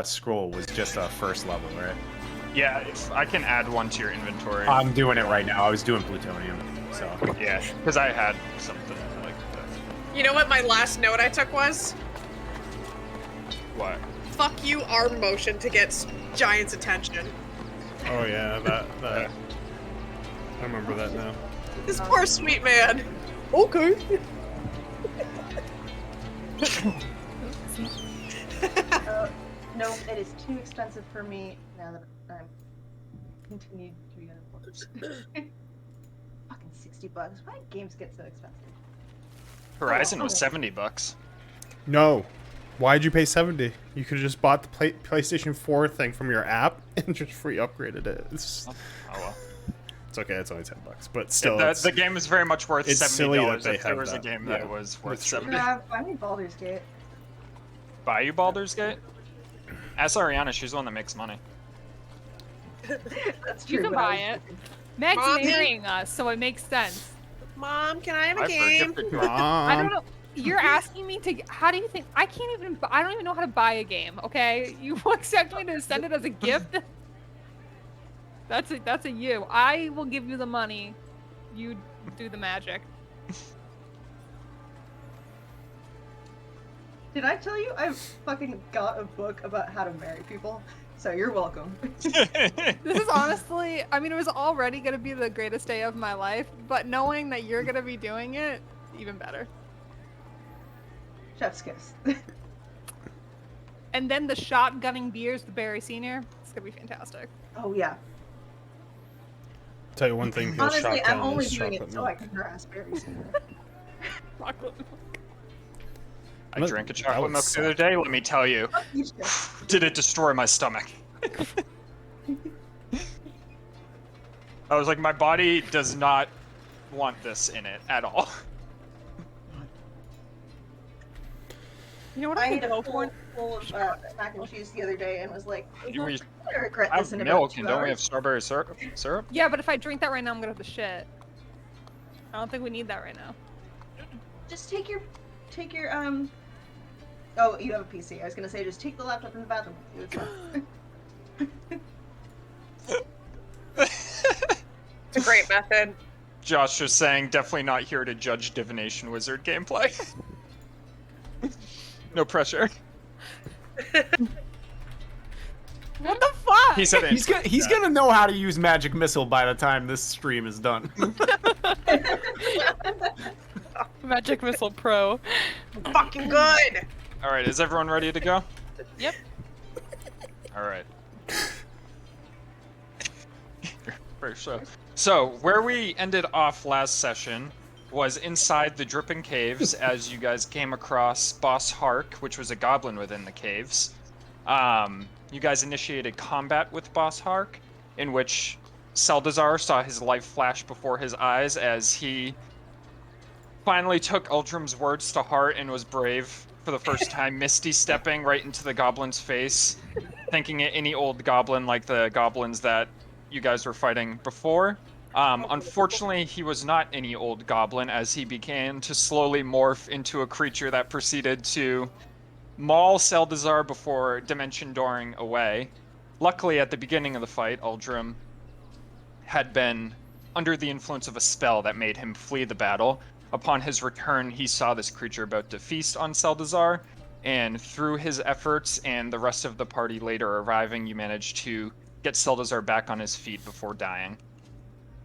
scroll was just a first level, right? Yeah, if I can add one to your inventory. I'm doing it right now. I was doing plutonium, so. Yeah, because I had something like that. You know what my last note I took was? What? Fuck you, arm motion to get Giant's attention. Oh yeah, that. I remember that now. This poor sweet man. Okay. No, it is too expensive for me now that I'm continued to be unemployed. Fucking $60. Why do games get so expensive? Horizon was $70. No. Why'd you pay 70? You could have just bought the PlayStation 4 thing from your app and just free upgraded it. It's, Oh well. it's okay. It's only $10, but still, The game is very much worth it's $70 silly that they if there have was a that. game Yeah. that was worth That's true. 70. I need Baldur's Gate. Buy you Baldur's Gate? Ask Ariana, she's the one that makes money. That's true. You can but I buy was it. Meg's Mommy? marrying us, so it makes sense. Mom, can I have a I've game? forgifted I don't know. You're asking me to. How do you think? I can't even. I don't even know how to buy a game. Okay, you expect me to send it as a gift? That's a you. I will give you the money. You do the magic. Did I tell you I fucking got a book about how to marry people? So you're welcome. This is honestly. I mean, it was already gonna be the greatest day of my life, but knowing that you're gonna be doing it, even better. Chef's kiss. And then the shotgunning beers, the Barry Senior. It's gonna be fantastic. Oh yeah. Tell you one thing. he'll Honestly, shotgun I'm only is doing chocolate it so milk. I can harass berries. Chocolate. I That- drank a that chocolate would milk the other suck. day, let me tell you. Did it destroy my stomach? I was like, my body does not want this in it at all. You know what I I ate could a go for? full of mac and cheese the other day and was like, We I'm gonna regret have this in about milk, 2 and don't we have hours. strawberry syrup? Yeah, but if I drink that right now, I'm gonna have to shit. I don't think we need that right now. Just take your Oh, you have a PC. I was gonna say just take the laptop in the bathroom. It's fine. It's a great method. Josh was saying, definitely not here to judge Divination Wizard gameplay. No pressure. What the fuck? He said it. He's gonna know how to use Magic Missile by the time this stream is done. Magic Missile Pro. Fucking good. All right, is everyone ready to go? Yep. All right. For sure. So, where we ended off last session was inside the Dripping Caves as you guys came across Boss Hark, which was a goblin within the caves. You guys initiated combat with Boss Hark, in which Seldazar saw his life flash before his eyes as he finally took Uldrum's words to heart and was brave for the first time, misty stepping right into the goblin's face, thinking it any old goblin like the goblins that you guys were fighting before. Unfortunately, he was not any old goblin as he began to slowly morph into a creature that proceeded to maul Seldazar before dimension dooring away. Luckily, at the beginning of the fight, Uldrum had been under the influence of a spell that made him flee the battle. Upon his return, he saw this creature about to feast on Seldazar, and through his efforts and the rest of the party later arriving, you managed to get Seldazar back on his feet before dying.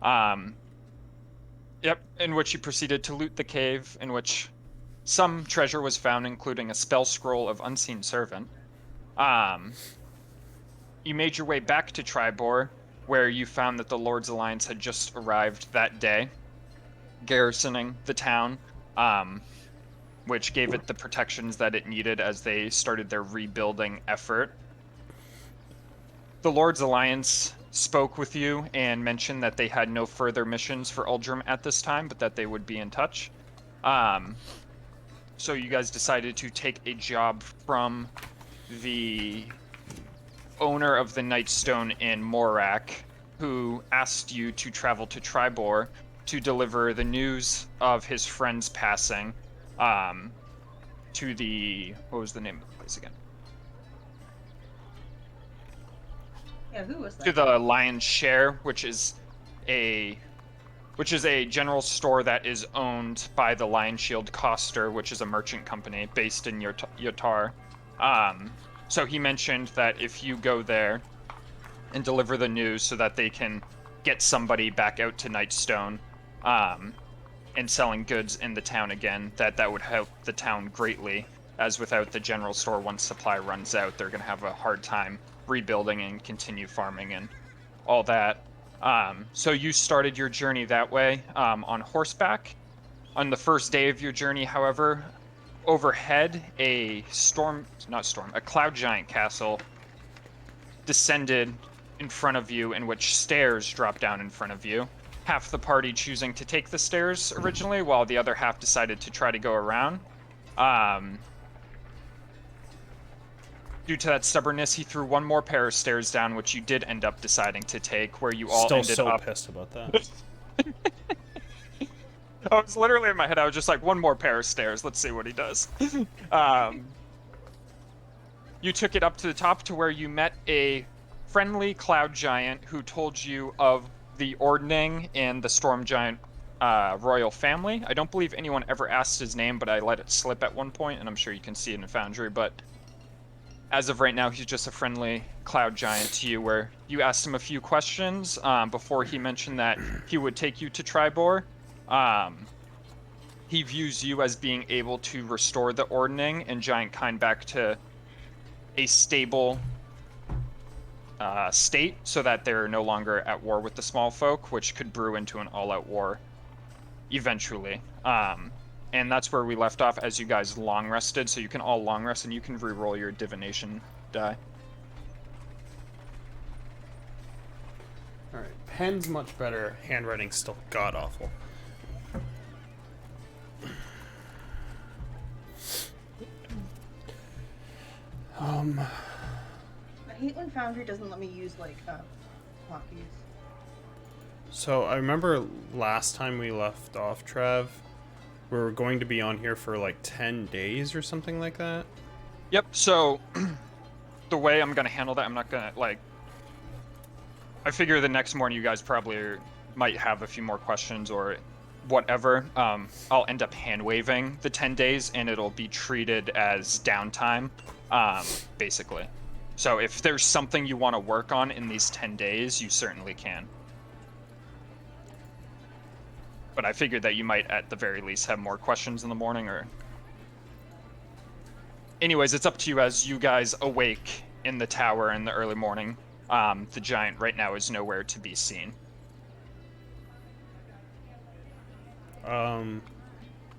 In which he proceeded to loot the cave, in which some treasure was found, including a spell scroll of Unseen Servant. You made your way back to Triboar, where you found that the Lord's Alliance had just arrived that day, garrisoning the town, which gave it the protections that it needed as they started their rebuilding effort. The Lord's Alliance spoke with you and mentioned that they had no further missions for Uldrum at this time, but that they would be in touch. So you guys decided to take a job from the owner of the Nightstone in Morak, who asked you to travel to Triboar to deliver the news of his friend's passing to the... what was the name of the place again? Yeah, who was that? To the Lion's Share, which is a general store that is owned by the Lion Shield Coster, which is a merchant company based in Yotar. So he mentioned that if you go there and deliver the news so that they can get somebody back out to Nightstone, and selling goods in the town again, that would help the town greatly, as without the general store, once supply runs out, they're going to have a hard time rebuilding and continue farming and all that. So you started your journey that way, on horseback. On the first day of your journey, however, overhead, a cloud giant castle descended in front of you, in which stairs dropped down in front of you. Half the party choosing to take the stairs originally, while the other half decided to try to go around. Due to that stubbornness, he threw one more pair of stairs down, which you did end up deciding to take, where you all Still ended so up... pissed about that. I was literally in my head, I was just like, one more pair of stairs, let's see what he does. You took it up to the top to where you met a friendly cloud giant who told you of the Ordning and the Storm Giant royal family. I don't believe anyone ever asked his name, but I let it slip at one point, and I'm sure you can see it in Foundry, but as of right now, he's just a friendly cloud giant to you, where you asked him a few questions before he mentioned that he would take you to Triboar. He views you as being able to restore the Ordning and Giant Kind back to a stable state, so that they're no longer at war with the small folk, which could brew into an all-out war eventually. And that's where we left off as you guys long rested, so you can all long rest and you can re-roll your divination die. Alright, pen's much better, handwriting's still god-awful. I hate when Foundry doesn't let me use, like, copies. So, I remember last time we left off, Trev, we were going to be on here for like 10 days or something like that. Yep, so the way I'm going to handle that, I'm not going to, like... I figure the next morning you guys probably might have a few more questions or whatever. I'll end up hand-waving the 10 days, and it'll be treated as downtime, basically. So if there's something you want to work on in these 10 days, you certainly can. But I figured that you might, at the very least, have more questions in the morning, or... Anyways, it's up to you as you guys awake in the tower in the early morning. The giant right now is nowhere to be seen.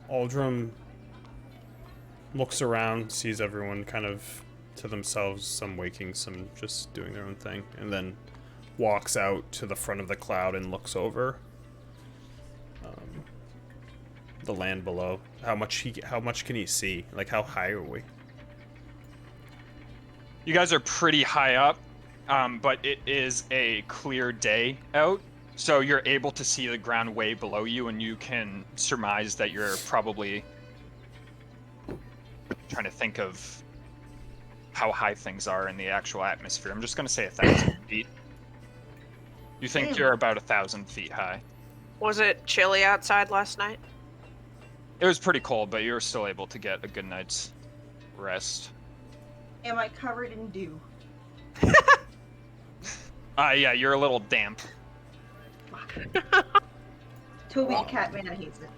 Aldrum looks around, sees everyone kind of to themselves, some waking, some just doing their own thing, and then walks out to the front of the cloud and looks over the land below. How much can he see? Like, how high are we? You guys are pretty high up, but it is a clear day out, so you're able to see the ground way below you, and you can surmise that you're probably trying to think of how high things are in the actual atmosphere. I'm just going to say 1,000 feet. You think you're about 1,000 feet high. Was it chilly outside last night? It was pretty cold, but you were still able to get a good night's rest. Am I covered in dew? Yeah, you're a little damp. Toby the Catman hates it.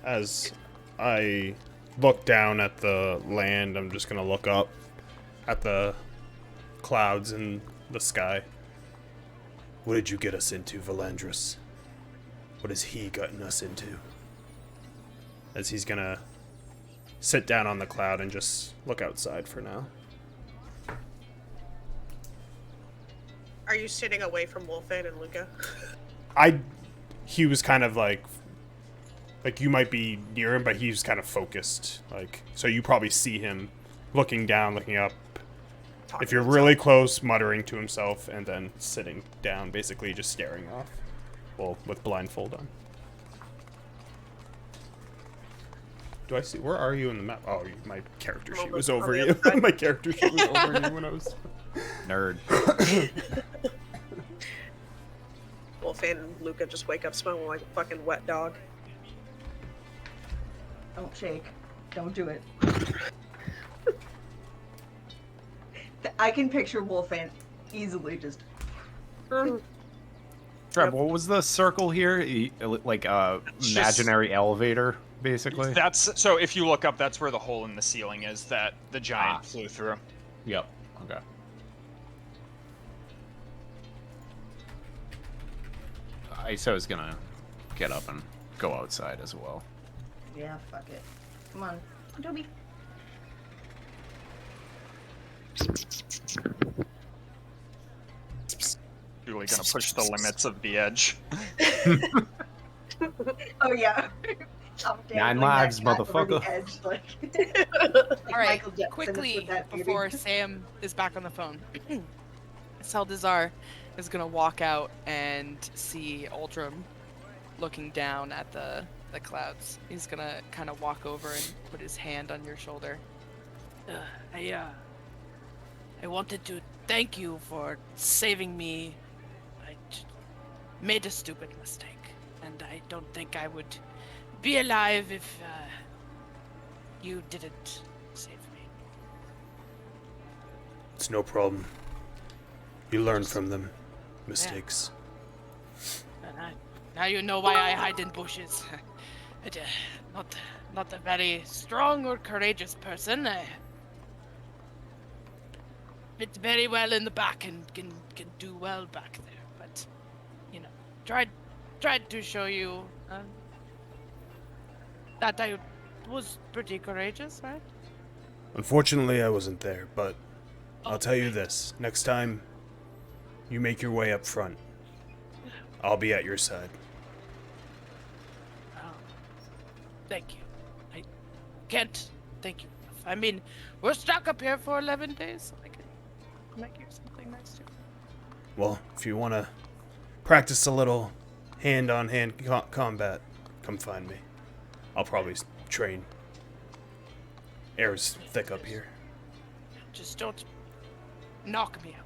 As I look down at the land, I'm just gonna look up at the clouds in the sky. What did you get us into, Valandris? What has he gotten us into? As he's gonna sit down on the cloud and just look outside for now. Are you sitting away from Wolfin and Luca? He was kind of like you might be near him, but he was kind of focused. Like, so you probably see him looking down, looking up. If you're really close, muttering to himself, and then sitting down, basically just staring off. Well, with blindfold on. Do I see? Where are you in the map? Oh, my character sheet On was the over other you. side. My character sheet was over you when I was. Nerd. Wolfane and Luca just wake up smelling like a fucking wet dog. Don't shake. Don't do it. I can picture Wolfane easily just. Trev, what was the circle here? Like It's imaginary elevator, basically. That's so. If you look up, that's where the hole in the ceiling is that the giant flew through. Yep. Okay. Iso's gonna get up and go outside as well. Yeah, fuck it. Come on, Toby. Julie gonna push the limits of the edge. Oh yeah. I'm 9 dangling lives, that cat over the motherfucker. edge, like All right, Michael Jackson quickly with that beauty. before Sam is back on the phone, Saldazar is gonna walk out and see Uldrum looking down at the clouds. He's gonna kind of walk over and put his hand on your shoulder. I wanted to thank you for saving me. I made a stupid mistake, and I don't think I would be alive if you didn't save me. It's no problem. You learn from them. Mistakes. And now you know why I hide in bushes. Not a very strong or courageous person. I fit very well in the back and can do well back there. But tried to show you that I was pretty courageous, right? Unfortunately, I wasn't there, but I'll tell you this. Next time you make your way up front, I'll be at your side. Thank you. I can't thank you enough. I mean, we're stuck up here for 11 days. So I could make you something nice too. Well, if you want to practice a little hand-on-hand combat, come find me. I'll probably train. Air's thick up here. Just don't knock me out.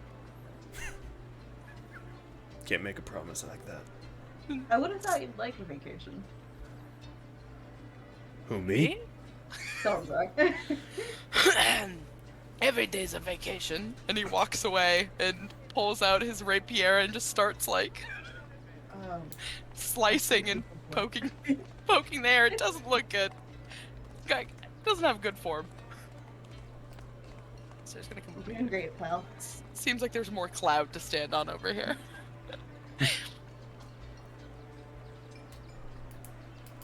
Can't make a promise like that. I would have thought you'd like a vacation. Who, me? Sounds like. Every day's a vacation. And he walks away and pulls out his rapier and just starts slicing and poking the air. It doesn't look good. Guy doesn't have good form. So he's gonna come over Doing here. great, pal. Seems like there's more cloud to stand on over here.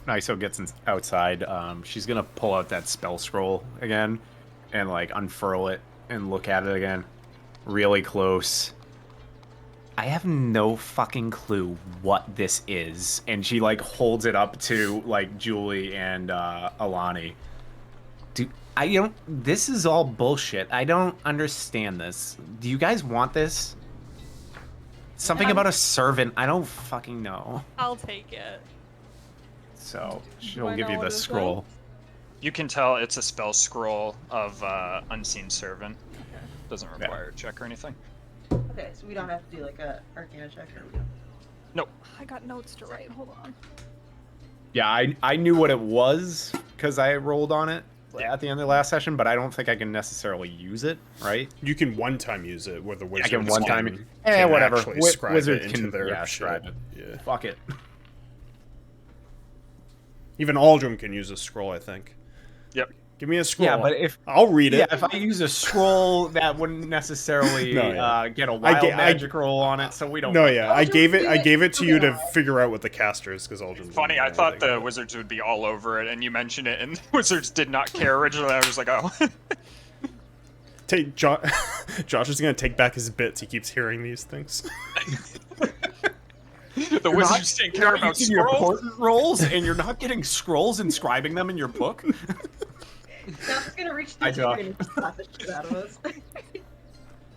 Iso gets outside. She's gonna pull out that spell scroll again and unfurl it and look at it again, really close. I have no fucking clue what this is, and she holds it up to Julie and Alani. Dude, I don't. This is all bullshit. I don't understand this. Do you guys want this? Something about a servant. I don't fucking know. I'll take it. So Do she'll I give know you what the it scroll. You can tell it's a spell scroll of Unseen Servant. Doesn't require a check or anything. Okay, so we don't have to do a Arcana check or we don't. Nope. I got notes to write. Hold on. Yeah, I knew what it was because I rolled on it at the end of the last session, but I don't think I can necessarily use it, right? You can one-time use it, where the wizards can one-time can whatever. actually scribe Wizard it into can their scribe shit. it. Yeah. Fuck it. Even Aldrum can use a scroll, I think. Yep. Give me a scroll. Yeah, but I'll read it. Yeah, if I use a scroll, that wouldn't necessarily No, yeah. get a wild I- magic roll on it, so we don't. No, want yeah, that. I gave it to you to Yeah. figure out what the caster is, because Aldrum. Funny, I thought the wizards would be all over it, and you mentioned it, and the wizards did not care originally. I was like, oh. Take Josh is gonna take back his bits. He keeps hearing these things. The wizards didn't care about using your scrolls. important rolls, and you're not getting scrolls and scribing them in your book. Now I'm just gonna reach I the do. trigger and just slap the shit out of us.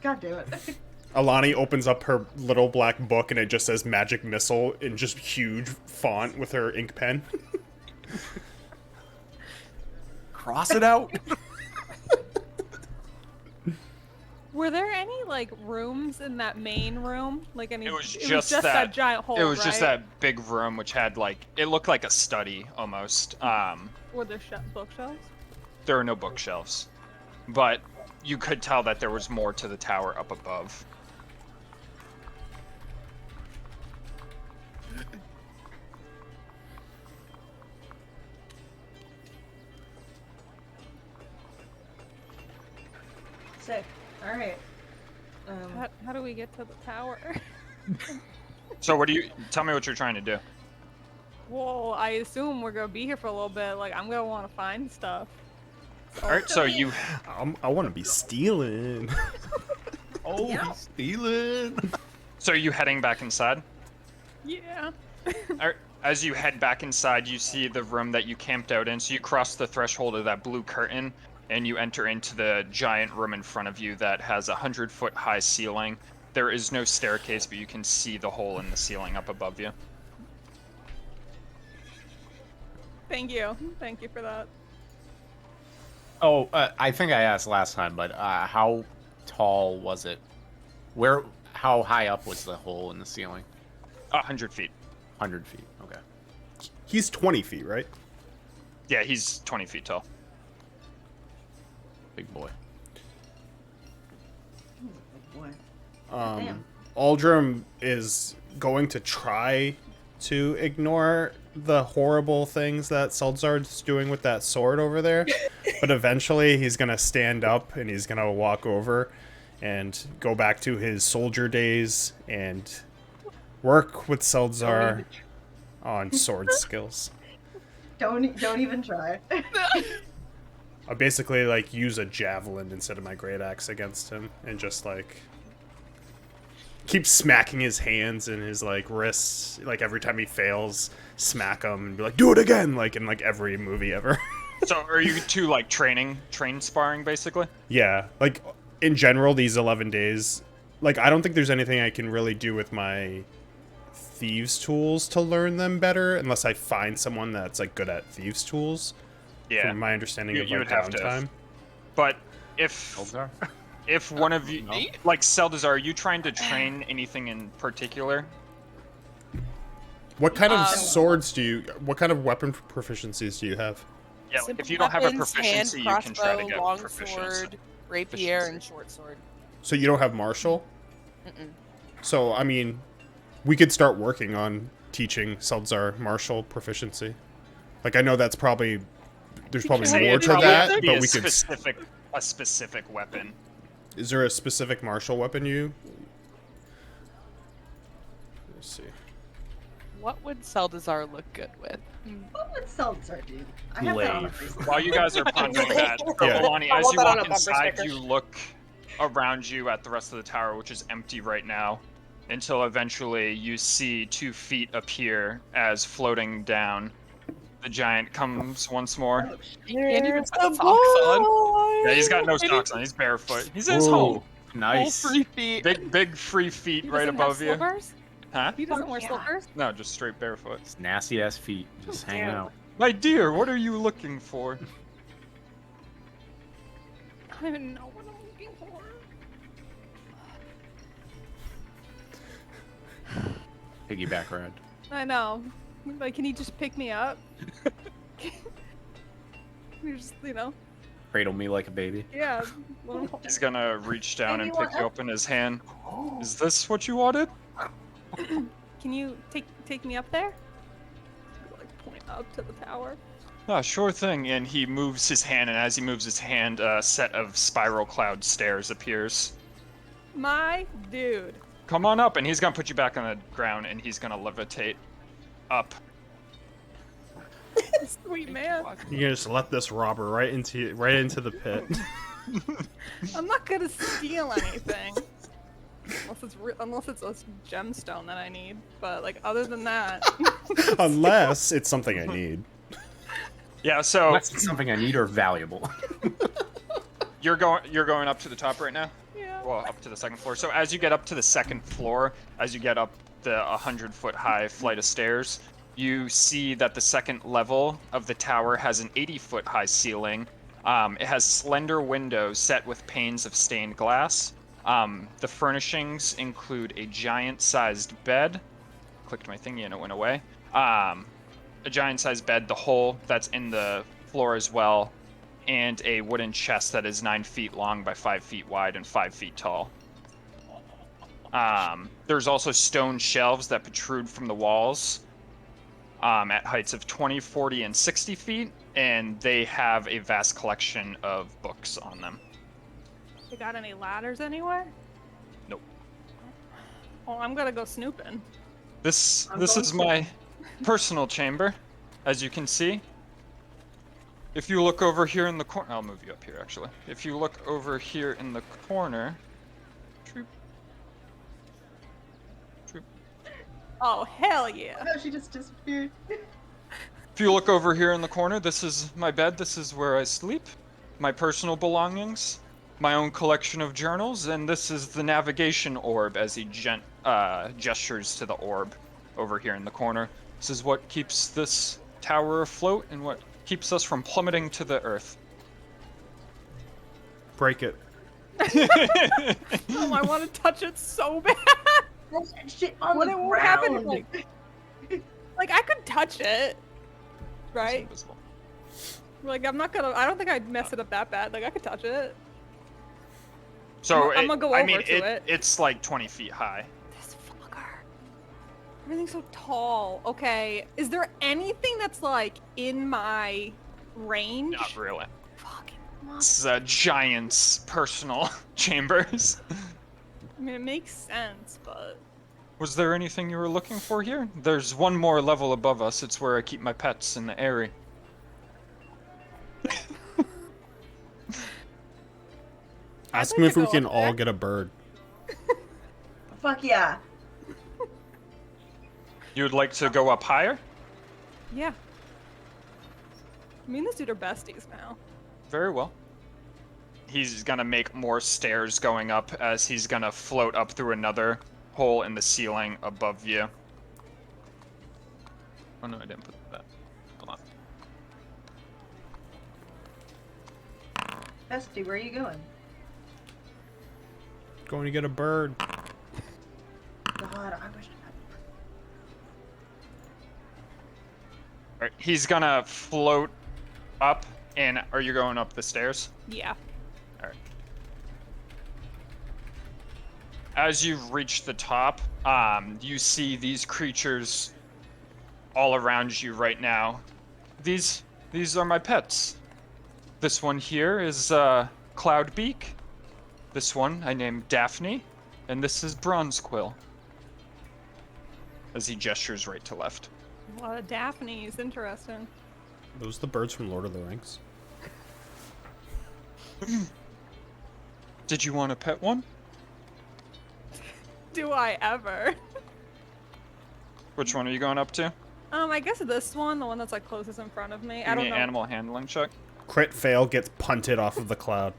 God damn it. Alani opens up her little black book, and it just says "Magic Missile" in just huge font with her ink pen. cross it out? Were there any like rooms in that main room? Like any? It was It just that that- giant hole. It was just right? that big room which had like it looked like a study almost. Were there bookshelves? There are no bookshelves, but you could tell that there was more to the tower up above. Sick. All right. How do we get to the tower? So what do you tell me what you're trying to do? Well, I assume we're gonna be here for a little bit. Like I'm gonna want to find stuff. All right, so you I want to be stealing. Oh, Yeah. he's stealing. so are you heading back inside? Yeah. All right, as you head back inside, you see the room that you camped out in. So you cross the threshold of that blue curtain, and you enter into the giant room in front of you that has 100-foot high ceiling. There is no staircase, but you can see the hole in the ceiling up above you. Thank you. Thank you for that. Oh, I think I asked last time, but how tall was it? How high up was the hole in the ceiling? 100 feet. 100 feet. Okay. He's 20 feet, right? Yeah, he's 20 feet tall. Big boy. Boy. Um, Damn. Aldrum is going to try to ignore the horrible things that Seltzard's doing with that sword over there, but eventually he's gonna stand up and he's gonna walk over and go back to his soldier days and work with Seltzar on sword skills. Don't even try. I basically like use a javelin instead of my great axe against him and just like keep smacking his hands and his like wrists, like every time he fails, smack him and be like, do it again, like in like every movie ever. So are you two like train sparring basically? Yeah, like in general, these 11 days, like I don't think there's anything I can really do with my thieves tools to learn them better unless I find someone that's like good at thieves tools. Yeah. From my understanding of You like would have to. downtime. But if Seltzar? if one of you No. like Seldazar, are you trying to train anything in particular? What kind of Um, swords do you? What kind of weapon proficiencies do you have? Yeah, Simple if you don't have a weapons, proficiency, hand, you can try to crossbow, get long proficiency. sword, rapier, and short sword. So you don't have martial. Mm-mm. So I mean, we could start working on teaching Seltzar martial proficiency. Like I know that's probably there's probably Say more It'd to probably that, be but a we could. specific weapon. Is there a specific martial weapon you? Let's see. What would Seldazar look good with? What would Seltzer do? I have that on a Glaive. bracelet. While you guys are pondering that, Yeah. Alani, I as want you that on walk a bumper inside, sticker. you look around you at the rest of the tower, which is empty right now, until eventually you see 2 feet appear as floating down. The giant comes once more. He can't even put socks on. Yeah, he's got no socks on. He's barefoot. He's in his home. Nice. Full 3 feet. Big free feet He right doesn't have above you. slippers? Huh? He doesn't wear Yeah. slippers? No, just straight barefoot. It's nasty ass feet, just hanging Damn. out. My dear, what are you looking for? I don't even know what I'm looking for. Piggyback ride. I know. Like, can you just pick me up? You just, Cradle me like a baby. yeah. Well, He's gonna reach down Maybe and you pick want you up in his hand. Is this what you wanted? Can you take me up there? Like point up to the tower. Ah, sure thing. And he moves his hand, and as he moves his hand, a set of spiral cloud stairs appears. My dude. Come on up, and he's gonna put you back on the ground, and he's gonna levitate up. Sweet man. You can just let this robber right into the pit. I'm not gonna steal anything. Unless it's a gemstone that I need. But like other than that. Unless it's something I need. Yeah. So That's something I need or valuable. you're going up to the top right now. Yeah. Well, up to the second floor. So as you get up to the second floor, as you get up the 100-foot high flight of stairs, you see that the second level of the tower has an 80-foot high ceiling. It has slender windows set with panes of stained glass. The furnishings include a giant-sized bed. Clicked my thingy and it went away. A giant-sized bed, the hole that's in the floor as well, and a wooden chest that is 9 feet long by 5 feet wide and 5 feet tall. There's also stone shelves that protrude from the walls at heights of 20, 40, and 60 feet, and they have a vast collection of books on them. You got any ladders anywhere? Nope. Oh, I'm gonna go snooping. This is my personal chamber, as you can see. If you look over here in the corner, I'll move you up here actually. If you look over here in the corner, Oh, hell yeah. No, she just disappeared. if you look over here in the corner, this is my bed. This is where I sleep. My personal belongings, my own collection of journals, and this is the navigation orb as he gestures to the orb over here in the corner. This is what keeps this tower afloat and what keeps us from plummeting to the earth. Break it. Oh, I want to touch it so bad. There's that shit on What the it won't happen, ground. Like, I could touch it, right? Invisible. Like, I'm not gonna. I don't think I'd mess it up that bad. Like, I could touch it. So I'm gonna go I over mean, to it. it's like 20 feet high. This fucker. Everything's so tall. Okay, is there anything that's like in my range? Not really. Fucking. This is giant's personal chambers. I mean, it makes sense, but Was there anything you were looking for here? There's one more level above us. It's where I keep my pets in the airy. Ask like him if to we go can up all there. get a bird. Fuck yeah. You would like to go up higher? yeah. Me and this dude are besties now. Very well. He's gonna make more stairs going up as he's gonna float up through another hole in the ceiling above you. Oh no, I didn't put that. Hold on. Bestie, where are you going? Going to get a bird. God, I wish I Alright, he's gonna float up, and are you going up the stairs? Yeah. Alright. As you reach the top, you see these creatures all around you right now. These are my pets. This one here is Cloudbeak. This one I named Daphne, and this is Bronzequill. As he gestures right to left. A lot of Daphne's. Interesting. Those the birds from Lord of the Rings? Did you want to pet one? Do I ever? Which one are you going up to? I guess this one, the one that's like closest in front of me. I Give don't me know. an animal handling check. Crit fail gets punted off of the cloud.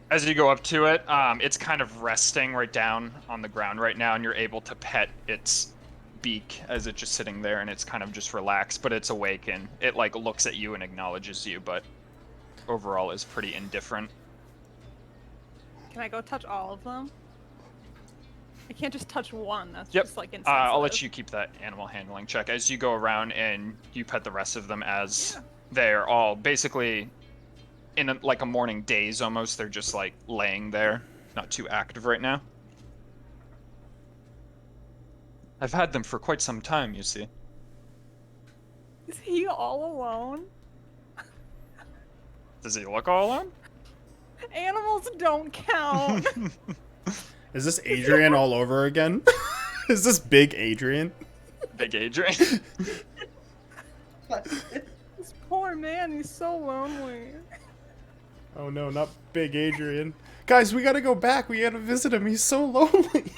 As you go up to it, it's kind of resting right down on the ground right now, and you're able to pet its beak as it's just sitting there, and it's kind of just relaxed, but it's awake, and it like looks at you and acknowledges you, but overall is pretty indifferent. Can I go touch all of them? I can't just touch one. That's Yep. just like insensitive. I'll let you keep that animal handling check as you go around and you pet the rest of them as they're all basically in like a morning daze almost. They're just like laying there, not too active right now. I've had them for quite some time, you see. Is he all alone? Does he look all alone? Animals don't count. Is this Adrian all over again? Is this big Adrian? Big Adrian. This poor man, he's so lonely. Oh no, not big Adrian. Guys, we gotta go back. We gotta visit him. He's so lonely.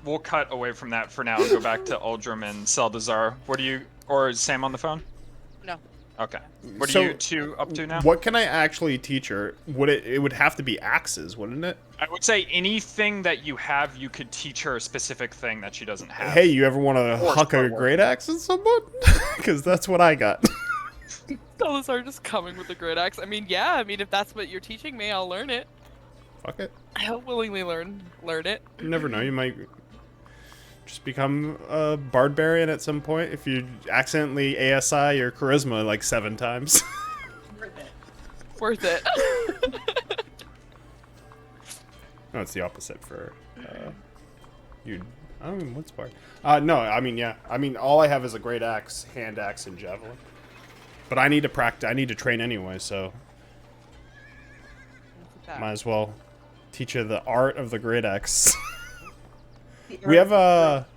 We'll cut away from that for now and go back to Uldrum and Seldazar. What do you, or is Sam on the phone? No. Okay. What So, are you two up to now? What can I actually teach her? It would have to be axes, wouldn't it? I would say anything that you have, you could teach her a specific thing that she doesn't have. Hey, you ever want to Or huck a start great axe at someone? Because that's what I got. Salazar just coming with a great axe. I mean, yeah. I mean, if that's what you're teaching me, I'll learn it. Fuck it. I'll willingly learn it. You never know. You might just become a barbarian at some point if you accidentally ASI your charisma like 7 times. Worth it. No, it's the opposite for you. I don't even what's bard. No, I mean yeah. I mean all I have is a great axe, hand axe, and javelin. But I need to practice. I need to train anyway, so might as well teach her the art of the great axe. We have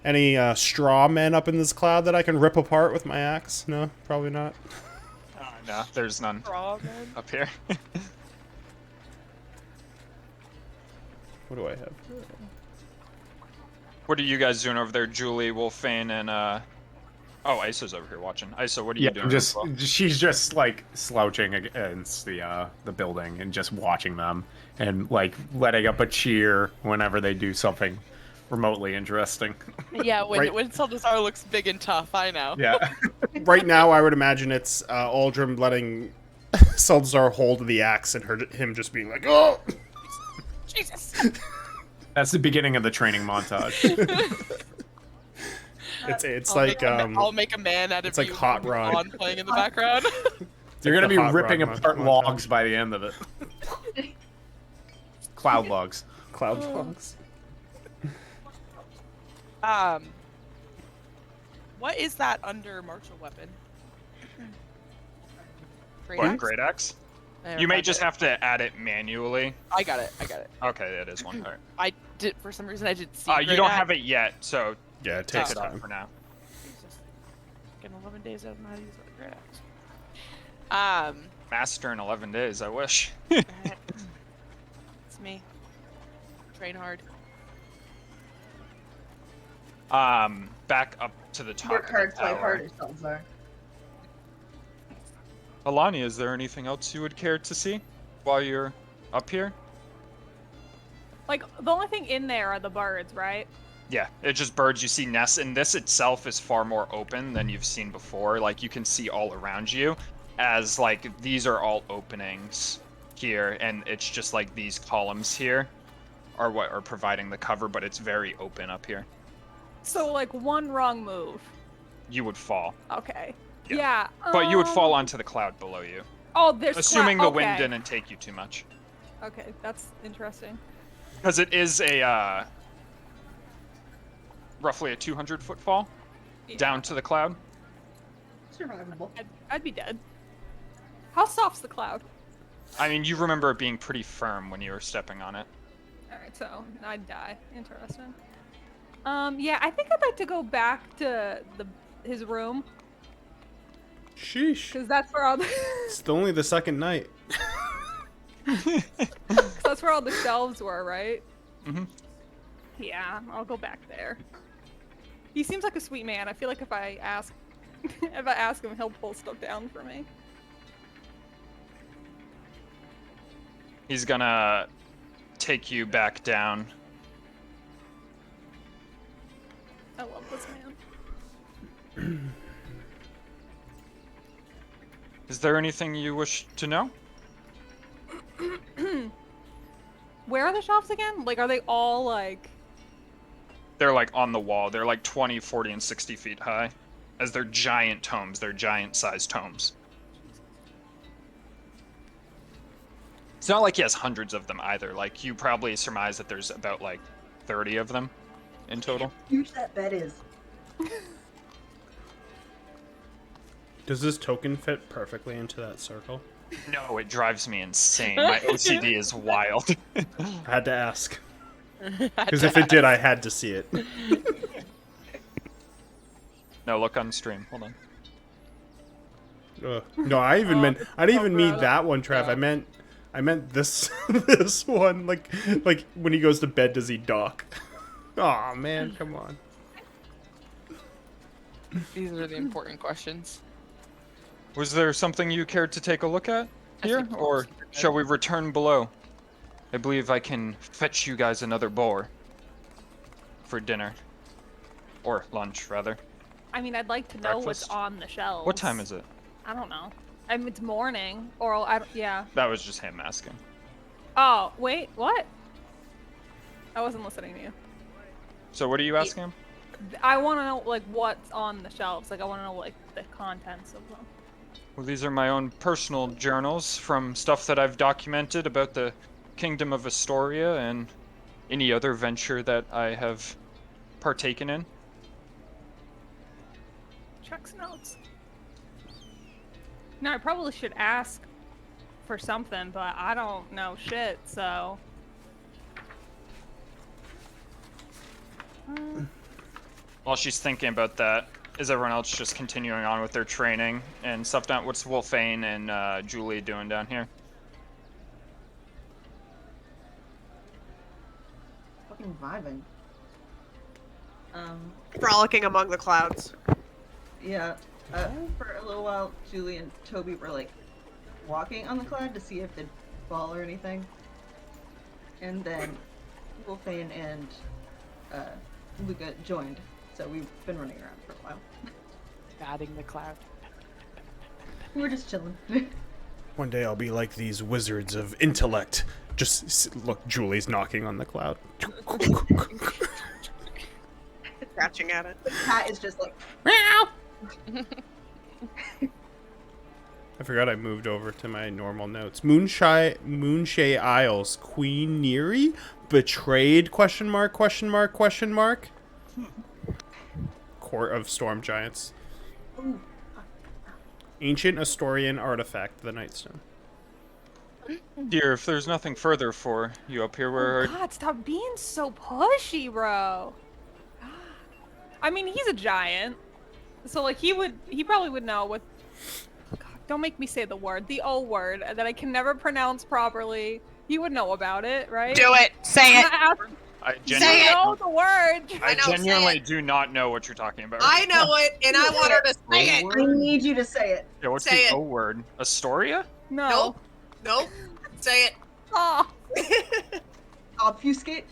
any straw men up in this cloud that I can rip apart with my axe? No, probably not. No, there's none up here. What do I have? What are you guys doing over there, Julie, Wolfane, and Oh, Isa's over here watching. Isa, what are you doing? She's just like slouching against the building and just watching them and like letting up a cheer whenever they do something remotely interesting. Yeah, when Salazar looks big and tough, I know. Yeah. Right now, I would imagine it's Aldrim letting Salazar hold the axe and him just being like, "Oh, Jesus!" That's the beginning of the training montage. It's I'll make a man out of it's like you Hot with Rod. on playing in the background. You're gonna be Hot ripping Rod apart montage. logs by the end of it. Cloud logs. Cloud logs. What is that under martial weapon? Great What, axe? great axe? I You may found just it. have to add it manually. I got it. Okay, that is one part. I did for some reason I didn't see. You don't have it yet, so Yeah, it take takes it off time. for now. Jesus. In 11 days, I don't know how to use a great axe. Master in 11 days, I wish. It's me. Train hard. Back up to the top Work of hard, the play tower. harder, Salazar. Alani, is there anything else you would care to see while you're up here? Like, the only thing in there are the birds, right? Yeah, it's just birds. You see nests, and this itself is far more open than you've seen before. Like, you can see all around you, as, like, these are all openings here, and it's just, like, these columns here are what are providing the cover, but it's very open up here. So, like, one wrong move. You would fall. Okay. Yeah. Yeah. But you would fall onto the cloud below you. Oh, there's Assuming the wind okay. didn't take you too much. Okay, that's interesting. Because it is a, roughly a 200-foot fall Yeah. down to the cloud. Survivable. I'd be dead. How soft's the cloud? I mean, you remember it being pretty firm when you were stepping on it. Alright, so I'd die. Interesting. Yeah, I think I'd like to go back to his room, Sheesh. because that's where all the It's only the second night. that's where all the shelves were, right? Mhm. Yeah, I'll go back there. He seems like a sweet man. I feel like if I ask him, he'll pull stuff down for me. He's gonna take you back down. I love this man. Is there anything you wish to know? Where are the shelves again? Like, are they all like? They're like on the wall. They're like 20, 40, and 60 feet high. As they're giant tomes. They're giant-sized tomes. It's not like he has hundreds of them either. Like, you probably surmise that there's about like 30 of them in total. Huge that bed is. Does this token fit perfectly into that circle? No, it drives me insane. My OCD is wild. I had to ask. Because if it did, I had to see it. No, look on stream. Hold on. No, I didn't even mean bro. that one, Trav. I meant this this one. Like when he goes to bed, does he dock? Aw, man, come on. These are the important questions. Was there something you cared to take a look at I here, think we're or super good. shall we return below? I believe I can fetch you guys another boar for dinner. Or lunch, rather. I mean, I'd like to know what's Breakfast? on the shelves. What time is it? I don't know. I mean, it's morning, or I don't, yeah. That was just him asking. Oh, wait, what? I wasn't listening to you. So what are you asking him? I want to know, like, what's on the shelves. Like, I want to know, like, the contents of them. Well, these are my own personal journals from stuff that I've documented about the Kingdom of Astoria and any other venture that I have partaken in. Chuck's notes. No, I probably should ask for something, but I don't know shit, so. While she's thinking about that, is everyone else just continuing on with their training and stuff down? What's Wolfane and Julie doing down here? Fucking vibing. Frolicking among the clouds. Yeah. For a little while, Julie and Toby were like walking on the cloud to see if they'd fall or anything. And then Wolfane and Luca joined, so we've been running around for a while. Batting the cloud. We're just chilling. One day I'll be like these wizards of intellect. Look, Julie's knocking on the cloud. Scratching at it. The cat is just like, I forgot I moved over to my normal notes. Moonshay Isles, Queen Neri betrayed ? Court of Storm Giants. ooh, Ancient Astorian artifact, the Nightstone. Dear, if there's nothing further for you up here, where Oh, God, stop being so pushy, bro. I mean, he's a giant. So, like, he probably would know what. God, don't make me say the word, the O word that I can never pronounce properly. He would know about it, right? Do it. Say it. I Say genuinely, it. know the word. I know, say genuinely it. do not know what you're talking about. I know it, and I want her to say it. I need you to say it. Yeah, what's Say the it. O word? Astoria? No. Nope. Nope. Say it. Oh, Obfuscate.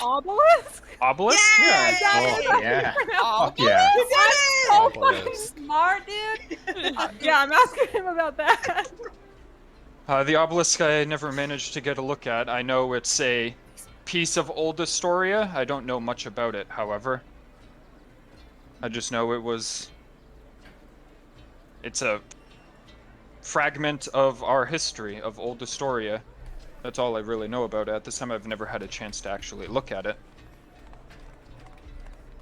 obelisk? Obelisk? Yay! Oh, yeah. Oh, Fuck yeah. You did it! so fucking Obelisk. smart, dude. Yeah, I'm asking him about that. The obelisk I never managed to get a look at. I know it's a piece of old Astoria. I don't know much about it, however. I just know it's a fragment of our history of old Astoria. That's all I really know about it. At this time, I've never had a chance to actually look at it.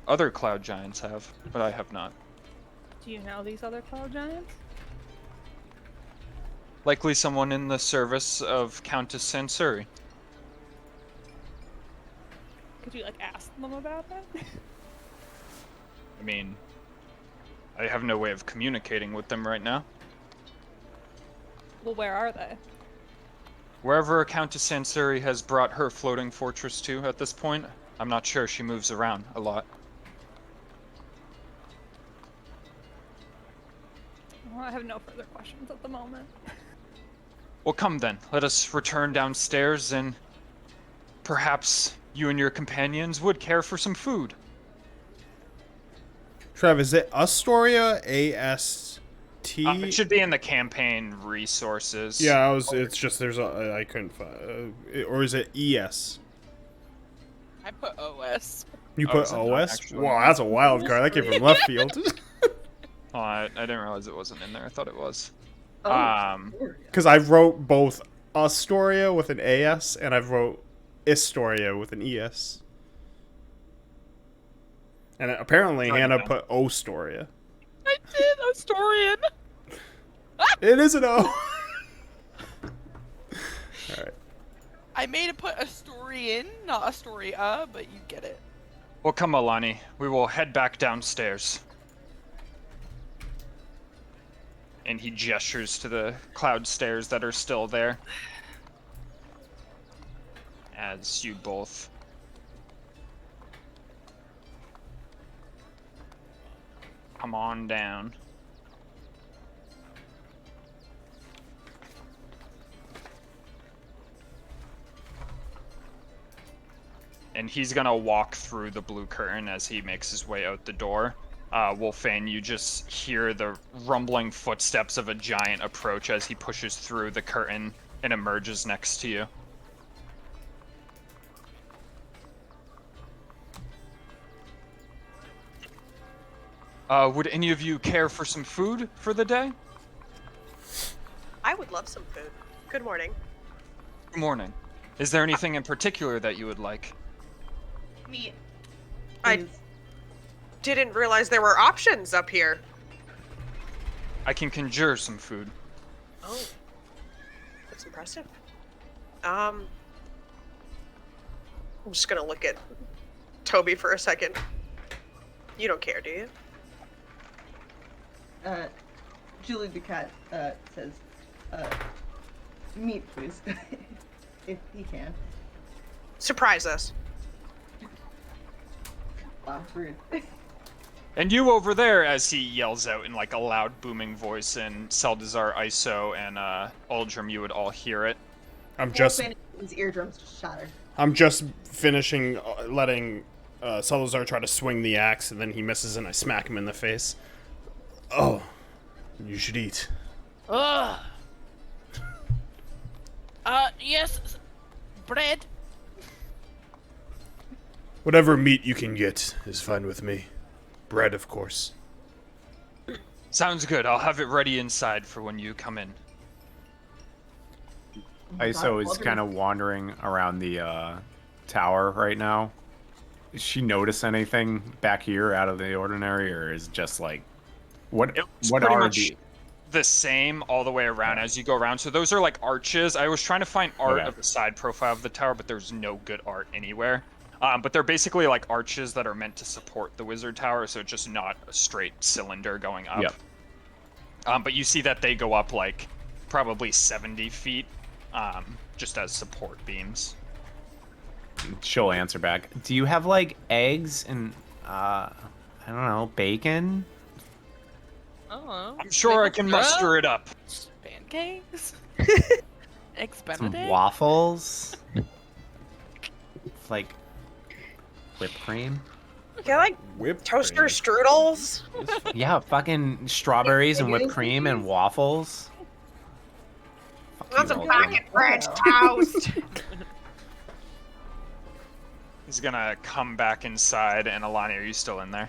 Other cloud giants have, but I have not. Do you know these other cloud giants? Likely someone in the service of Countess Sansuri. Could you, like, ask them about that? I mean, I have no way of communicating with them right now. Well, where are they? Wherever Countess Sansuri has brought her floating fortress to at this point, I'm not sure. She moves around a lot. Well, I have no further questions at the moment. Well, come then. Let us return downstairs and perhaps you and your companions would care for some food. Trev, is it Astoria? A-S-T? It should be in the campaign resources. Yeah, it's just there's a I couldn't find, or is it E-S? I put OS. You Oh, put is it not OS? actually? Wow, that's a wild card. That came from left field. Oh, I didn't realize it wasn't in there. I thought it was. Oh, Because I wrote both Astoria with an A-S and I wrote Istoria with an E-S. And apparently Right, Hannah yeah. put Ostoria. I did, Astorian. It is an O. Alright. I made it put Astorian, not Astoria, but you get it. Well, come, Alani. We will head back downstairs. And he gestures to the cloud stairs that are still there. As you both come on down. and he's gonna walk through the blue curtain as he makes his way out the door. Wolfane, you just hear the rumbling footsteps of a giant approach as he pushes through the curtain and emerges next to you. Would any of you care for some food for the day? I would love some food. Good morning. Good morning. Is there anything in particular that you would like? Meat. I Please. didn't realize there were options up here. I can conjure some food. Oh, that's impressive. I'm just gonna look at Toby for a second. You don't care, do you? Julie the cat says, meat, please, if he can. Surprise us. Wow, rude. And you over there, as he yells out in like a loud booming voice in Seldazar, ISO, and Uldrum, you would all hear it. His eardrums just shattered. I'm just finishing letting Salazar try to swing the axe, and then he misses, and I smack him in the face. Oh, you should eat. Ugh. Yes. Bread. Whatever meat you can get is fine with me. Bread, of course. Sounds good. I'll have it ready inside for when you come in. ISO is kind of wandering around the tower right now. Does she notice anything back here out of the ordinary, or is it just like what It's what pretty are much the the same all the way around as you go around. So those are like arches. I was trying to find art Okay. of the side profile of the tower, but there's no good art anywhere. But they're basically like arches that are meant to support the wizard tower, so it's just not a straight cylinder going up. Yep. But you see that they go up like probably 70 feet, just as support beams. she'll answer back. Do you have like eggs and I don't know, bacon? Oh. I'm sure I can muster it up. Pancakes. Eggs Some Benedict. waffles? Like whipped cream? Get like Whipped toaster cream. strudels. Yeah, fucking strawberries and whipped cream and waffles. Fuck Want you, some Ultra. pocket French toast. He's gonna come back inside, and Alani, are you still in there?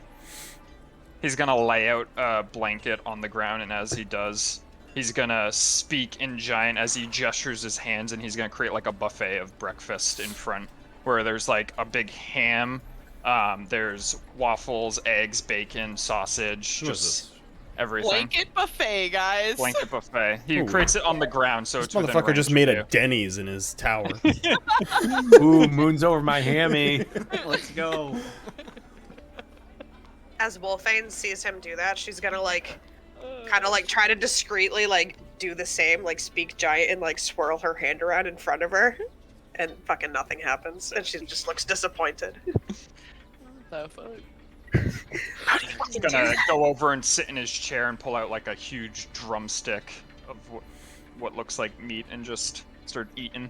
He's gonna lay out a blanket on the ground, and as he does, he's gonna speak in giant as he gestures his hands, and he's gonna create like a buffet of breakfast in front, where there's like a big ham, there's waffles, eggs, bacon, sausage, What is just this? everything. Blanket buffet, guys. Blanket buffet. He Ooh. creates it on the ground, so This it's within motherfucker just range made of a you. Denny's in his tower. Ooh, moon's over my hammy. Let's go. As Wolfane sees him do that, she's gonna like, kind of like try to discreetly like do the same, like speak giant and like swirl her hand around in front of her, and fucking nothing happens, and she just looks disappointed. The fuck? How do you fucking He's do gonna that? go over and sit in his chair and pull out like a huge drumstick of what looks like meat and just start eating.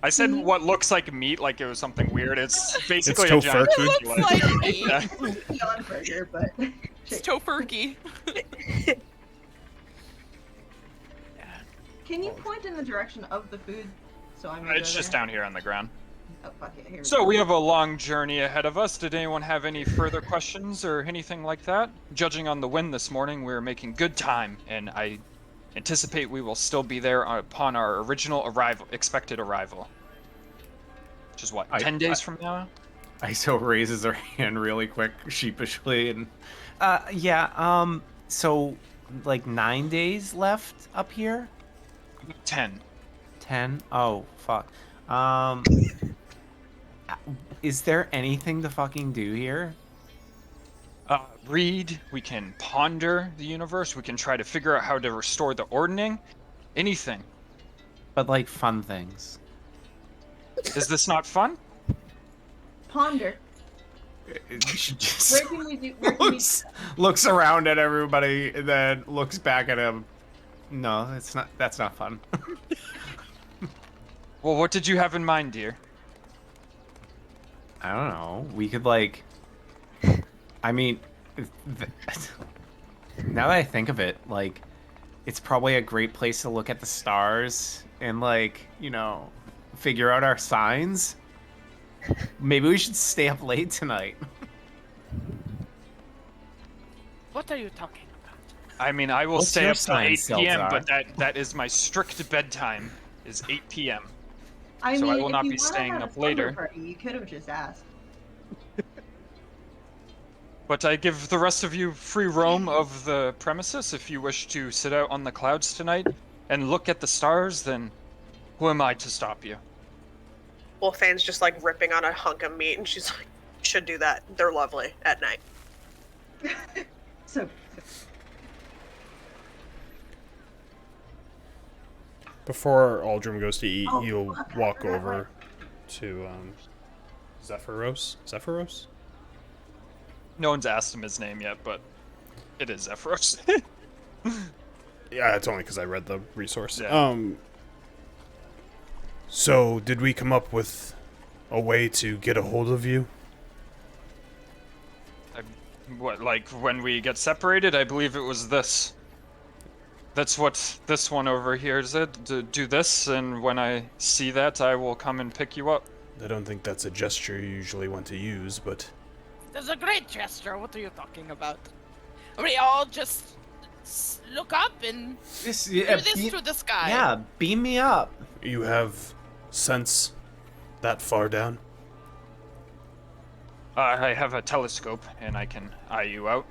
I said what looks like meat like it was something weird. It's basically a giant tofurkey. turkey Looks like meat. Yeah. Beyond burger, but It's tofurkey. can you point in the direction of the food so I'm? It's just down here on the ground. Oh fuck it! Here. So we have a long journey ahead of us. Did anyone have any further questions or anything like that? Judging on the wind this morning, we're making good time, and I anticipate we will still be there upon our original expected arrival. Which is what, 10 days from now? ISO raises her hand really quick, sheepishly, and so like 9 days left up here? 10. 10? Oh, fuck. Is there anything to fucking do here? Read, we can ponder the universe, we can try to figure out how to restore the ordning. Anything. But like fun things. Is this not fun? Ponder. She just Where can we do? Where can we? looks around at everybody and then looks back at him. No, it's not. That's not fun. Well, what did you have in mind, dear? I don't know. We could like. I mean, now that I think of it, like, it's probably a great place to look at the stars and like, figure out our signs. Maybe we should stay up late tonight. What are you talking about? I mean, I will What's stay your up till sign, 8 p.m., Seltzar? but that is my strict bedtime, is 8 p.m. I So I mean, will if not you be want to staying have up a slumber later. party, you could have just asked. But I give the rest of you free roam of the premises. If you wish to sit out on the clouds tonight and look at the stars, then who am I to stop you? Wolfane's just like ripping on a hunk of meat, and she's like, "Should do that. They're lovely at night." So, Before Aldrum goes to eat, Oh, you'll fuck, I walk forgot over to Zephyros. Zephyros? No one's asked him his name yet, but it is Zephyros. Yeah, it's only because I read the resource. Yeah. So, did we come up with a way to get a hold of you? What, like when we get separated? I believe it was this. That's what this one over here said. To do this, and when I see that, I will come and pick you up. I don't think that's a gesture you usually want to use, but There's a great gesture. What are you talking about? We all just look up and do this to the sky. Yeah, beam me up. you have sense that far down? I have a telescope, and I can eye you out.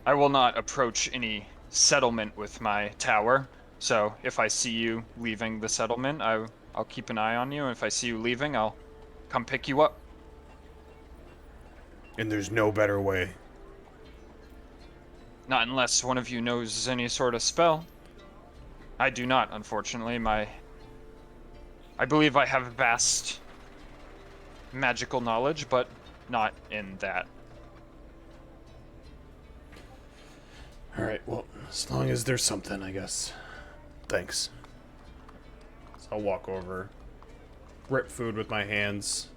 I will not approach any settlement with my tower, so if I see you leaving the settlement, I'll keep an eye on you, and if I see you leaving, I'll come pick you up. And there's no better way. Not unless one of you knows any sort of spell. I do not, unfortunately. I believe I have vast magical knowledge, but not in that. Alright, well, as long as there's something, I guess. Thanks. So I'll walk over, rip food with my hands.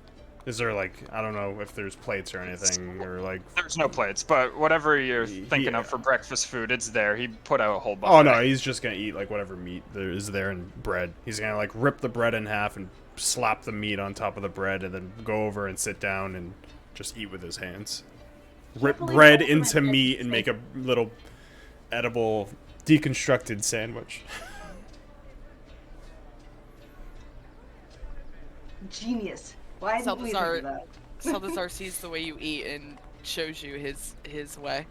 Is there, like, I don't know if there's plates or anything, or like... There's no plates, but whatever you're thinking Yeah. of for breakfast food, it's there. He put out a whole buffet. Oh no, he's just gonna eat, like, whatever meat there is there and bread. He's gonna, like, rip the bread in half and slap the meat on top of the bread and then go over and sit down and just eat with his hands. Rip believe bread that into was meat and make a little edible, deconstructed sandwich. genius. Why didn't we think of that? Salazar sees the way you eat and shows you his way.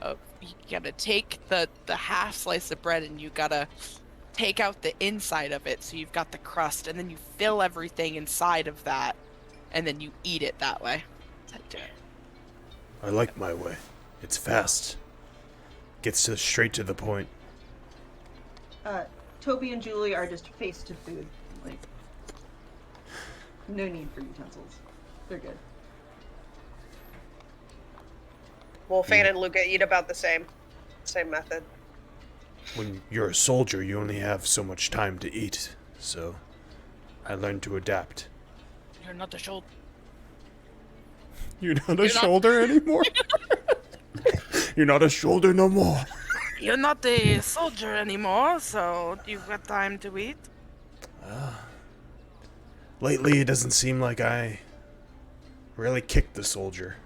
You gotta take the half slice of bread and you gotta take out the inside of it so you've got the crust, and then you fill everything inside of that, and then you eat it that way. That's how you do it. I like my way. It's fast. Gets straight to the point. Toby and Julie are just face to food. Like, no need for utensils. They're good. Wolfane and Luca eat about the same method. When you're a soldier, you only have so much time to eat, so I learned to adapt. You're not a shoulder. You're not a shoulder anymore? You're not a shoulder no more. You're not a soldier anymore, so you've got time to eat. Lately, it doesn't seem like I really kicked the soldier.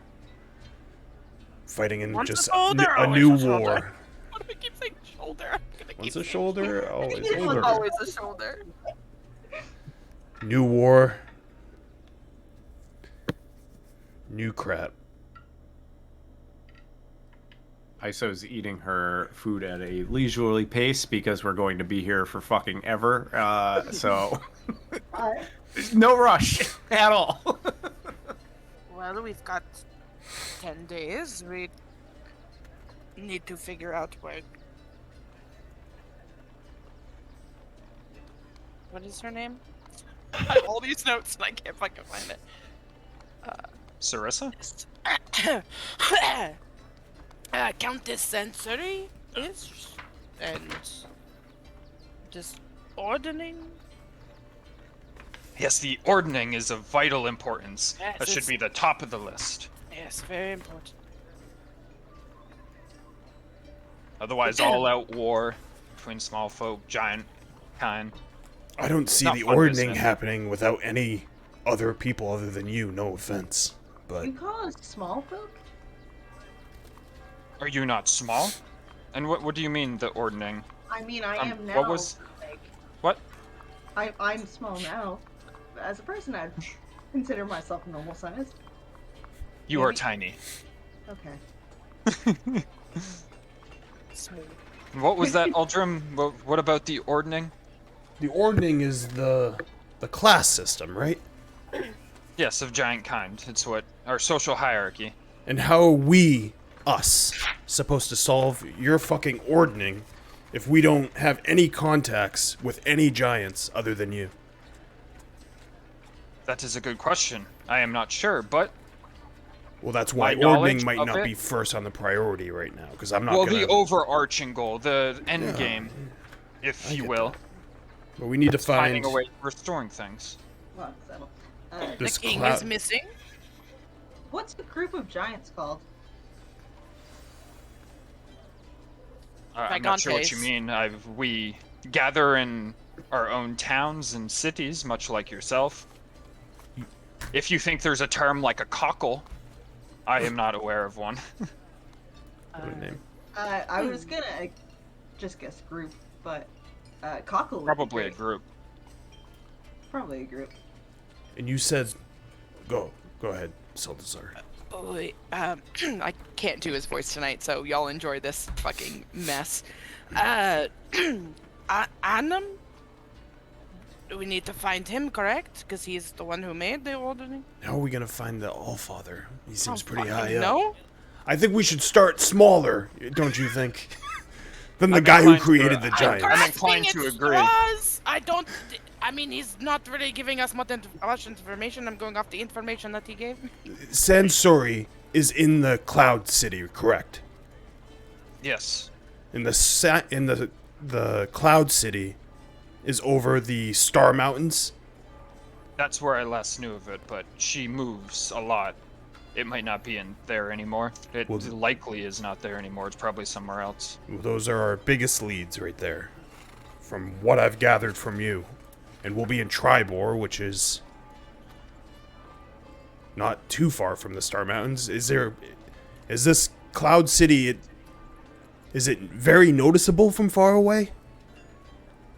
Fighting in Once a just soldier, a always new a soldier. war. Why do we keep saying shoulder? I'm gonna keep Once a saying shoulder, always It's older. always a shoulder. New war. New crap. Iso's eating her food at a leisurely pace because we're going to be here for fucking ever. So no rush at all. Well, we've got 10 days. We need to figure out where. What is her name? I have all these notes and I can't fucking find it. Sarissa? Countess Sensory is, and just ordering. Yes, the ordning is of vital importance. Yes, That should it's- be the top of the list. Yes, very important. Otherwise, all-out war between small folk, giant kind. I don't see Not the fun ordning business. happening without any other people other than you. No offense, but You call us small folk? Are you not small? And what do you mean the ordning? I mean, I am now. what was- Like, What? I'm small now. But as a person, I'd consider myself normal sized. You are Maybe. tiny. Okay. Smooth. What was that, Aldrim? What about the ordning? the ordning is the class system, right? Yes, of giant kind. It's what our social hierarchy. And how are we, us, supposed to solve your fucking ordning if we don't have any contacts with any giants other than you? That is a good question. I am not sure, but Well, that's why My knowledge ordning might of not it- be first on the priority right now, because I'm not well, gonna. the overarching goal, the end Yeah, game, if I you get will, that. But we need to find finding a way of restoring things. Well, settle. this The king cloud. is missing. What's the group of giants called? I'm not sure what you Gigantes. mean. We gather in our own towns and cities, much like yourself. If you think there's a term like a cockle, I am not aware of one. What a name. I was gonna just guess group, but cockle. would be Probably a great. group. Probably a group. And you said, go ahead, Salazar. Oh, wait, I can't do his voice tonight, so y'all enjoy this fucking mess. Annam? We need to find him, correct? Because he's the one who made the ordering. How are we gonna find the Allfather? He seems Oh, pretty fucking high up. No? I think we should start smaller, don't you think? Than the guy who inclined to- created the I'm giants. I'm inclined to agree. I don't. I mean, he's not really giving us much information. I'm going off the information that he gave me. Sansori is in the Cloud City, correct? Yes. In the Cloud City is over the Star Mountains. That's where I last knew of it, but she moves a lot. It might not be in there anymore. It Well- likely is not there anymore. It's probably somewhere else. Those are our biggest leads right there, from what I've gathered from you. And we'll be in Triboar, which is not too far from the Star Mountains. Is this Cloud City? Is it very noticeable from far away?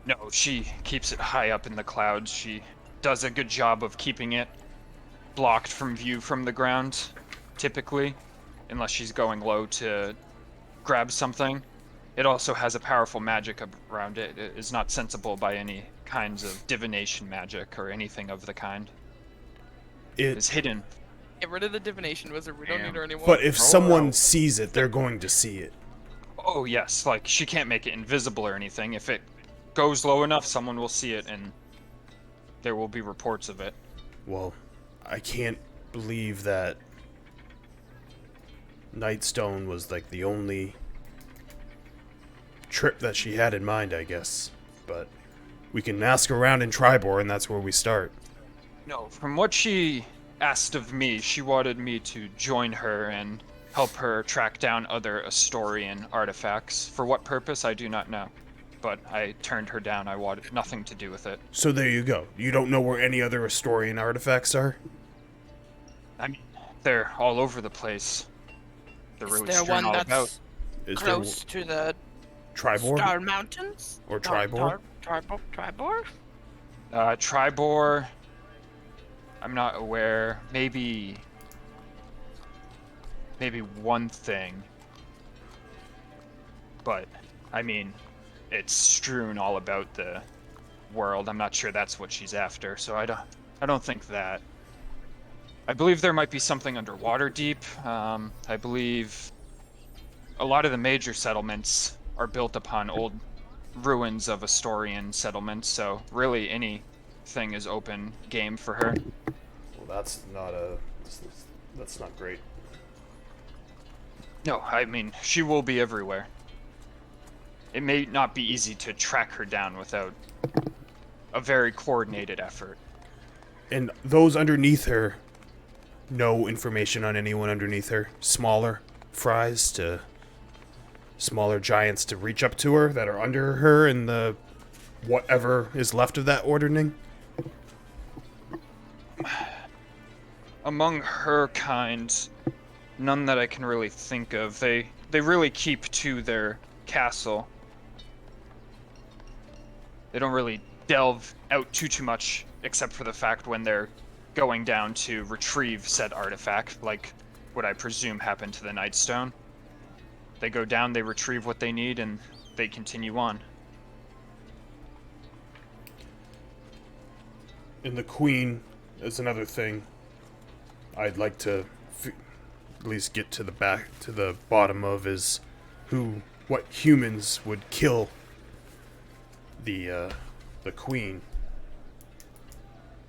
No, she keeps it high up in the clouds. She does a good job of keeping it blocked from view from the ground, typically, unless she's going low to grab something. It also has a powerful magic around it. It is not sensible by any kinds of divination magic or anything of the kind. It's hidden. Get rid of the divination wizard. We don't Damn. need her anymore. But if Roll someone out. sees it, they're going to see it. Oh yes, like she can't make it invisible or anything. If it goes low enough, someone will see it and there will be reports of it. Well, I can't believe that Nightstone was like the only trip that she had in mind, I guess. But we can ask around in Triboar, and that's where we start. No, from what she asked of me, she wanted me to join her and help her track down other Astorian artifacts. For what purpose, I do not know. But I turned her down. I wanted nothing to do with it. So there you go. You don't know where any other Astorian artifacts are? I mean, they're all over the place. They're Is really there strewn one all that's about. Is close to the there Triboar? Star Mountains? Or Triboar? Triboar? Triboar, I'm not aware. Maybe one thing. But, I mean, it's strewn all about the world. I'm not sure that's what she's after, so I don't think that. I believe there might be something underwater deep. I believe a lot of the major settlements are built upon old ruins of Astorian settlements, so really anything is open game for her. Well, that's not great. No, I mean, she will be everywhere. It may not be easy to track her down without a very coordinated effort. And those underneath her, no information on anyone underneath her. Smaller fries to smaller giants to reach up to her that are under her and the whatever is left of that ordering. Among her kind, none that I can really think of. They really keep to their castle. They don't really delve out too much, except for the fact when they're going down to retrieve said artifact, like what I presume happened to the Nightstone. They go down, they retrieve what they need, and they continue on. And the queen is another thing I'd like to at least get to the bottom of, is what humans would kill the queen.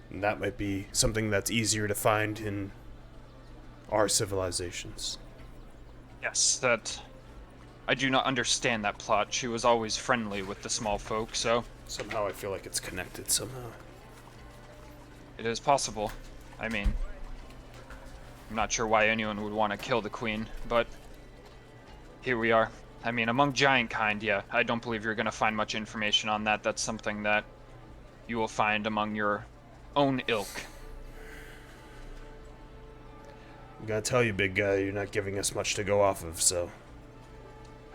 And that might be something that's easier to find in our civilizations. Yes, that... I do not understand that plot. She was always friendly with the small folk, so... Somehow I feel like it's connected somehow. It is possible. I mean... I'm not sure why anyone would want to kill the queen, but... here we are. I mean, among giant kind, yeah, I don't believe you're gonna find much information on that. That's something that you will find among your own ilk. I gotta tell you, big guy, you're not giving us much to go off of, so...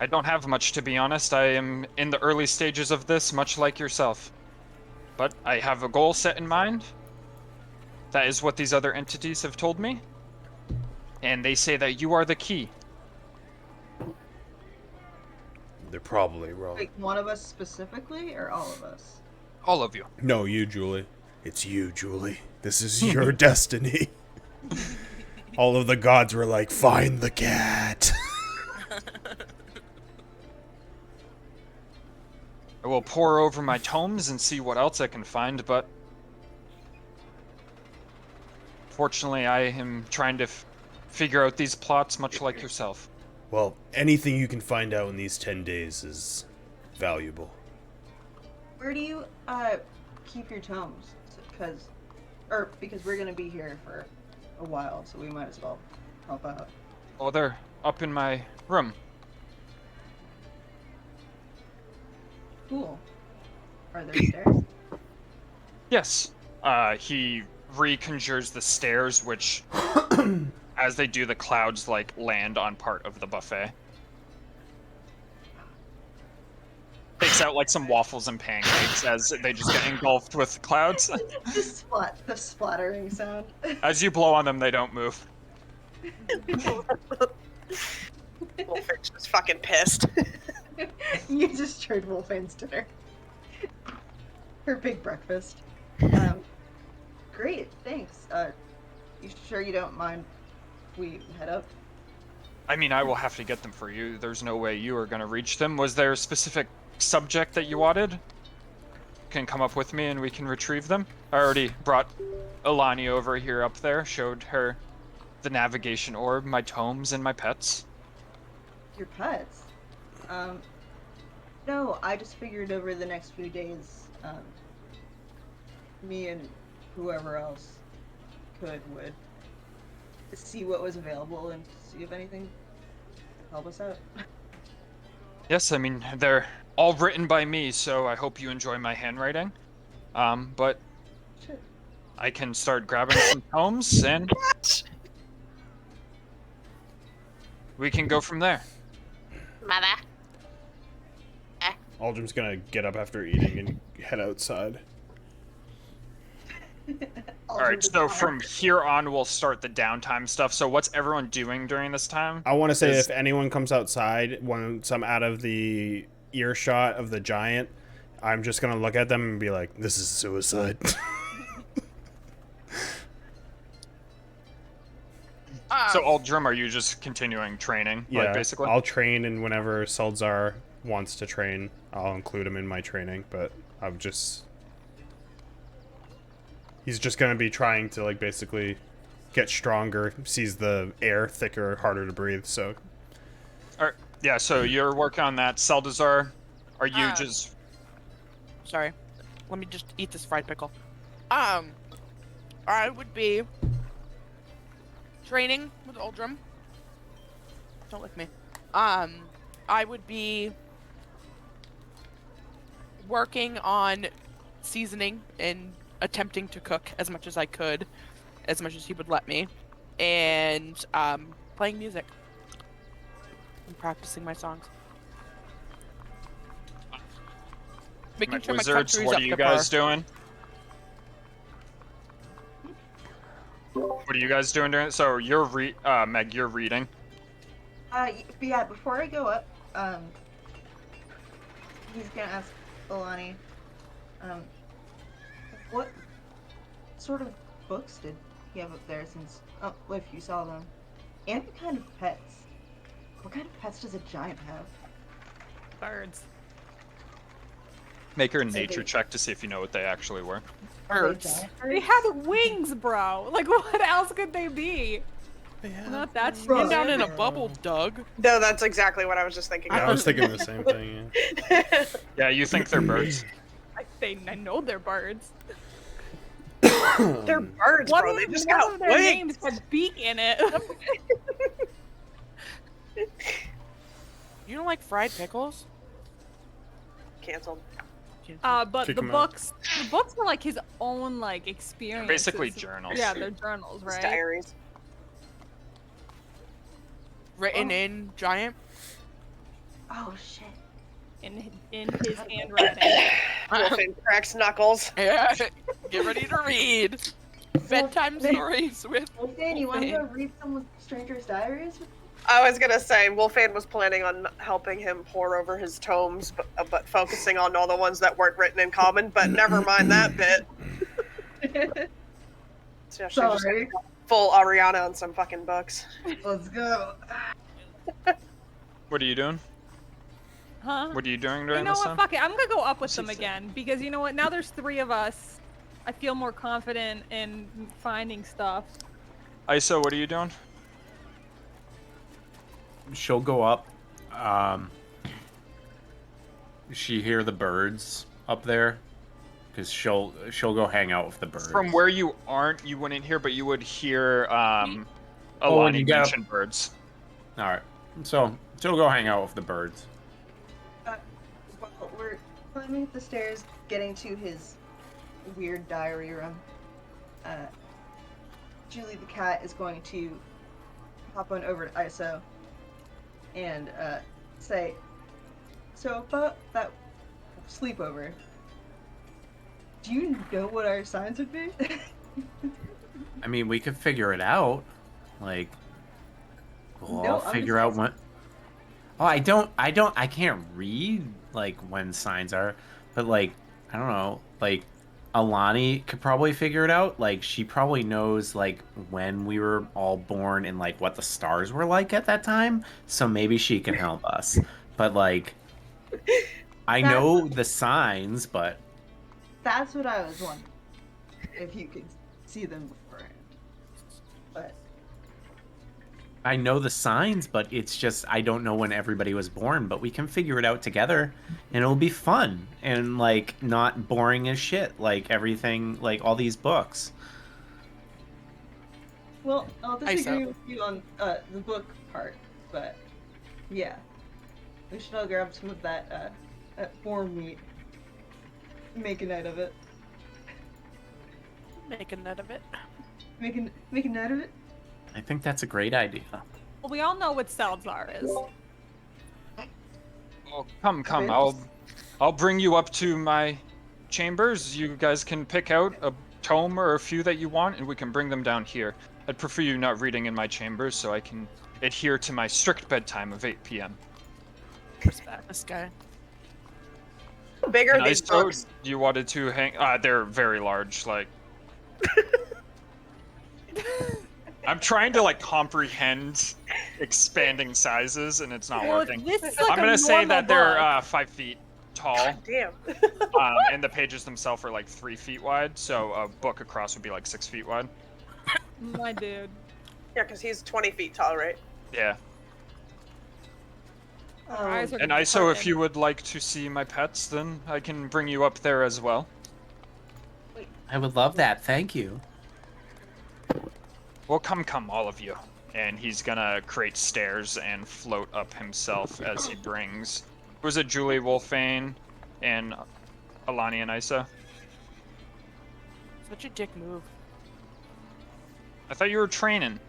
I don't have much, to be honest. I am in the early stages of this, much like yourself. But I have a goal set in mind. That is what these other entities have told me. And they say that you are the key. They're probably wrong. Like one of us specifically, or all of us? All of you. No, you, Julie. It's you, Julie. This is your destiny. All of the gods were like, find the cat. I will pore over my tomes and see what else I can find, but... fortunately, I am trying to figure out these plots much like yourself. Well, anything you can find out in these 10 days is valuable. Where do you keep your tomes? Because we're gonna be here for a while, so we might as well help out. Oh, they're up in my room. Cool. Are there stairs? Yes. He reconjures the stairs, which, as they do, the clouds, like, land on part of the buffet. Takes out, like, some waffles and pancakes as they just get engulfed with clouds. The splattering sound. As you blow on them, they don't move. Wolfrick's just fucking pissed. You destroyed Wolfane's dinner. Her big breakfast. Great, thanks. You sure you don't mind if we head up? I mean, I will have to get them for you. There's no way you are going to reach them. Was there a specific subject that you wanted? Can come up with me and we can retrieve them. I already brought Alani over here up there, showed her the navigation orb, my tomes, and my pets. Your pets? No, I just figured over the next few days, me and whoever else would see what was available and see if anything could help us out. Yes, I mean, they're all written by me, so I hope you enjoy my handwriting. But Shit. I can start grabbing some tomes and we can go from there. Mother. Aldrim's gonna get up after eating and head outside. Alright, so from here on, we'll start the downtime stuff. So what's everyone doing during this time? I want to say if anyone comes outside once I'm out of the earshot of the giant, I'm just gonna look at them and be like, this is suicide. So Aldrim, are you just continuing training? Yeah, like, basically? I'll train, and whenever Saldzar wants to train, I'll include him in my training, but he's just gonna be trying to, like, basically get stronger, sees the air thicker, harder to breathe, so... Alright, yeah, so you're working on that. Saldazar, are you just... Sorry. Let me just eat this fried pickle. I would be training with Uldrum. Don't lick me. I would be working on seasoning and attempting to cook as much as I could, as much as he would let me, and playing music and practicing my songs. Making sure my Wizards, country's what up are you to guys par. doing? What are you guys doing during? So you're Meg, you're reading. Yeah, before I go up, he's gonna ask Alani, what sort of books did he have up there since, if you saw them? And what kind of pets? What kind of pets does a giant have? Birds. Make her a nature check to see if you know what they actually were. Are they Birds. giant They birds? had wings, bro. Like, what else could they be? Not that Bro, Get stupid. down in a bubble, Doug. No, that's exactly what I was just thinking. Yeah, I of. was thinking the same thing. Yeah. Yeah, you think they're birds. I know they're birds. They're birds, One bro. of, They just one got of their wings. names had beak in it. You don't like fried pickles? Canceled. But Kick the 'em out. books are like his own like experience. Basically journals. Yeah, they're journals, It's right? diaries. Written in giant? Oh shit. In his handwriting. Wolfen cracks knuckles. Yeah, get ready to read. Bedtime Wolfen- stories with Wolfen, you want to Wolfen. go read some of Stranger's Diaries? I was gonna say Wolfane was planning on helping him pore over his tomes, but focusing on all the ones that weren't written in common. But never mind that bit. So she's just Sorry. full Ariana on some fucking books. Let's go. What are you doing? Huh? What are you doing You during know this what? time? Fuck it. I'm gonna go up with them again because you know what? Now there's 3 of us. I feel more confident in finding stuff. ISO, what are you doing? She'll go up. She hear the birds up there, because she'll go hang out with the birds. From where you aren't, you wouldn't hear, but you would hear when Alani you get up- mention birds. All right. So she'll go hang out with the birds. While we're climbing up the stairs, getting to his weird diary room, Julie the cat is going to hop on over to ISO and say, so about that sleepover, do you know what our signs would be? I mean, we could figure it out. Like, we'll No, all I'm figure just out when. Oh, I can't read like when signs are, but like, I don't know. Like, Alani could probably figure it out. Like, she probably knows like when we were all born and like what the stars were like at that time. So maybe she can help us. But like, I know the signs, but That's what I was wondering. If you could see them beforehand. But I know the signs, but it's just I don't know when everybody was born, but we can figure it out together and it'll be fun and like not boring as shit like everything like all these books. well, I'll disagree ISO. with you on the book part, but yeah. We should all grab some of that boar meat. Make a night of it. Make a nut of it. Make a night of it. I think that's a great idea. Well, we all know what Salazar is. Oh, come, I'll bring you up to my chambers. You guys can pick out a tome or a few that you want, and we can bring them down here. I'd prefer you not reading in my chambers, so I can adhere to my strict bedtime of 8 p.m. Respect this guy. How big are And these ISO, books? you wanted to hang? They're very large. Like, I'm trying to like comprehend expanding sizes, and it's not Well, working. this is like I'm a gonna say normal that they're book. 5 feet tall, God damn. and the pages themselves are like 3 feet wide. So a book across would be like 6 feet wide. My dude. Yeah, because he's 20 feet tall, right? Yeah. Our eyes are And gonna be ISO, if hurting. you would like to see my pets, then I can bring you up there as well. I would love that. Thank you. Well, come, all of you. And he's gonna create stairs and float up himself as he brings. Was it Julie, Wolfane, and Alani and Isa? Such a dick move. I thought you were training.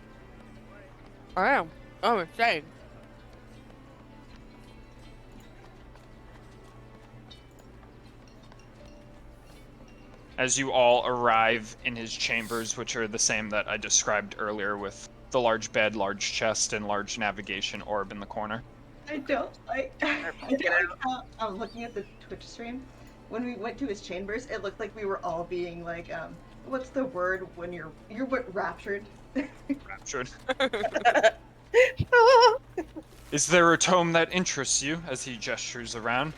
I am. Oh, insane. As you all arrive in his chambers, which are the same that I described earlier with the large bed, large chest, and large navigation orb in the corner. I don't like. I don't like how I'm looking at the Twitch stream. When we went to his chambers, it looked like we were all being like, what's the word when you're what, raptured? Raptured. Is there a tome that interests you? As he gestures around.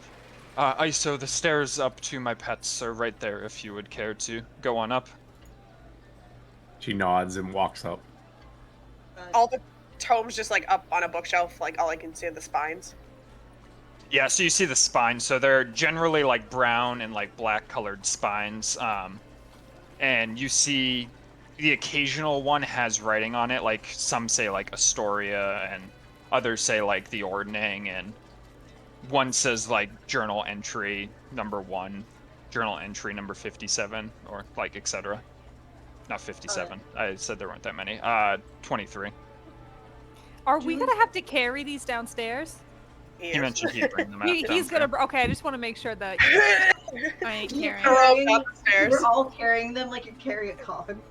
Iso, the stairs up to my pets are right there if you would care to go on up. She nods and walks up. All the tomes just like up on a bookshelf, like all I can see are the spines. Yeah, so you see the spines. So they're generally like brown and like black colored spines. And you see the occasional one has writing on it, like some say like Astoria and others say like the Ordning, and one says like journal entry number 1, journal entry number 57, or like etc. Not 57. I said there weren't that many. 23. Are we gonna have to carry these downstairs? He mentioned he'd bring them out. He's gonna. Okay, I just want to make sure that I ain't carrying. Throw them up the stairs. We're all carrying them like you carry a coffin.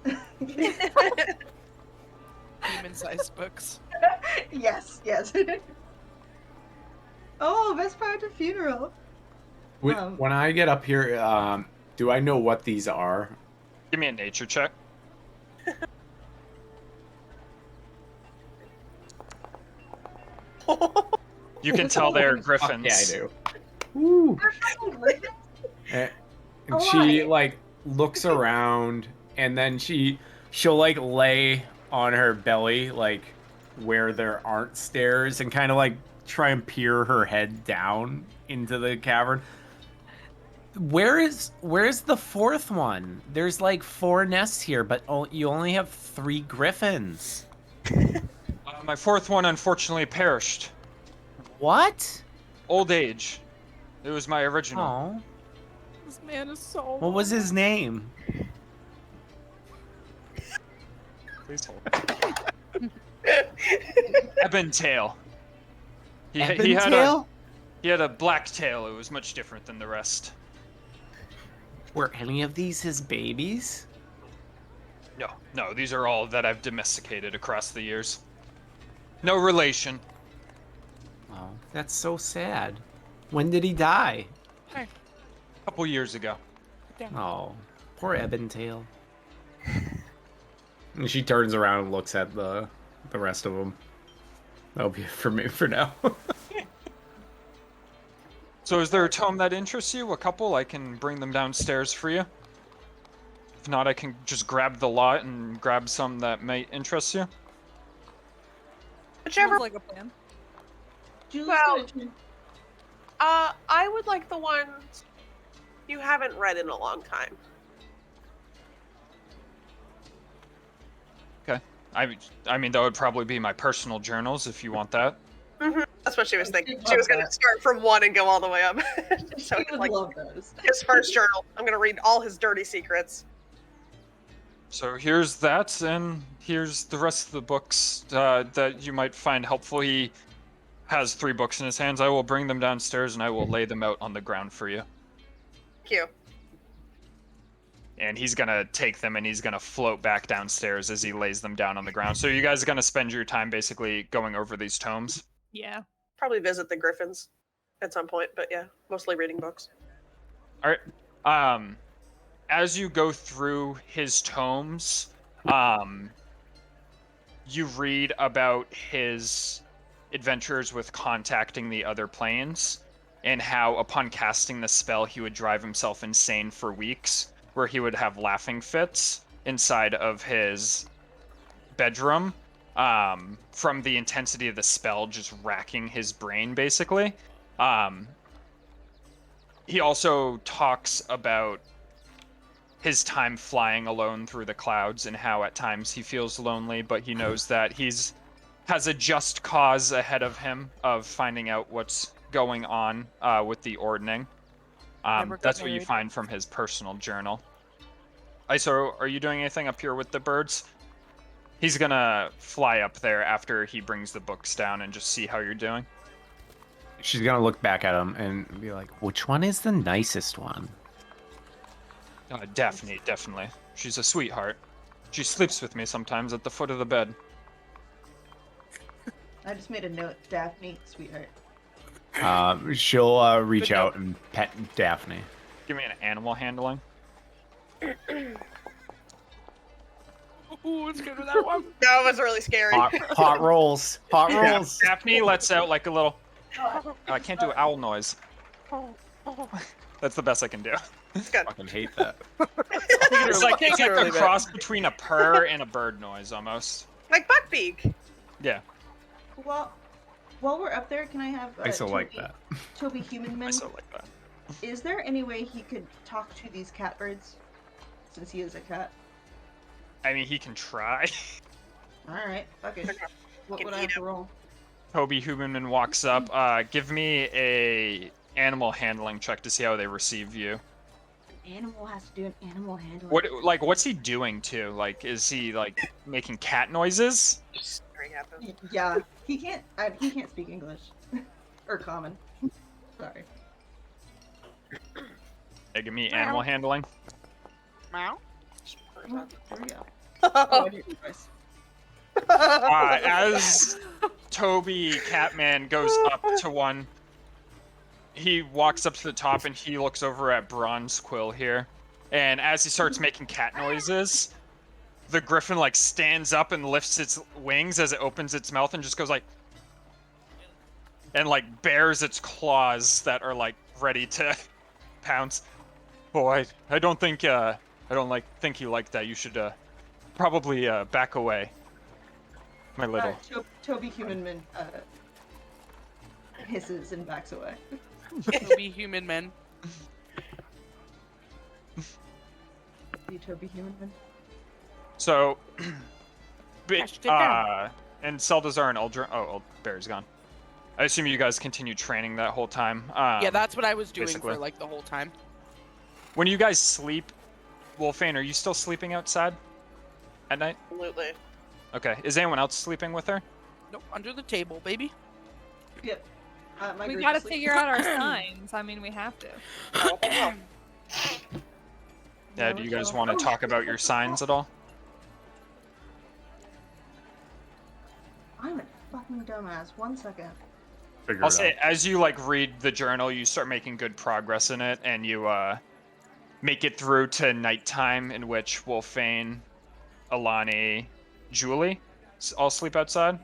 Human-sized books. Yes. Oh, best part of the funeral. When I get up here, do I know what these are? Give me a nature check. You can tell they're griffins. Yeah, I do. Woo. And she like looks around, and then she'll like lay on her belly, like where there aren't stairs, and kind of like try and peer her head down into the cavern. Where's the fourth one? There's like 4 nests here, but you only have 3 griffins. My fourth one unfortunately perished. What? Old age. It was my original. Oh. This man is so. What was his name? Please hold. Ebontail. He had a black tail. It was much different than the rest. Were any of these his babies? No, these are all that I've domesticated across the years. No relation. Oh, that's so sad. When did he die? A couple years ago. Oh, poor Ebontail. And she turns around and looks at the rest of them. That'll be it for me for now. So is there a tome that interests you? A couple? I can bring them downstairs for you. If not, I can just grab the lot and grab some that might interest you. Whichever. Sounds like a plan. Julie's Well- gonna turn- I would like the ones you haven't read in a long time. Okay. I mean, that would probably be my personal journals if you want that. That's what she was thinking. I'd She was love gonna that. start from 1 and go all the way up. So She would like love those. his first journal. I'm gonna read all his dirty secrets. So here's that, and here's the rest of the books that you might find helpful. He has 3 books in his hands. I will bring them downstairs and I will lay them out on the ground for you. Thank you. And he's gonna take them and he's gonna float back downstairs as he lays them down on the ground. So you guys are gonna spend your time basically going over these tomes. Yeah. Probably visit the Griffins at some point, but yeah, mostly reading books. All right. As you go through his tomes, you read about his adventures with contacting the other planes, and how upon casting the spell he would drive himself insane for weeks, where he would have laughing fits inside of his bedroom, from the intensity of the spell just racking his brain, basically. He also talks about his time flying alone through the clouds and how at times he feels lonely, but he knows that has a just cause ahead of him of finding out what's going on with the ordning. Never got That's what you married. find from his personal journal. Iso, are you doing anything up here with the birds? He's gonna fly up there after he brings the books down and just see how you're doing. She's gonna look back at him and be like, "Which one is the nicest one?" Daphne, definitely. She's a sweetheart. She sleeps with me sometimes at the foot of the bed. I just made a note, Daphne, sweetheart. She'll reach Good out and pet Daphne. Give me an animal handling. Ooh, it's good with that one. That was really scary. Hot rolls. Hot rolls. Daphne lets out like a little. I can't do owl noise. That's the best I can do. It's good. Fucking hate that. It's like a Literally, man. cross between a purr and a bird noise almost. Like Buckbeak. Yeah, Well, while we're up there, can I have I still like Toby- that. Toby Humanman? I so like that. Is there any way he could talk to these catbirds, since he is a cat? I mean, he can try. All right, fuck it. What Can would I eat have to him. roll? Toby Huberman walks up. Give me a animal handling check to see how they receive you. An animal has to do an animal handling. What's he doing too? Like, is he like making cat noises? Just staring at them. Yeah, he can't. He can't speak English or common. Sorry. Hey, give me animal handling. Meow. Oh, there we go. Oh, I did it twice. As Toby Catman goes up to one, he walks up to the top and he looks over at Bronze Quill here. And as he starts making cat noises, the griffin like stands up and lifts its wings as it opens its mouth and just goes like, and like bares its claws that are like ready to pounce. Boy, I don't think think you like that. You should probably back away. My little. Toby Humanman hisses and backs away. Toby human men. You Toby Humanman. So, Gosh, get down. and Seldazar and Uldra. Oh, Bear's gone. I assume you guys continue training that whole time. Yeah, that's what I was doing basically. for like the whole time. When you guys sleep, Wolfane, are you still sleeping outside at night? Absolutely. Okay. Is anyone else sleeping with her? Nope, under the table, baby. Yep. My We group gotta is figure out our signs. I mean, we have to. Yeah. Do you guys want to talk about your signs at all? I'm a fucking dumbass. 1 second. Figure I'll it say, out. as you like read the journal, you start making good progress in it, and you make it through to nighttime, in which Wolfane, Alani, Julie all sleep outside.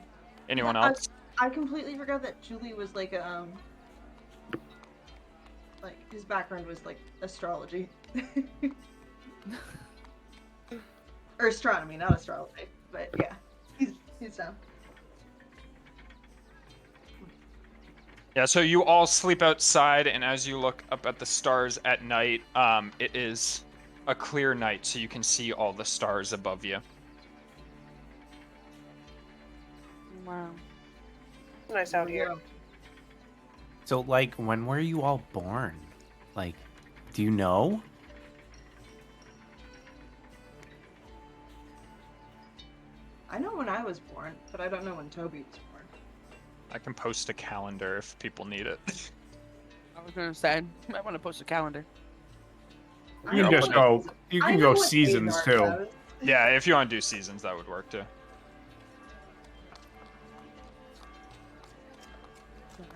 Anyone else? I completely forgot that Julie was like like his background was like astrology. Or astronomy, not astrology. But yeah. He's down. Yeah, so you all sleep outside, and as you look up at the stars at night, it is a clear night, so you can see all the stars above you. Wow. Nice out here. So, like, when were you all born? Like, do you know? I know when I was born, but I don't know when Toby was born. I can post a calendar if people need it. I was gonna say, I want to post a calendar. I You know can just what- go. You I can know go what seasons Azar too. knows. Yeah, if you want to do seasons, that would work too.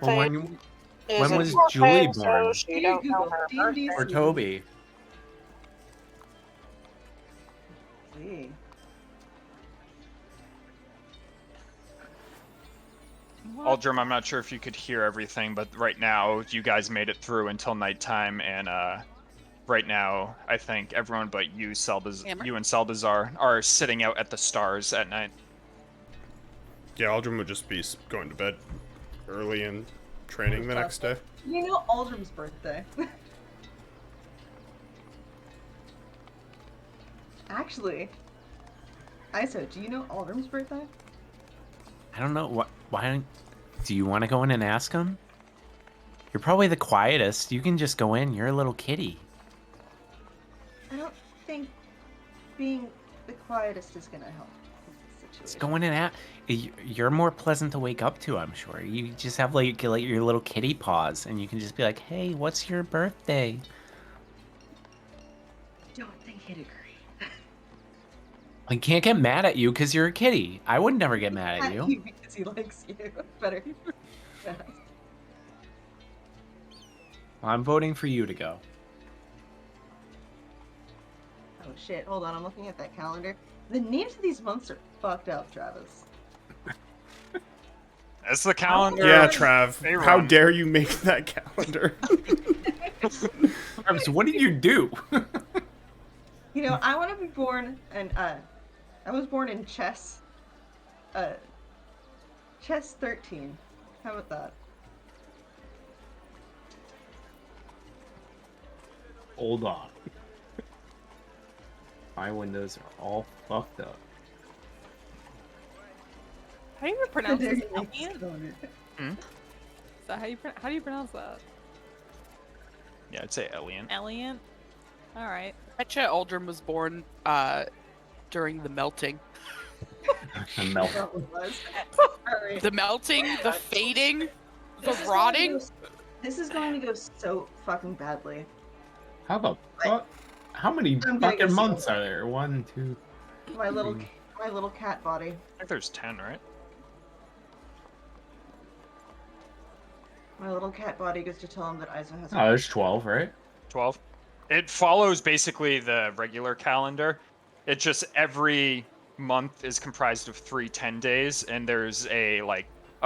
Well, when Is it was more Julie fame, so born? she Here, don't know Google, her D&D birthday? or Toby? See. Aldrim, I'm not sure if you could hear everything, but right now you guys made it through until nighttime, and right now I think everyone but you, Hammer? you and Seldazar, are sitting out at the stars at night. Yeah, Aldrin would just be going to bed early and training the next day. You know Aldrim's birthday. Actually, Iso, do you know Aldrim's birthday? I don't know what. Why don't? Do you want to go in and ask him? You're probably the quietest. You can just go in. You're a little kitty. I don't think being the quietest is gonna help in this Just situation. go in and ask. You're more pleasant to wake up to, I'm sure. You just have like your little kitty paws, and you can just be like, "Hey, what's your birthday?" Don't think he'd agree. I can't get mad at you because you're a kitty. I would never get mad at you. Because he likes you. Better. I'm voting for you to go. Oh shit, hold on, I'm looking at that calendar. The names of these months are fucked up, Travis. That's the calendar. Yeah, of Trav. Faerun. How dare you make that calendar? Travis, what did you do? You know, I want to be born in, I was born in chess 13. How about that? Hold on. My windows are all fucked up. How do you pronounce There this? you go. Elian? Is that how do you pronounce that? Yeah, I'd say Elian. Elian? Alright. I bet you Aldrin was born during the melting. Melt. Probably was. Alright. The melting, the fading, the This is going to rotting. go- This is going to go so fucking badly. How the fuck? How many I'm gonna fucking go see months what- are there? 1, 2. My little cat body. I think there's 10, right? My little cat body goes to tell him that Iso has. Oh, there's 12, right? 12. It follows basically the regular calendar. It just every month is comprised of 3 10 days, and there's a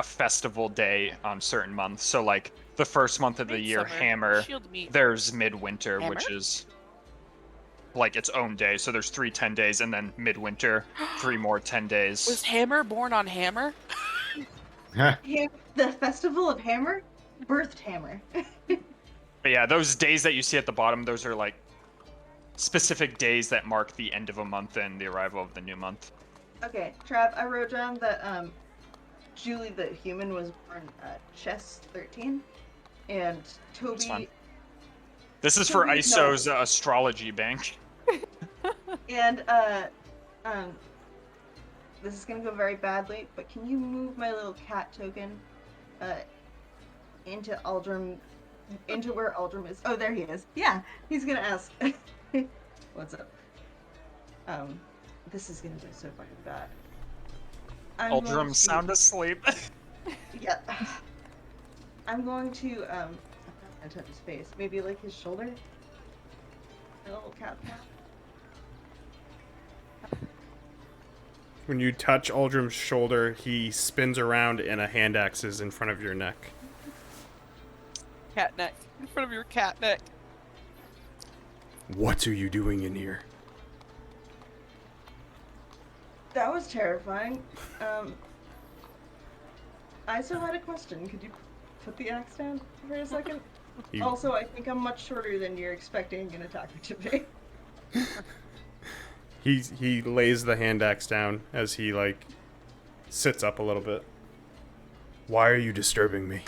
festival day on certain months. So like the first month of the year, Midsummer, Hammer. Shield meat. There's midwinter, Hammer? which is like its own day. So there's 3 10 days, and then midwinter, 3 more 10 Was days. Hammer born on Hammer? The Festival of Hammer birthed Hammer. But yeah, those days that you see at the bottom, those are like specific days that mark the end of a month and the arrival of the new month. Okay, Trav, I wrote down that Julie the human was born chess 13, and That's fine. Toby This is for No. ISO's astrology bank. and this is gonna go very badly, but can you move my little cat token into where Aldrim is? Oh, there he is. Yeah, he's gonna ask. What's up? This is gonna go so fucking bad. I'm going Aldrum to- sound asleep. Yeah. I'm going to touch his face. Maybe like his shoulder. A little cat paw. When you touch Aldrim's shoulder, he spins around and a hand axe is in front of your neck. Cat neck. In front of your cat neck. What are you doing in here? That was terrifying. I still had a question. Could you put the axe down for a second? He, Also, I think I'm much shorter than you're expecting an attacker to be. he lays the hand axe down as he sits up a little bit. Why are you disturbing me?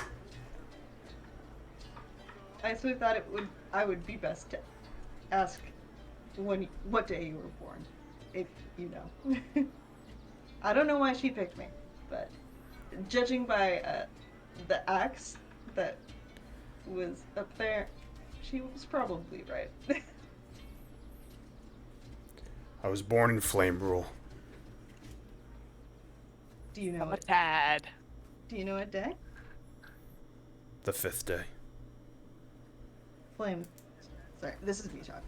I so thought I would be best to ask what day you were born, if you know. I don't know why she picked me, but judging by the axe that was up there, she was probably right. I was born in Flame Rule. Do you know I'm a what? tad. Do you know what day? The 5th day. Flame. Sorry, this is me talking.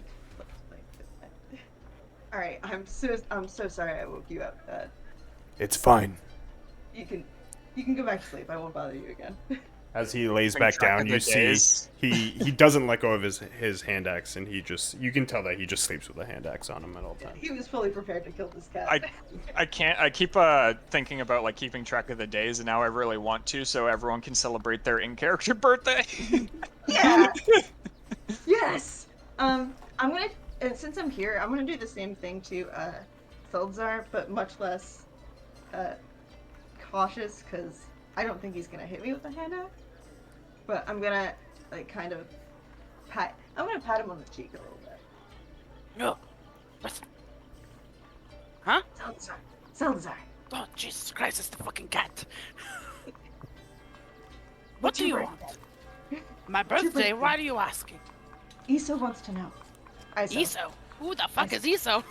All right, I'm so sorry I woke you up. It's fine. You can go back to sleep. I won't bother you again. As he lays Keeping back track down, of you the see days. he doesn't let go of his hand axe, and you can tell that he just sleeps with a hand axe on him at all times. He was fully prepared to kill this cat. I keep thinking about keeping track of the days, and now I really want to, so everyone can celebrate their in-character birthday. Yeah. Yes. I'm gonna And since I'm here, I'm gonna do the same thing to Feldzar, but much less cautious, because I don't think he's gonna hit me with a hand axe. But I'm gonna like kind of pat. I'm gonna pat him on the cheek a little bit. No. What? Huh? Feldzar. Oh, Jesus Christ, it's the fucking cat. What do you want? My birthday? Why are you asking? Iso wants to know. Iso? Who the fuck is Iso?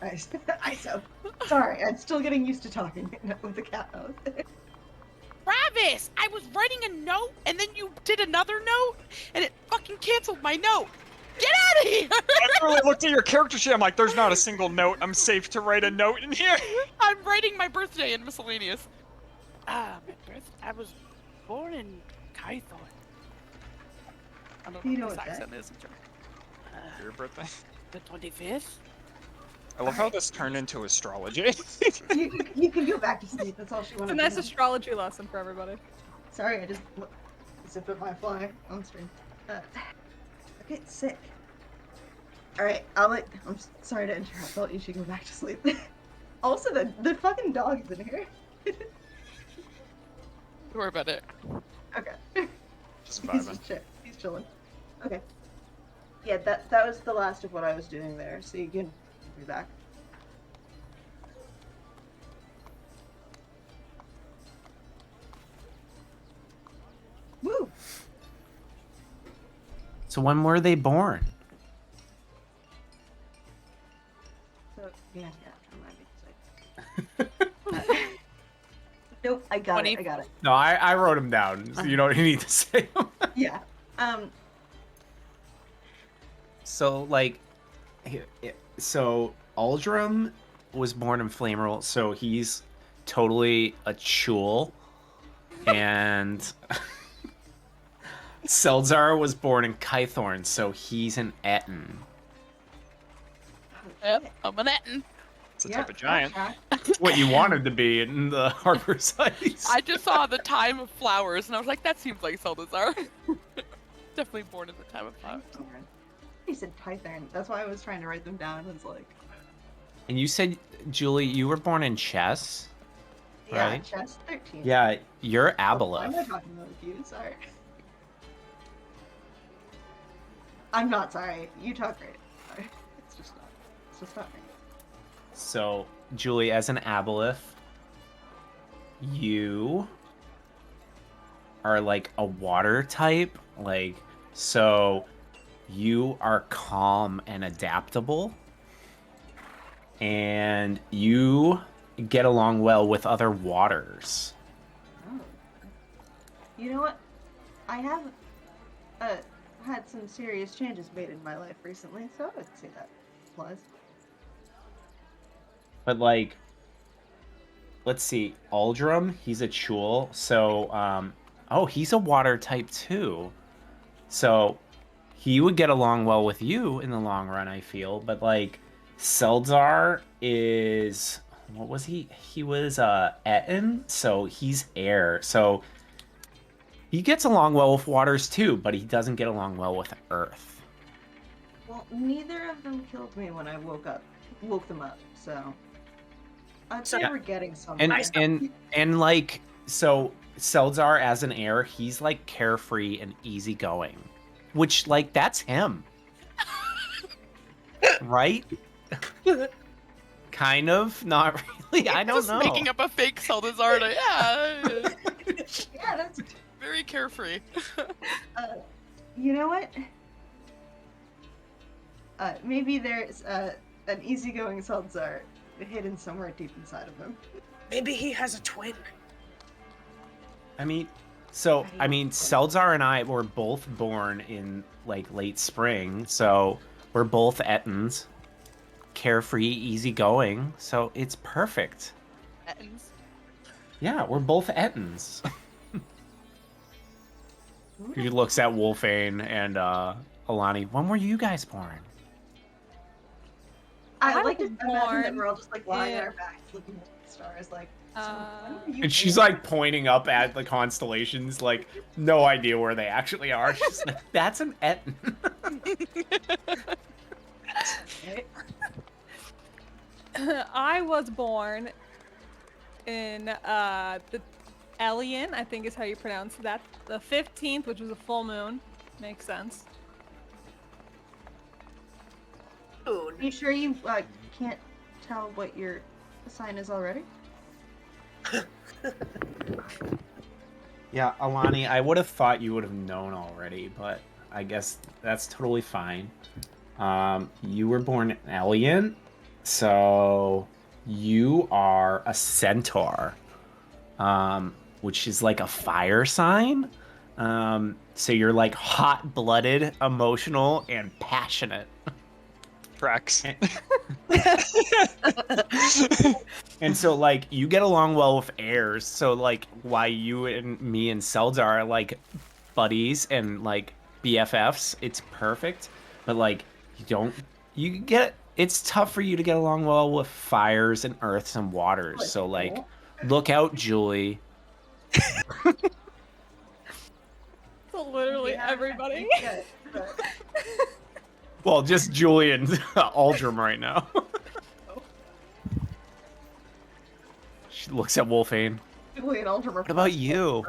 Iso. Sorry, I'm still getting used to talking with the cat mouth. Travis! I was writing a note, and then you did another note, and it fucking canceled my note. Get out of here! I literally looked at your character sheet. I'm like, there's not a single note. I'm safe to write a note in here. I'm writing my birthday in miscellaneous. My birthday? I was born in Kython. I don't You know know what what this that- accent is. Your birthday? The 25th? I love how this turned into astrology. you can go back to sleep. That's all she It's a wanted. nice to know. astrology lesson for everybody. Sorry, I just zipped up my fly on stream. I get sick. Alright, I'm sorry to interrupt. I'll let you should go back to sleep. Also, the fucking dog is in here. Don't worry about it. Okay. Just He's vibing. just chill. He's chilling. Okay. Yeah, that was the last of what I was doing there, so you can be back. Woo! So when were they born? So, yeah, remind me. Nope, I got it. I got it. No, I wrote them down. So you don't need to say them. Yeah. So like, so Aldrum was born in Flamerel, so he's totally a Chul, and Seldzar was born in Kythorn, so he's an Etten. Yep, I'm an Etten. It's a type of giant. What you wanted to be in the harbor sites. I just saw the time of flowers, and I was like, that seems like Seldazar. Definitely born in the time of flowers. He said Python. That's why I was trying to write them down. It's like, And you said, Julie, you were born in Chess, yeah, right? chest 13. Yeah, you're I'm Aboleth. not talking about you. Sorry. I'm not sorry. You talk great. Sorry. It's just not me. So, Julie, as an Aboleth, you are like a water type. Like, so you are calm and adaptable. And you get along well with other waters. Oh. You know what? I have had some serious changes made in my life recently, so I would say that applies. But like, let's see, Aldrum, he's a Chul, so oh, he's a water type too. So he would get along well with you in the long run, I feel. But like, Seldzar is, what was he? He was Etten, so he's air. So he gets along well with waters too, but he doesn't get along well with earth. Well, neither of them killed me when I woke them up, so I'd say Yeah. we're getting somewhere. And like, so Seldzar as an air, he's like carefree and easygoing, which like that's him, right? Kind of, not really. I don't Just know. making up a fake Seldazar. Yeah, Yeah, that's. very carefree. You know what? Maybe there's an easygoing Seltzar hidden somewhere deep inside of him. Maybe he has a twin. I mean, Seldzar and I were both born in like late spring, so we're both Ettins, carefree, easygoing, so it's perfect. Ettins. Yeah, we're both Ettins. He looks at Wolfane and Alani. When were you guys born? I I like to was imagine that born we're all just like lying on in- our backs looking at the stars, like. So when were you And she's born? like pointing up at the constellations, like no idea where they actually are. She's like, that's an Ettin. I was born in the Elian, I think is how you pronounce that. The 15th, which was a full moon. Makes sense. Moon. You sure you can't tell what your sign is already? Yeah, Alani, I would have thought you would have known already, but I guess that's totally fine. You were born in Elian, so you are a centaur, which is like a fire sign. So you're like hot-blooded, emotional, and passionate. Tracks. And so, like, you get along well with heirs. So, like, why you and me and Seldar are, like, buddies and, like, BFFs, it's perfect. But, like, it's tough for you to get along well with fires and earths and waters. So, like, look out, Julie. So literally everybody. Well, just Julie and Aldrum right now. She looks at Wolfane. What about you?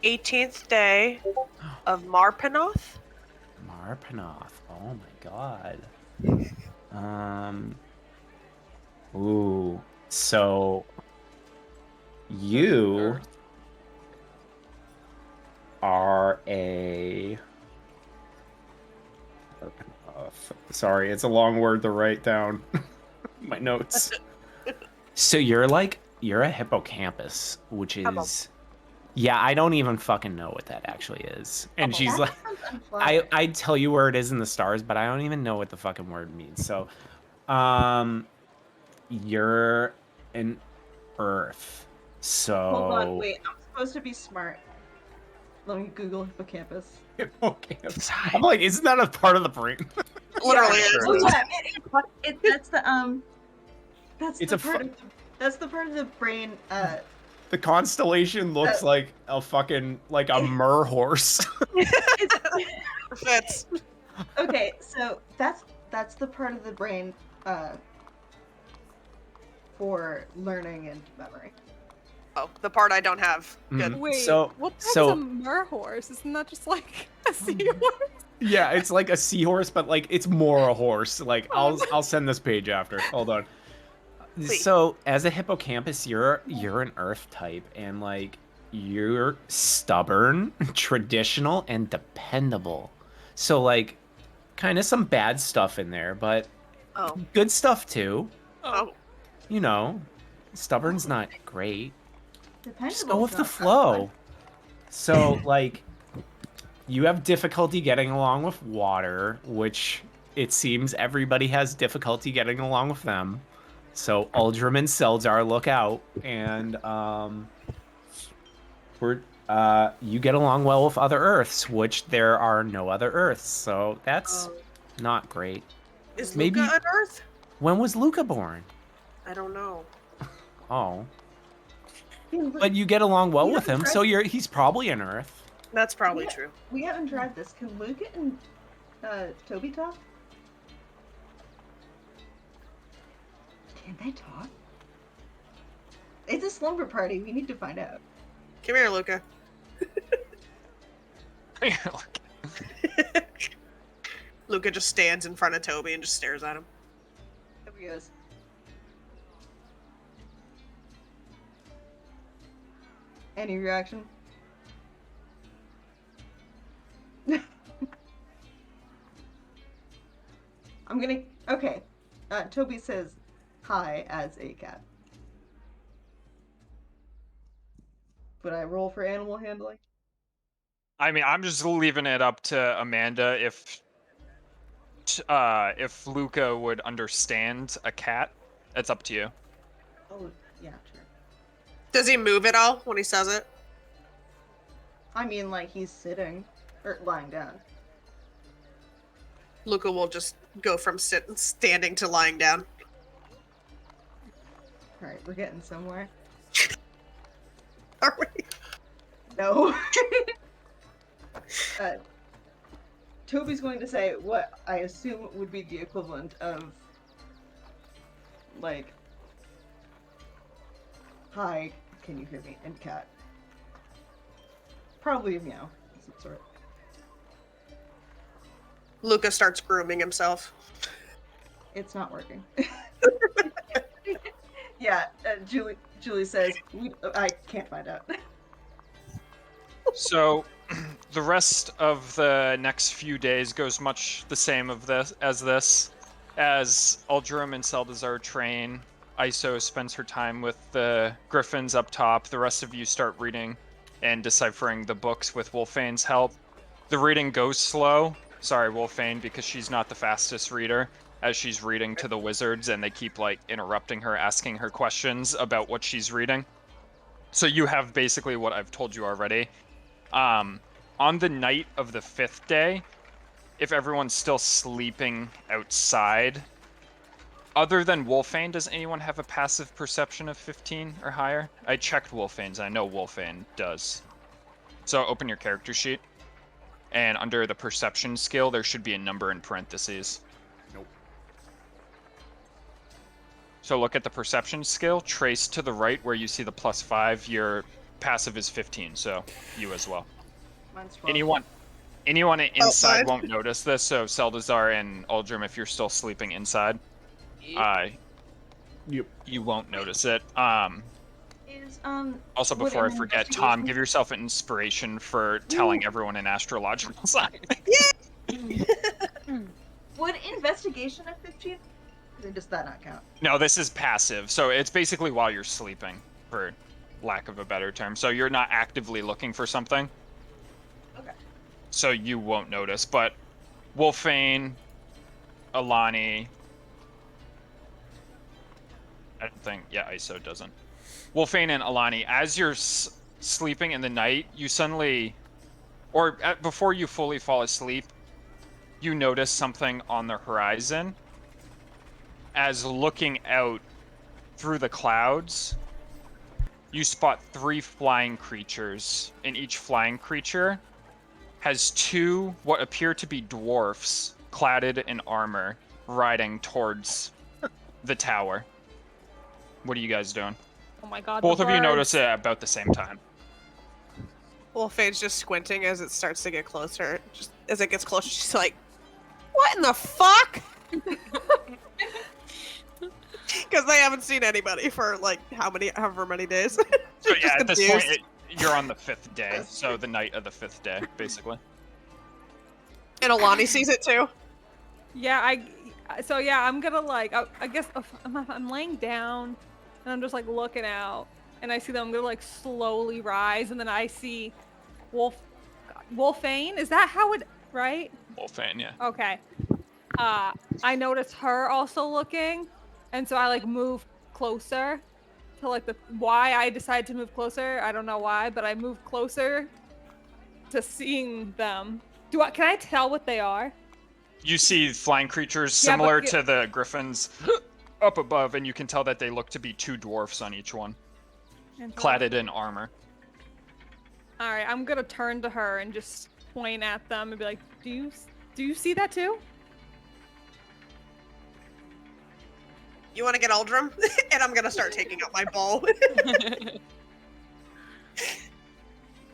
18th day of Marpanoth. Marpanoth. Oh my god. Ooh. So you are a sorry, it's a long word to write down. My notes. So you're a hippocampus, which is yeah, I don't even fucking know what that actually is. And she's like I'd tell you where it is in the stars, but I don't even know what the fucking word means. So you're an earth. So Hold on, wait, I'm supposed to be smart. Let me Google hippocampus. hippocampus. I'm like, isn't that a part of the brain? Literally. Oh yeah, that's the It's that's the part of the brain. The constellation looks like a fucking like a mer horse. Fits. Okay, so that's the part of the brain for learning and memory. Oh, the part I don't have. Good. Wait, So- what the heck is a mer horse? Isn't that just like a seahorse? Yeah, it's like a seahorse, but like it's more a horse. Like I'll send this page after. Hold on. Please. So as a hippocampus, you're an earth type, and like you're stubborn, traditional, and dependable. So like kind of some bad stuff in there, but Oh. good stuff too. Oh. You know, stubborn's not great. Just go Dependable's with the not flow. So, like, you have difficulty getting along with water, which it seems everybody has difficulty getting along with them. So, Aldrum and Seldar, look out. And, you get along well with other Earths, which there are no other Earths. So, that's not great. Is Maybe- Luca on Earth? When was Luca born? I don't know. Oh. bad. But you get along well Yeah, with him, right. so he's probably an Earth. That's probably Yeah. true. We haven't tried this. Can Luca and Toby talk? Can they talk? It's a slumber party. We need to find out. Come here, Luca. Luca just stands in front of Toby and just stares at him. Toby goes. Any reaction? I'm gonna. Okay. Toby says hi as a cat. Would I roll for animal handling? I mean, I'm just leaving it up to Amanda if Luca would understand a cat. It's up to you. Oh, yeah, sure. Does he move at all when he says it? I mean, like, he's sitting, or lying down. Luca will just go from standing to lying down. Alright, we're getting somewhere. Are we? No. Toby's going to say what I assume would be the equivalent of like, hi, can you hear me? And cat. Probably a meow of some sort. Luca starts grooming himself. It's not working. Yeah, Julie says, I can't find out. So, the rest of the next few days goes much the same of this. As Uldrum and Seldazar train, Iso spends her time with the griffins up top. The rest of you start reading and deciphering the books with Wolfane's help. The reading goes slow. Sorry, Wolfane, because she's not the fastest reader, as she's reading to the wizards, and they keep, like, interrupting her, asking her questions about what she's reading. So you have basically what I've told you already. On the night of the 5th day, if everyone's still sleeping outside, other than Wolfane, does anyone have a passive perception of 15 or higher? I checked Wolfane's, I know Wolfane does. So open your character sheet, and under the perception skill, there should be a number in parentheses. Nope. So look at the perception skill, trace to the right where you see the +5, your passive is 15, so you as well. Mine's 12. Anyone inside Outside? won't notice this, so Seldazar and Uldrum, if you're still sleeping inside, Yep. you won't notice it. Is, Also, would before I an forget, Tom, investigation- give yourself an inspiration for telling everyone an astrological sign. Would investigation at 15? Or does that not count? No, this is passive, so it's basically while you're sleeping, for lack of a better term. So you're not actively looking for something. Okay. So you won't notice, but Wolfane, Alani, I don't think, yeah, Iso doesn't. Wolfane and Alani, as you're sleeping in the night, you suddenly, or before you fully fall asleep, you notice something on the horizon. As looking out through the clouds, you spot 3 flying creatures, and each flying creature has 2 what appear to be dwarfs cladded in armor riding towards the tower. What are you guys doing? Oh my god. Both the of you birds. notice it at about the same time. Wolfane's just squinting as it starts to get closer. Just as it gets closer, she's like, "What in the fuck?" Because they haven't seen anybody for like however many days. So She's yeah, just at this point, confused. you're on the 5th day, so the night of the 5th day, basically. And Alani sees it too. Yeah, I'm gonna like, I guess I'm laying down, and I'm just like looking out, and I see them. I'm gonna like slowly rise, and then I see Wolfane. Is that how it? Right? Wolfane, yeah. Okay. I notice her also looking, and so I like move closer to like why I decided to move closer. I don't know why, but I move closer to seeing them. Can I tell what they are? You see flying creatures Yeah, but similar to the griffins up above, and you can tell that they look to be 2 dwarfs on each one, cladded in armor. All right, I'm gonna turn to her and just point at them and be like, "Do you see that too?" You want to get Uldrum? And I'm gonna start taking out my bow.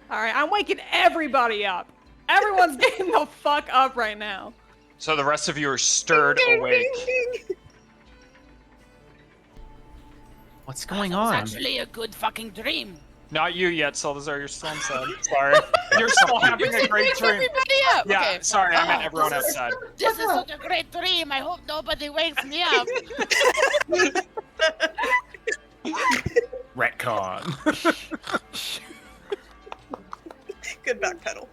All right, I'm waking everybody up. Everyone's getting the fuck up right now. So the rest of you are stirred awake. What's going That was on? actually a good fucking dream. Not you yet, Seldazar. You're still inside. Sorry. You're still having a great Wake dream. everybody up. Yeah, Okay. sorry. I meant everyone outside. This is such a great dream. I hope nobody wakes me up. Retcon. Good backpedal.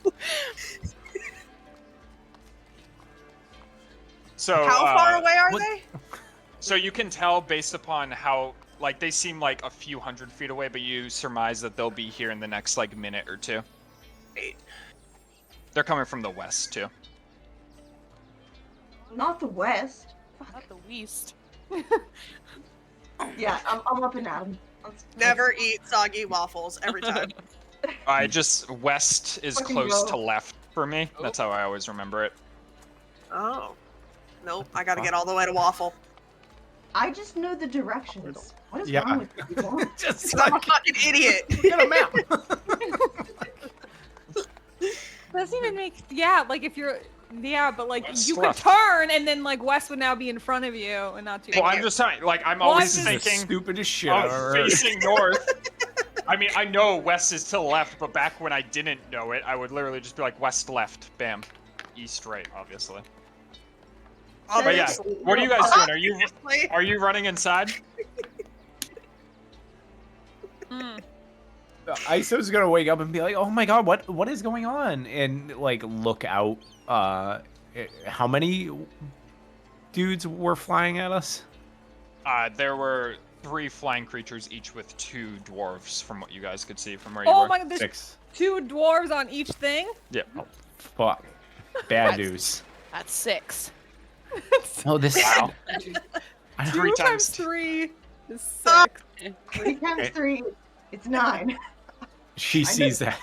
So How far away are what- they? So you can tell based upon how, like, they seem like a few hundred feet away, but you surmise that they'll be here in the next, like, minute or 2. Wait. They're coming from the west, too. Not the west. Not the West. Yeah, I'm up and at 'em. Never eat soggy waffles every time. West is Fucking close go. to left for me. That's how I always remember it. Oh. Nope, I gotta get all the way to waffle. I just know the directions. What is Yeah. wrong with people? Just I'm a like fucking idiot. get a map. Doesn't even make like if you're but like West you left. could turn and then like West would now be in front of you and not too. Well, I'm just saying, like, I'm Well, always I'm This is the thinking stupidest shit I've ever of heard. facing north. I mean, I know west is to the left, but back when I didn't know it, I would literally just be like west, left, bam, east, right, obviously. But yeah, what are you guys doing? Are you running inside? Iso's gonna wake up and be like, "Oh my god, what is going on?" And like look out. How many dudes were flying at us? There were 3 flying creatures, each with 2 dwarves, from what you guys could see from where you Oh were. my god, there's 6. 2 dwarves on each thing. Yeah. Fuck. Bad news. That's 6. Oh, this. Wow. 3 times times two. 3 is 6. 3 times 3, it's 9. She sees that.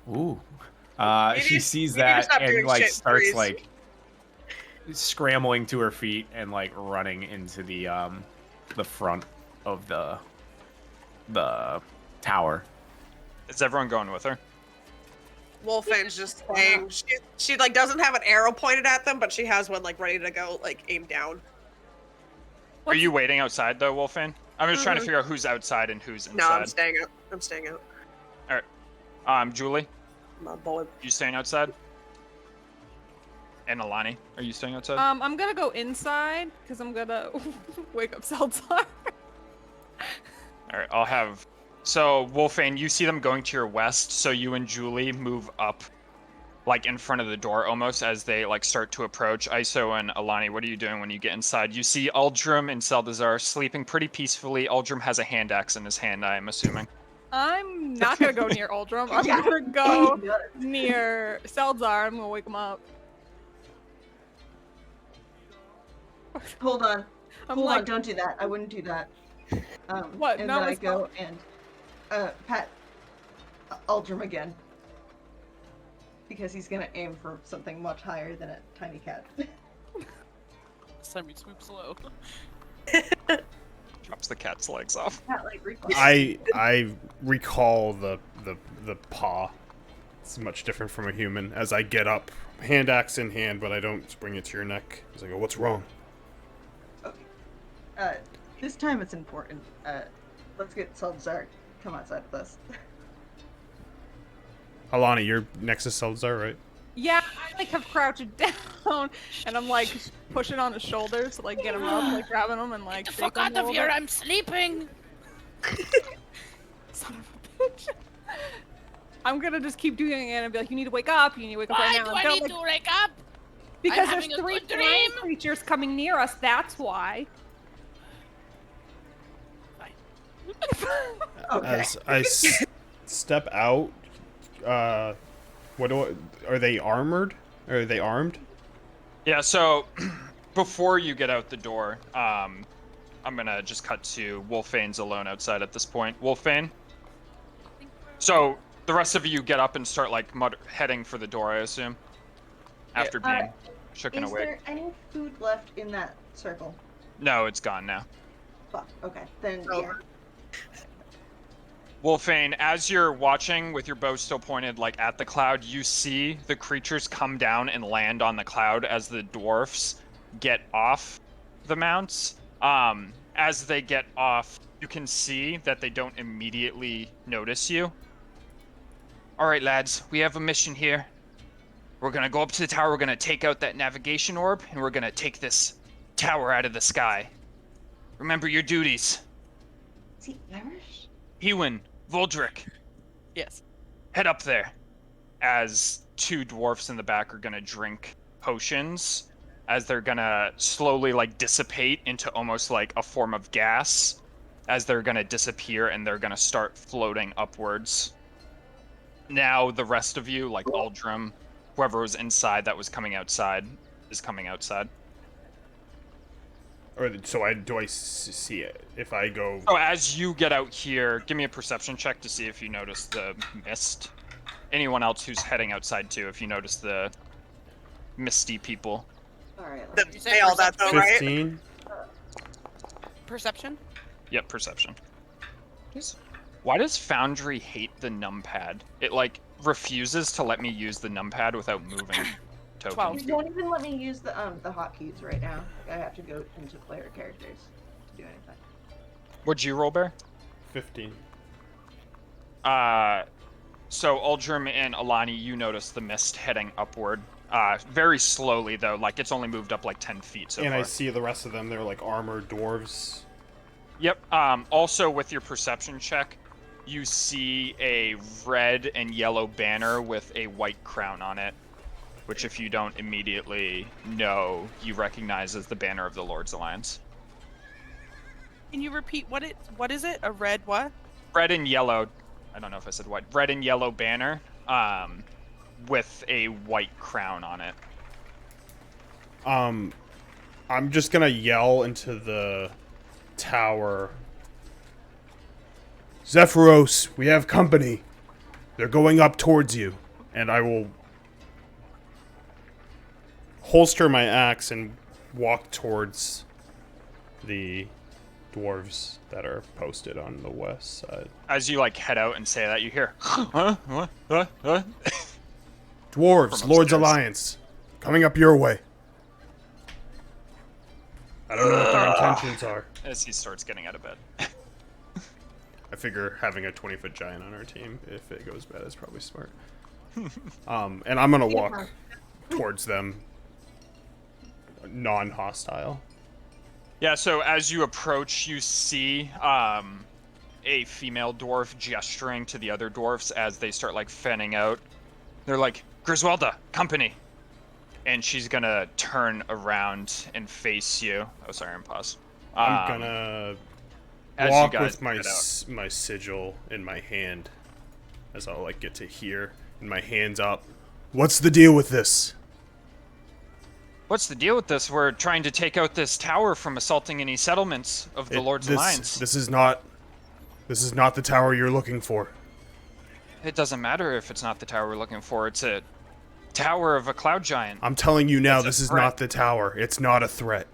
Ooh. You She need- sees you need to that stop and doing like shit, starts please. like scrambling to her feet and like running into the front of the tower. Is everyone going with her? Wolfen's just saying she like doesn't have an arrow pointed at them, but she has one like ready to go, like aimed down. Are you waiting outside though, Wolfan? I'm just trying to Mhm. figure out who's outside and who's inside. No, I'm staying out. I'm staying out. Julie, My boy. you staying outside? And Alani, are you staying outside? I'm gonna go inside because I'm gonna wake up Seltzar. Alright, I'll have... So, Wolfane, you see them going to your west, so you and Julie move up, like, in front of the door almost as they, like, start to approach. Iso and Alani, what are you doing when you get inside? You see Uldrum and Seldazar sleeping pretty peacefully. Uldrum has a hand axe in his hand, I am assuming. I'm not gonna go near Uldrum. I'm Yeah. gonna go near Seltzar. I'm gonna wake him up. Hold on. I'm Hold like, on, don't do that. I wouldn't do that. What? And No, then I it's go and pat Uldrum again. Because he's gonna aim for something much higher than a tiny cat. This time he swoops low. Drops the cat's legs off. Cat like recoil. I recall the paw. It's much different from a human. As I get up, hand axe in hand, but I don't bring it to your neck. As I go, what's wrong? Okay. This time it's important. Let's get Salazar come outside with us. Alani, you're next to Salazar, right? yeah, I like have crouched down and I'm like pushing on his shoulders to like get him up, like grabbing him and like Get the shaking fuck him out a of little here! bit. I'm sleeping. Son of a bitch. I'm gonna just keep doing it and be like, you need to wake up. You need to wake up Why right now. do And I don't, need like, to wake up? because there's having a 3 good flying dream. creatures coming near us. That's why. Okay. As I step out, are they armored? Are they armed? Yeah, so before you get out the door, I'm gonna just cut to Wolfane's alone outside at this point. Wolfane? So the rest of you get up and start like heading for the door, I assume? After being shooken Is awake. there any food left in that circle? No, it's gone now. Fuck. Okay. Then yeah. Over. Wolfane, as you're watching with your bow still pointed like at the cloud, you see the creatures come down and land on the cloud as the dwarfs get off the mounts. As they get off, you can see that they don't immediately notice you. All right, lads, we have a mission here. We're gonna go up to the tower, we're gonna take out that navigation orb, and we're gonna take this tower out of the sky. Remember your duties. Is he Irish? Ewan, Voldrick, Yes. head up there. As 2 dwarfs in the back are gonna drink potions, as they're gonna slowly like dissipate into almost like a form of gas, as they're gonna disappear and they're gonna start floating upwards. Now the rest of you, like Uldrum, whoever was inside that was coming outside, is coming outside. Or do I see it? If I go, So as you get out here, give me a perception check to see if you notice the mist. Anyone else who's heading outside too, if you notice the misty people. All right. The, Let's say all that though, right? 15. Perception? Yep, perception. Why does Foundry hate the numpad? It like refuses to let me use the numpad without moving. Token. 12. You don't even let me use the hotkeys right now. Like, I have to go into player characters to do anything. What'd you roll, Bear? 15. So Uldrim and Alani, you notice the mist heading upward. Very slowly though, like it's only moved up like 10 feet so And far. I see the rest of them. They're like armored dwarves. Yep. Also with your perception check, you see a red and yellow banner with a white crown on it, which if you don't immediately know, you recognize as the banner of the Lord's Alliance. Can you repeat what is it? A red what? Red and yellow. I don't know if I said white. Red and yellow banner, with a white crown on it. I'm just gonna yell into the tower. Zephyros, we have company. They're going up towards you. And I will holster my axe and walk towards the dwarves that are posted on the west side. As you like head out and say that, you hear, huh? What? Dwarves, From Lord's upstairs. Alliance, coming up your way. I don't know what their intentions are. As he starts getting out of bed. I figure having a 20-foot giant on our team, if it goes bad, is probably smart. And I'm gonna walk towards them, non-hostile. Yeah, so as you approach, you see a female dwarf gesturing to the other dwarfs as they start like fanning out. They're like, Griswelda, company. And she's gonna turn around and face you. Oh, sorry, I'm pause. I'm gonna as you walk guys with my head out. my sigil in my hand, as I'll like get to here, and my hands up. What's the deal with this? What's the deal with this? We're trying to take out this tower from assaulting any settlements of the Lord's Alliance. This is not the tower you're looking for. It doesn't matter if it's not the tower we're looking for. It's a tower of a cloud giant. I'm telling you now, It's a this is threat. not the tower. It's not a threat.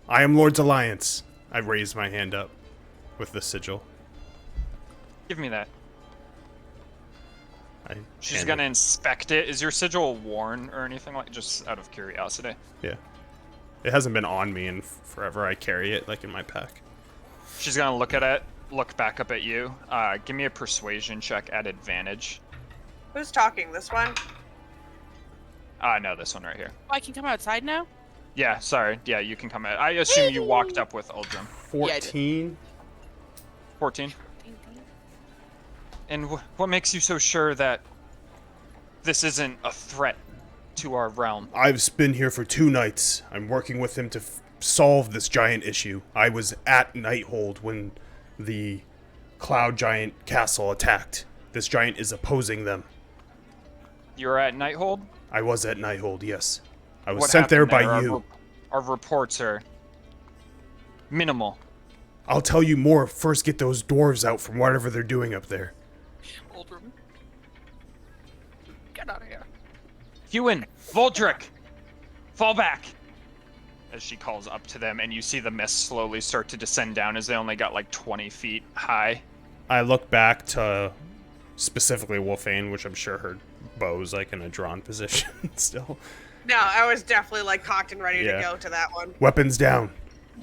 I am Lord's Alliance. I raise my hand up with the sigil. Give me that. She's hand gonna it. inspect it. Is your sigil worn or anything like? Just out of curiosity. Yeah. It hasn't been on me in forever. I carry it like in my pack. She's gonna look at it, look back up at you. Give me a persuasion check at advantage. Who's talking? This one? No, this one right here. Oh, I can come outside now? Yeah, sorry. Yeah, you can come out. I assume you walked up with Uldrim. 14. 14. And what makes you so sure that this isn't a threat to our realm? I've been here for 2 nights. I'm working with him to solve this giant issue. I was at Nighthold when the Cloud Giant castle attacked. This giant is opposing them. You're at Nighthold? I was at Nighthold, yes. I was What sent there happened by there? you. Our reports are minimal. I'll tell you more. First, get those dwarves out from whatever they're doing up there. Uldrim. Get out of here. Ewan, Voldrick, fall back! As she calls up to them, and you see the mist slowly start to descend down as they only got like 20 feet high. I look back to specifically Wolfane, which I'm sure her bow's like in a drawn position still. No, I was definitely like cocked and ready Yeah. to go to that one. Weapons down.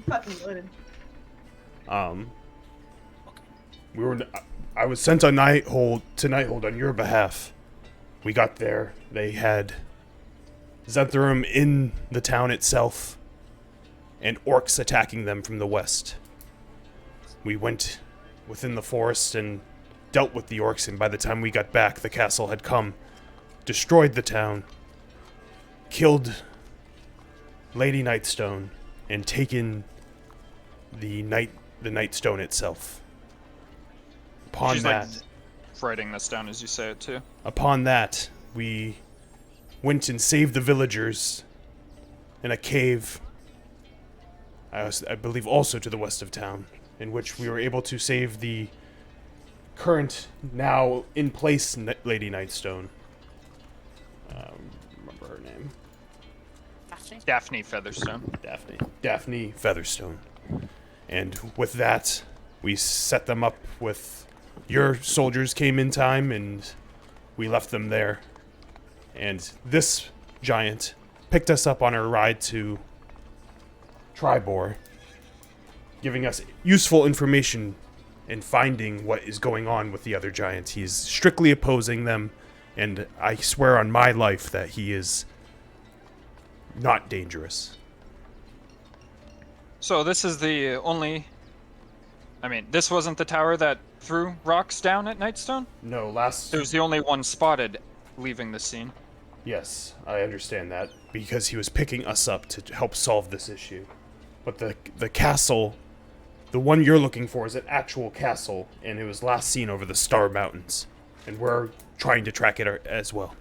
Fucking loaded. I was sent on to Nighthold on your behalf. We got there. They had Zentharum in the town itself, and orcs attacking them from the west. We went within the forest and dealt with the orcs, and by the time we got back, the castle had come, destroyed the town, killed Lady Nightstone, and taken the Nightstone itself. Upon She's that, like writing this down as you say it too. upon that, we went and saved the villagers in a cave, I believe also to the west of town, in which we were able to save the current, now in place Lady Nightstone. Remember her name. Daphne Featherstone. Daphne Featherstone. And with that, we set them up with... Your soldiers came in time, and we left them there. And this giant picked us up on our ride to Triboar, giving us useful information in finding what is going on with the other giants. He's strictly opposing them, and I swear on my life that he is not dangerous. So this is the only... I mean, this wasn't the tower that threw rocks down at Nightstone? No, last... It was the only one spotted leaving the scene. Yes, I understand that, because he was picking us up to help solve this issue. But the castle, the one you're looking for, is an actual castle, and it was last seen over the Star Mountains. And we're trying to track it as well.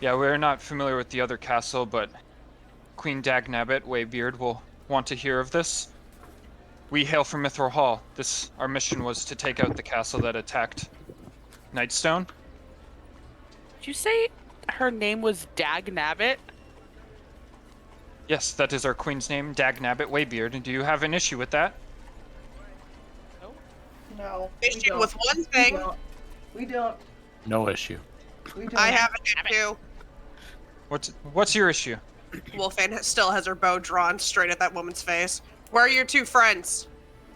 Yeah, we're not familiar with the other castle, but Queen Dagnabbit, Waybeard, will want to hear of this. We hail from Mithril Hall. Our mission was to take out the castle that attacked Nightstone. Did you say her name was Dagnabbit? Yes, that is our queen's name, Dagnabbit Waybeard. Do you have an issue with that? No. Issue with one thing. We don't. No issue. We don't. I have an issue. What's your issue? Wolfane still has her bow drawn straight at that woman's face. Where are your two friends?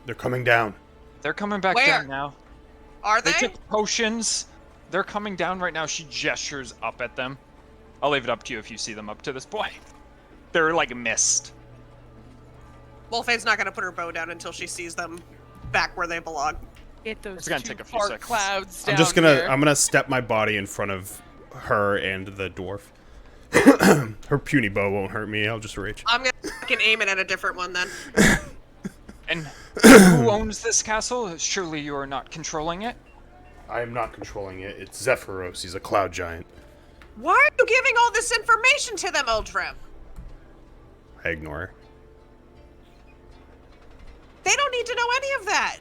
They're coming down. They're coming back Where? down now. Are They they? took potions. They're coming down right now. She gestures up at them. I'll leave it up to you if you see them up to this point. They're like mist. Wolfane's not gonna put her bow down until she sees them back where they belong. Get those It's gonna two take a few dark seconds. clouds down I'm just here. gonna step my body in front of her and the dwarf. Her puny bow won't hurt me, I'll just rage. I'm gonna fucking aim it at a different one then. And who owns this castle? Surely you are not controlling it? I am not controlling it, it's Zephyros, he's a cloud giant. Why are you giving all this information to them, Eldrim? I ignore her. They don't need to know any of that.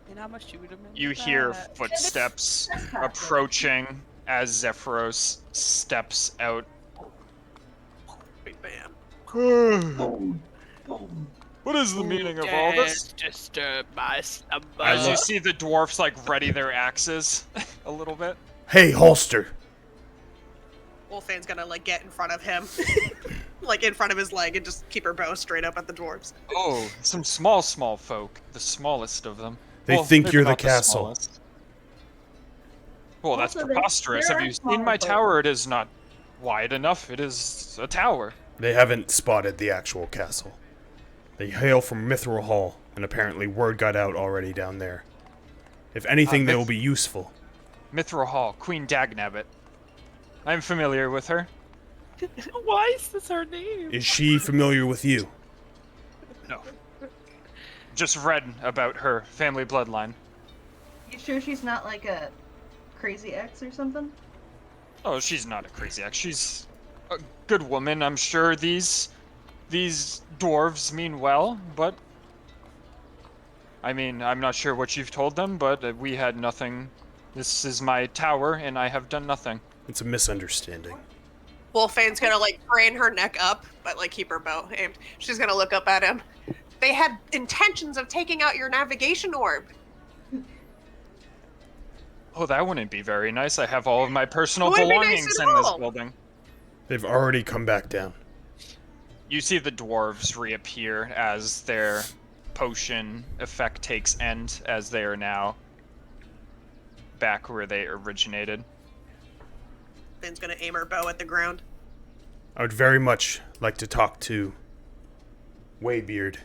And how much you would have been You with hear that? footsteps approaching as Zephyros steps out. Bam. What is the meaning of all this? Disturb my slumber. As you see the dwarfs like ready their axes a little bit. Hey, holster! Wolfane's gonna like get in front of him, like in front of his leg, and just keep her bow straight up at the dwarves. Oh, some small folk. The smallest of them. They Well, think maybe you're the not castle. smallest. Well, that's Also, preposterous. there Have are you seen smaller my folk. tower? It is not wide enough. It is a tower. They haven't spotted the actual castle. They hail from Mithril Hall, and apparently word got out already down there. If anything, they will be useful. Mithril Hall, Queen Dagnabbit. I'm familiar with her. Why is this her name? Is she familiar with you? No. Just read about her family bloodline. You sure she's not like a crazy ex or something? Oh, she's not a crazy ex. She's a good woman. I'm sure these dwarves mean well, but I mean, I'm not sure what you've told them, but we had nothing. This is my tower, and I have done nothing. It's a misunderstanding. Wolfane's gonna like crane her neck up, but like keep her bow aimed. She's gonna look up at him. They had intentions of taking out your navigation orb. Oh, that wouldn't be very nice. I have all of my personal Wouldn't be nice belongings at in this all. building. They've already come back down. You see the dwarves reappear as their potion effect takes end, as they are now back where they originated. Finn's gonna aim her bow at the ground. I would very much like to talk to Waybeard.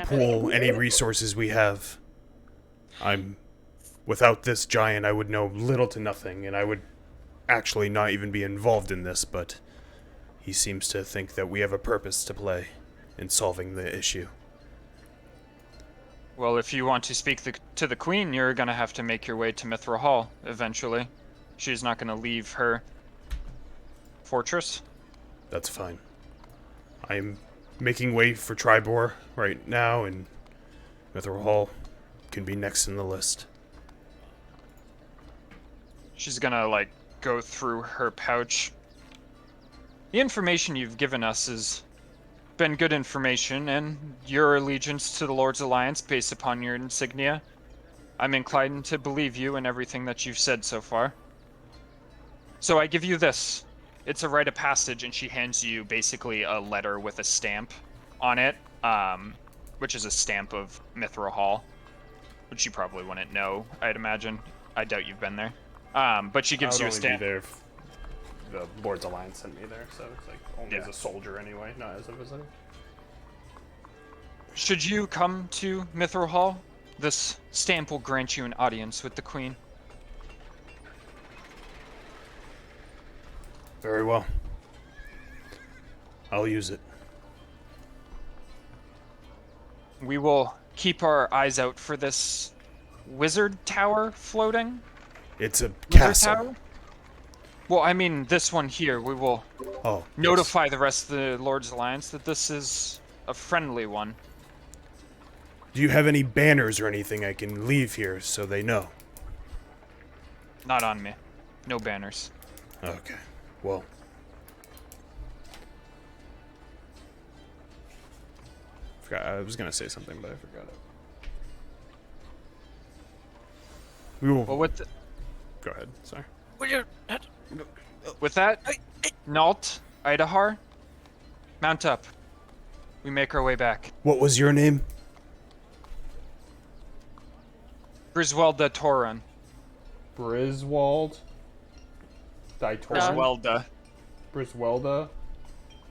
Pool any resources we have. Without this giant, I would know little to nothing, and I would actually not even be involved in this, but he seems to think that we have a purpose to play in solving the issue. Well, if you want to speak to the queen, you're gonna have to make your way to Mithril Hall eventually. She's not gonna leave her fortress. That's fine. I'm making way for Triboar right now, and Mithril Hall can be next in the list. She's gonna, like, go through her pouch. The information you've given us has been good information, and your allegiance to the Lord's Alliance based upon your insignia. I'm inclined to believe you in everything that you've said so far. So I give you this. It's a rite of passage, and she hands you basically a letter with a stamp on it, which is a stamp of Mithril Hall, which you probably wouldn't know, I'd imagine. I doubt you've been there. But she gives you a stamp. Be there if the Lord's Alliance sent me there, so it's like only as a soldier anyway, not as a visitor. Should you come to Mithril Hall, this stamp will grant you an audience with the Queen. Very well. I'll use it. We will keep our eyes out for this wizard tower floating. It's a Wizard castle. tower? Well, I mean this one here. We will Oh, notify the rest of the Lord's Alliance that this is a friendly one. Do you have any banners or anything I can leave here so they know? Not on me. No banners. Okay. Well. I was gonna say something, but I forgot it. We will. Well, Go ahead. Sorry. with that, Nalt, Idahar, mount up. We make our way back. What was your name? Griswelda Toran. Briswald. Griswelda. Briswelda.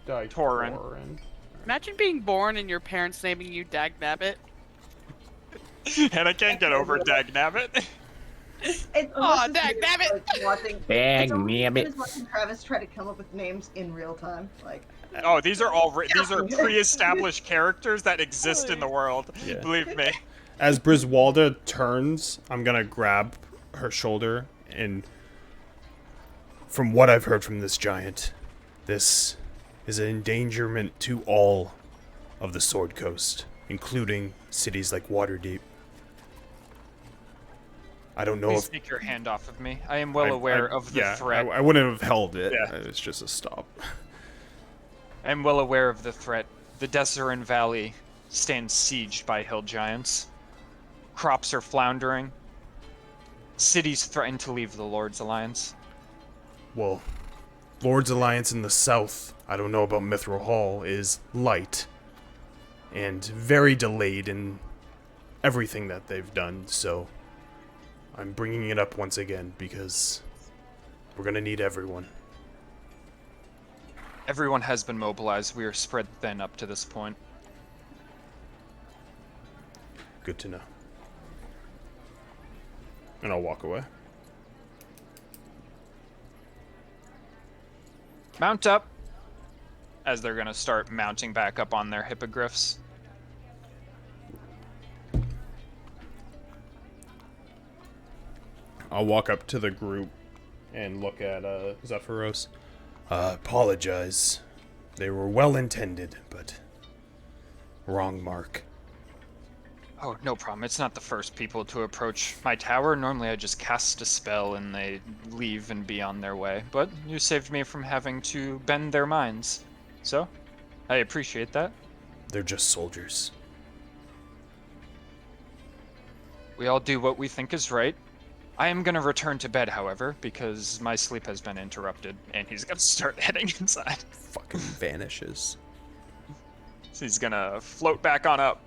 Torin. Imagine being born and your parents naming you Dagnabbit. And I can't get over Dagnabbit. It's Aw, almost as if Dagnabbit! it's like watching, it's almost as if it's watching Travis try to come up with names in real time. Like, Oh, these are all these are pre-established characters that exist in the world. Yeah. Believe me. As Briswalda turns, I'm gonna grab her shoulder, and from what I've heard from this giant, this is an endangerment to all of the Sword Coast, including cities like Waterdeep. I don't know Please if take your hand off of me. I am well aware of the threat. I wouldn't have held it. Yeah. It's just a stop. I am well aware of the threat. The Deseret Valley stands sieged by hill giants. Crops are floundering. Cities threaten to leave the Lord's Alliance. Well, Lord's Alliance in the south, I don't know about Mithril Hall, is light and very delayed in everything that they've done, so I'm bringing it up once again because we're gonna need everyone. Everyone has been mobilized. We are spread thin up to this point. Good to know. And I'll walk away. Mount up. As they're gonna start mounting back up on their hippogriffs. I'll walk up to the group and look at Zephyros. Apologize. They were well intended, but wrong mark. Oh, no problem. It's not the first people to approach my tower. Normally I just cast a spell and they leave and be on their way. But you saved me from having to bend their minds. So, I appreciate that. They're just soldiers. We all do what we think is right. I am going to return to bed, however, because my sleep has been interrupted, and he's going to start heading inside. Fucking vanishes. So he's going to float back on up.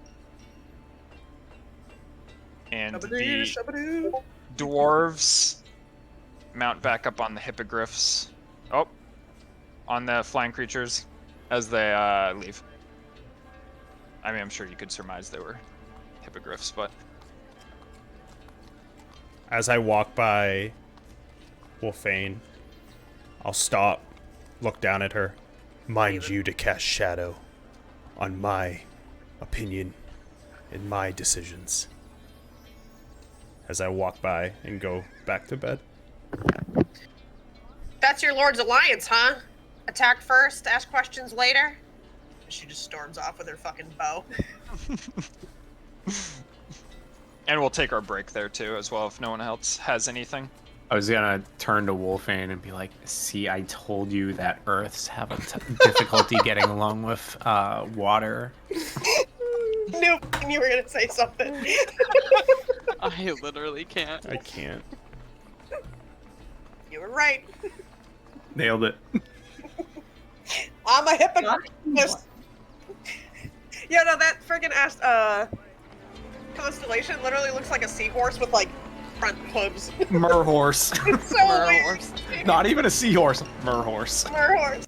And the dwarves mount back up on the hippogriffs. Oh, on the flying creatures as they leave. I mean, I'm sure you could surmise they were hippogriffs, but... As I walk by Wolfane, I'll stop, look down at her. Mind you to cast shadow on my opinion and my decisions. As I walk by and go back to bed. That's your Lord's Alliance, huh? Attack first, ask questions later? She just storms off with her fucking bow. And we'll take our break there too, as well, if no one else has anything. I was gonna turn to Wolfane and be like, "See, I told you that Earths have a difficulty getting along with water." Nope, I knew you were gonna say something. I literally can't. I can't. You were right. Nailed it. I'm a hippopotamus. Yeah, no, that friggin' constellation literally looks like a seahorse with like front hooves. Merhorse. It's so weird. Horse. Not even a seahorse. Merhorse. Merhorse.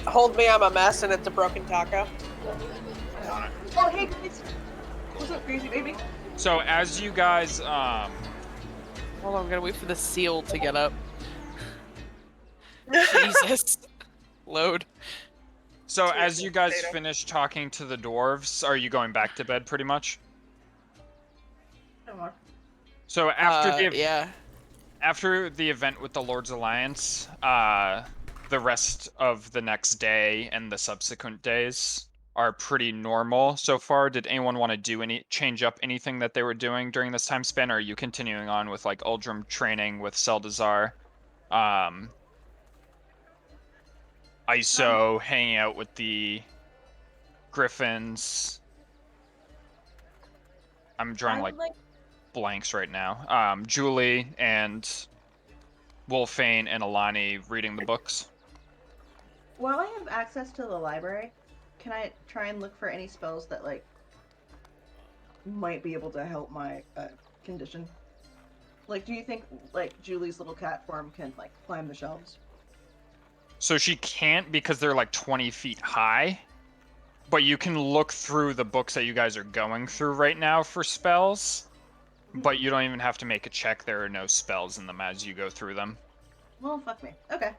Hold me, I'm a mess, and it's a broken taco. Oh, hey, guys. What's up, crazy baby? So as you guys, Hold on, we gotta wait for the seal to get up. Jesus. Load. so Sweet as you guys potato. finish talking to the dwarves, are you going back to bed pretty much? Come on. So after Yeah. after the event with the Lord's Alliance, the rest of the next day and the subsequent days are pretty normal so far. Did anyone want to change up anything that they were doing during this time span, or are you continuing on with like Uldrum training with Seldazar? ISO hanging out with the Griffins. I'm drawing like blanks right now. Julie and Wolfane and Alani reading the books. While I have access to the library, can I try and look for any spells that, like, might be able to help my condition? Like, do you think, like, Julie's little cat form can, like, climb the shelves? So she can't because they're like 20 feet high, but you can look through the books that you guys are going through right now for spells, but you don't even have to make a check. There are no spells in them as you go through them. Well, fuck me. Okay.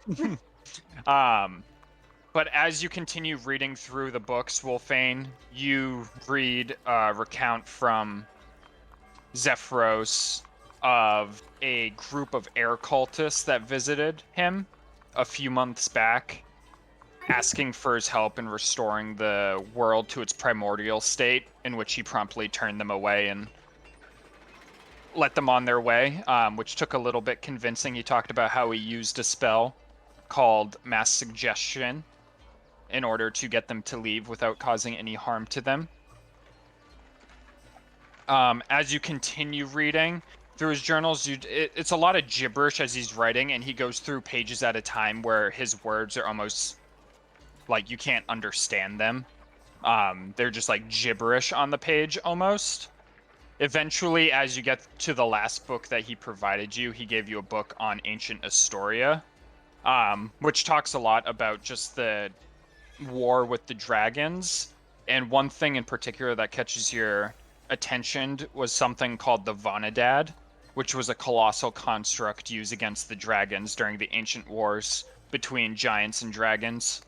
But as you continue reading through the books, Wolfane, you read a recount from Zephyros of a group of air cultists that visited him a few months back, asking for his help in restoring the world to its primordial state, in which he promptly turned them away and let them on their way, which took a little bit convincing. He talked about how he used a spell called Mass Suggestion in order to get them to leave without causing any harm to them. As you continue reading through his journals, it's a lot of gibberish as he's writing, and he goes through pages at a time where his words are almost like you can't understand them. They're just like gibberish on the page almost. Eventually, as you get to the last book that he provided you, he gave you a book on ancient Astoria, which talks a lot about just the war with the dragons. And one thing in particular that catches your attention was something called the Vanadad, which was a colossal construct used against the dragons during the ancient wars between giants and dragons.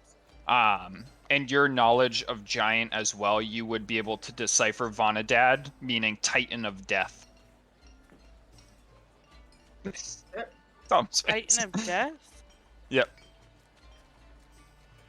And your knowledge of giant as well, you would be able to decipher Vanadad, meaning Titan of Death. Titan of Death? Yep.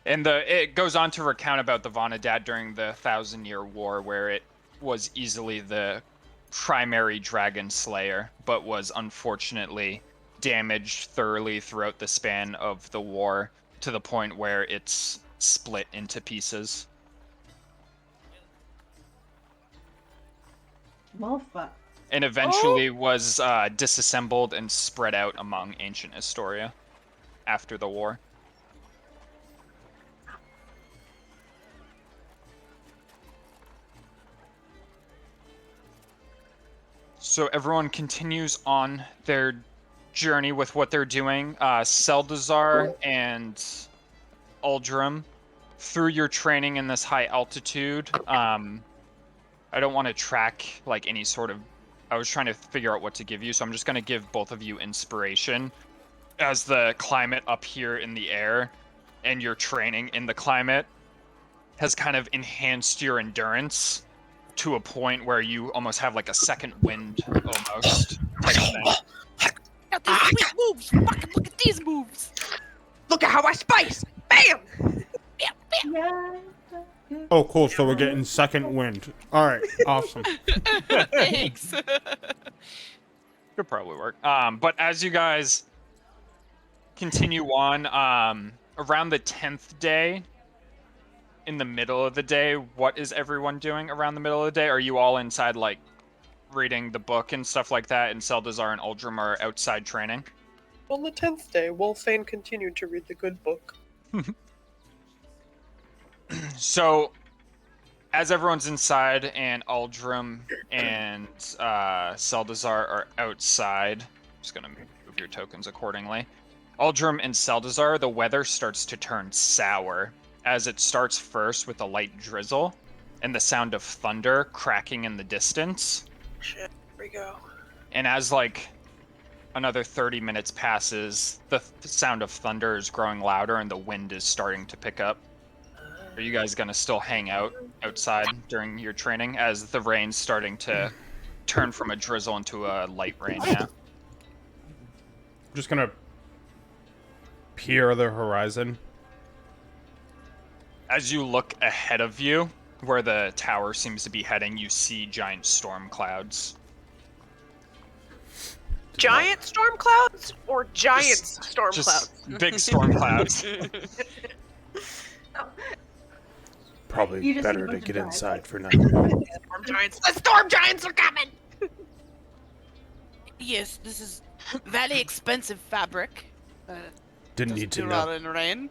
And it goes on to recount about the Vanadad during the 1,000-Year War, where it was easily the primary dragon slayer, but was unfortunately damaged thoroughly throughout the span of the war, to the point where it's split into pieces. Well, fuck. And eventually was disassembled and spread out among ancient Astoria after the war. So everyone continues on their journey with what they're doing. Seldazar and Uldrum, through your training in this high altitude, I don't want to track like any sort of... I was trying to figure out what to give you, so I'm just going to give both of you inspiration. As the climate up here in the air and your training in the climate has kind of enhanced your endurance to a point where you almost have like a second wind, almost, type of thing. Got these sweet moves! Fucking look at these moves! Look at how I spice! Bam! Yeah. Oh, cool. So we're getting second wind. All right. Awesome. Thanks. Could probably work. But as you guys continue on, around the 10th day, in the middle of the day, what is everyone doing around the middle of the day? Are you all inside, like, reading the book and stuff like that, and Seldazar and Uldrum are outside training? On the 10th day, Wolfane continued to read the good book. So, as everyone's inside and Uldrum and Seldazar are outside, I'm just gonna move your tokens accordingly. Uldrum and Seldazar, the weather starts to turn sour as it starts first with a light drizzle and the sound of thunder cracking in the distance. Shit, here we go. And as like another 30 minutes passes, the sound of thunder is growing louder and the wind is starting to pick up. Are you guys gonna still hang out outside during your training as the rain's starting to turn from a drizzle into a light rain now? I'm just gonna peer the horizon. As you look ahead of you, where the tower seems to be heading, you see giant storm clouds. Giant storm clouds or giant Just- storm Just clouds? big storm clouds. Probably You just see a better to bunch of get giants. inside for now. Storm giants. The storm giants are coming. Yes, this is very expensive fabric. Didn't Doesn't need to do well know. in rain.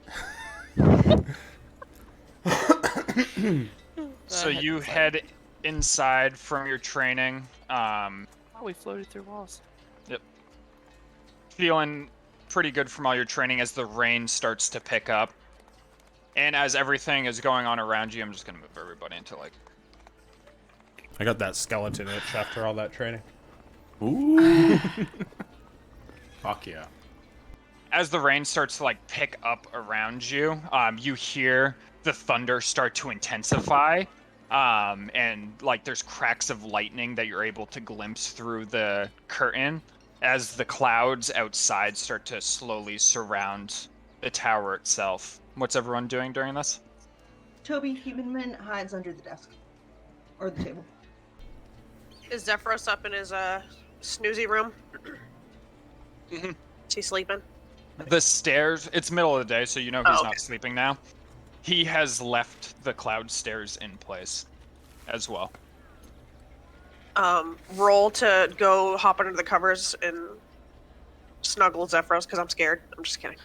So you head inside from your training, Oh, we floated through walls. feeling pretty good from all your training as the rain starts to pick up. And as everything is going on around you, I'm just gonna move everybody into like... I got that skeleton itch after all that training. Ooh. Fuck yeah. As the rain starts to like pick up around you, you hear the thunder start to intensify. And like there's cracks of lightning that you're able to glimpse through the curtain as the clouds outside start to slowly surround the tower itself. What's everyone doing during this? Toby Humanman hides under the desk. Or the table. Is Zephyros up in his snoozy room? Mhm. Is he sleeping? The stairs, it's middle of the day, so you know he's Oh, okay. not sleeping now. He has left the cloud stairs in place as well. Roll to go hop under the covers and snuggle Zephyros because I'm scared. I'm just kidding.